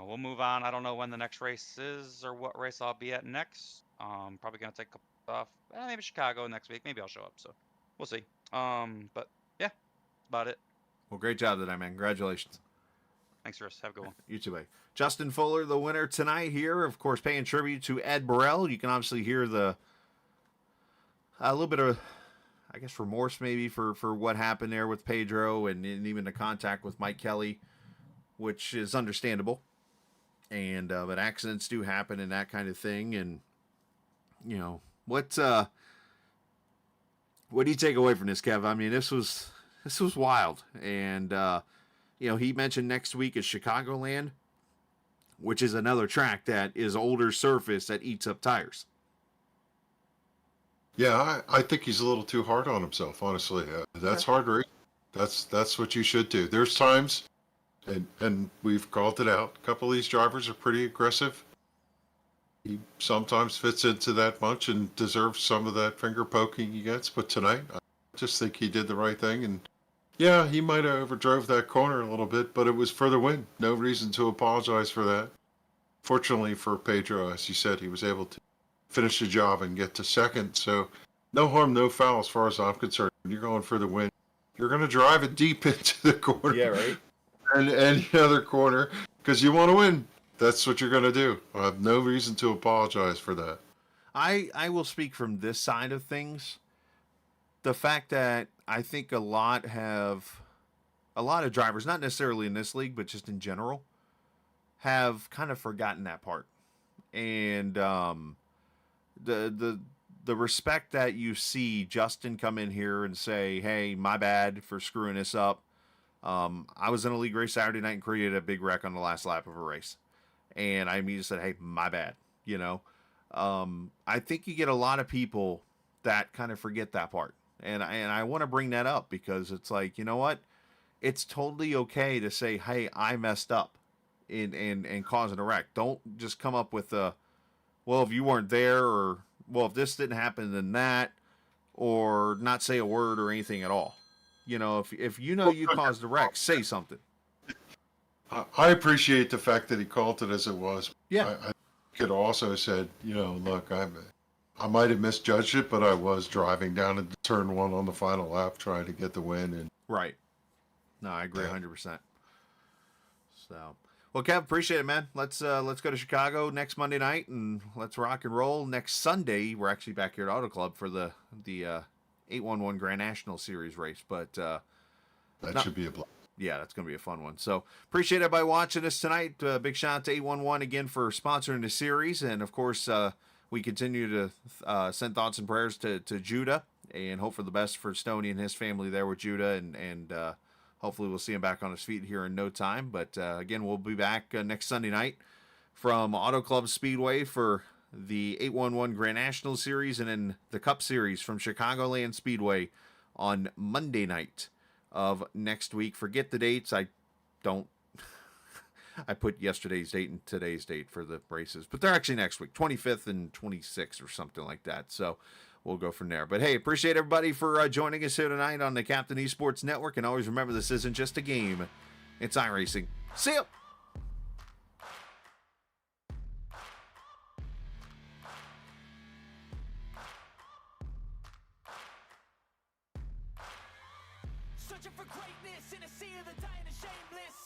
We'll move on. I don't know when the next race is or what race I'll be at next. Probably gonna take a couple off. Maybe Chicago next week. Maybe I'll show up. So we'll see. But yeah, that's about it. Well, great job tonight, man. Congratulations. Thanks, Chris. Have a good one. You too, buddy. Justin Fuller, the winner tonight here, of course, paying tribute to Ed Burrell. You can obviously hear a little bit of, I guess, remorse maybe for what happened there with Pedro and even the contact with Mike Kelly, which is understandable. And but accidents do happen and that kind of thing. And you know what do you take away from this, Kev? I mean, this was wild. And you know, he mentioned next week is Chicagoland, which is another track that is older surface that eats up tires. Yeah, I think he's a little too hard on himself, honestly. That's hard racing. That's what you should do. There's times, and we've called it out, a couple of these drivers are pretty aggressive. He sometimes fits into that bunch and deserves some of that finger poking he gets. But tonight, I just think he did the right thing. And yeah, he might have overdrove that corner a little bit, but it was for the win. No reason to apologize for that. Fortunately for Pedro, as you said, he was able to finish the job and get to second. So no harm, no foul as far as I'm concerned. You're going for the win. You're going to drive it deep into the corner. Yeah, right. And any other corner because you want to win. That's what you're going to do. I have no reason to apologize for that. I will speak from this side of things. The fact that I think a lot of drivers, not necessarily in this league, but just in general, have kind of forgotten that part. And the respect that you see Justin come in here and say, hey, my bad for screwing this up. I was in a league race Saturday night and created a big wreck on the last lap of a race. And I immediately said, hey, my bad, you know. I think you get a lot of people that kind of forget that part. And I want to bring that up because it's like, you know what? It's totally okay to say, hey, I messed up and causing a wreck. Don't just come up with well, if you weren't there, or, well, if this didn't happen, then that, or not say a word or anything at all. You know, if you know you caused the wreck, say something. I appreciate the fact that he called it as it was. Yeah. I could also said, you know, look, I might have misjudged it, but I was driving down into turn one on the final lap trying to get the win. And right. No, I agree 100%. So, well, Kev, appreciate it, man. Let's go to Chicago next Monday night and let's rock and roll. Next Sunday, we're actually back here at Auto Club for the 811 Grand National Series race, but that should be a blast. Yeah, that's going to be a fun one. So appreciate everybody watching us tonight. Big shout out to 811 again for sponsoring the series. And, of course, we continue to send thoughts and prayers to Judah and hope for the best for Stoney and his family there with Judah. And hopefully we'll see him back on his feet here in no time. But, again, we'll be back next Sunday night from Auto Club Speedway for the 811 Grand National Series and then the Cup Series from Chicagoland Speedway on Monday night of next week. Forget the dates. I put yesterday's date and today's date for the races, but they're actually next week, 25th and 26th or something like that. So we'll go from there. But hey, appreciate everybody for joining us here tonight on the Captain Esports Network. And always remember, this isn't just a game. It's iRacing. See ya. Searching for greatness in a sea of the dying and shameless,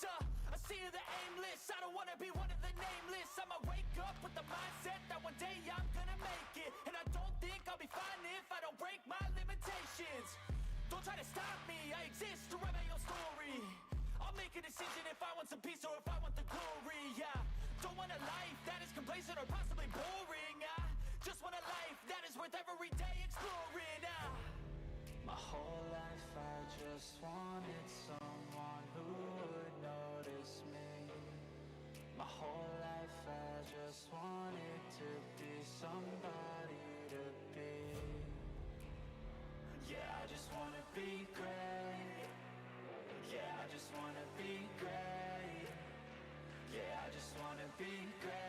a sea of the aimless. I don't wanna be one of the nameless. I'ma wake up with the mindset that one day I'm gonna make it, and I don't think I'll be fine if I don't break my aspirations. Don't try to stop me, I exist to write my own story. I'll make a decision if I want some peace or if I want the glory. Yeah, don't want a life that is complacent or possibly boring. I just want a life that is worth every day exploring. My whole life I just wanted someone who would notice me. My whole life I just wanted to be somebody to be. Yeah, I just wanna be great. Yeah, I just wanna be great. Yeah, I just wanna be great.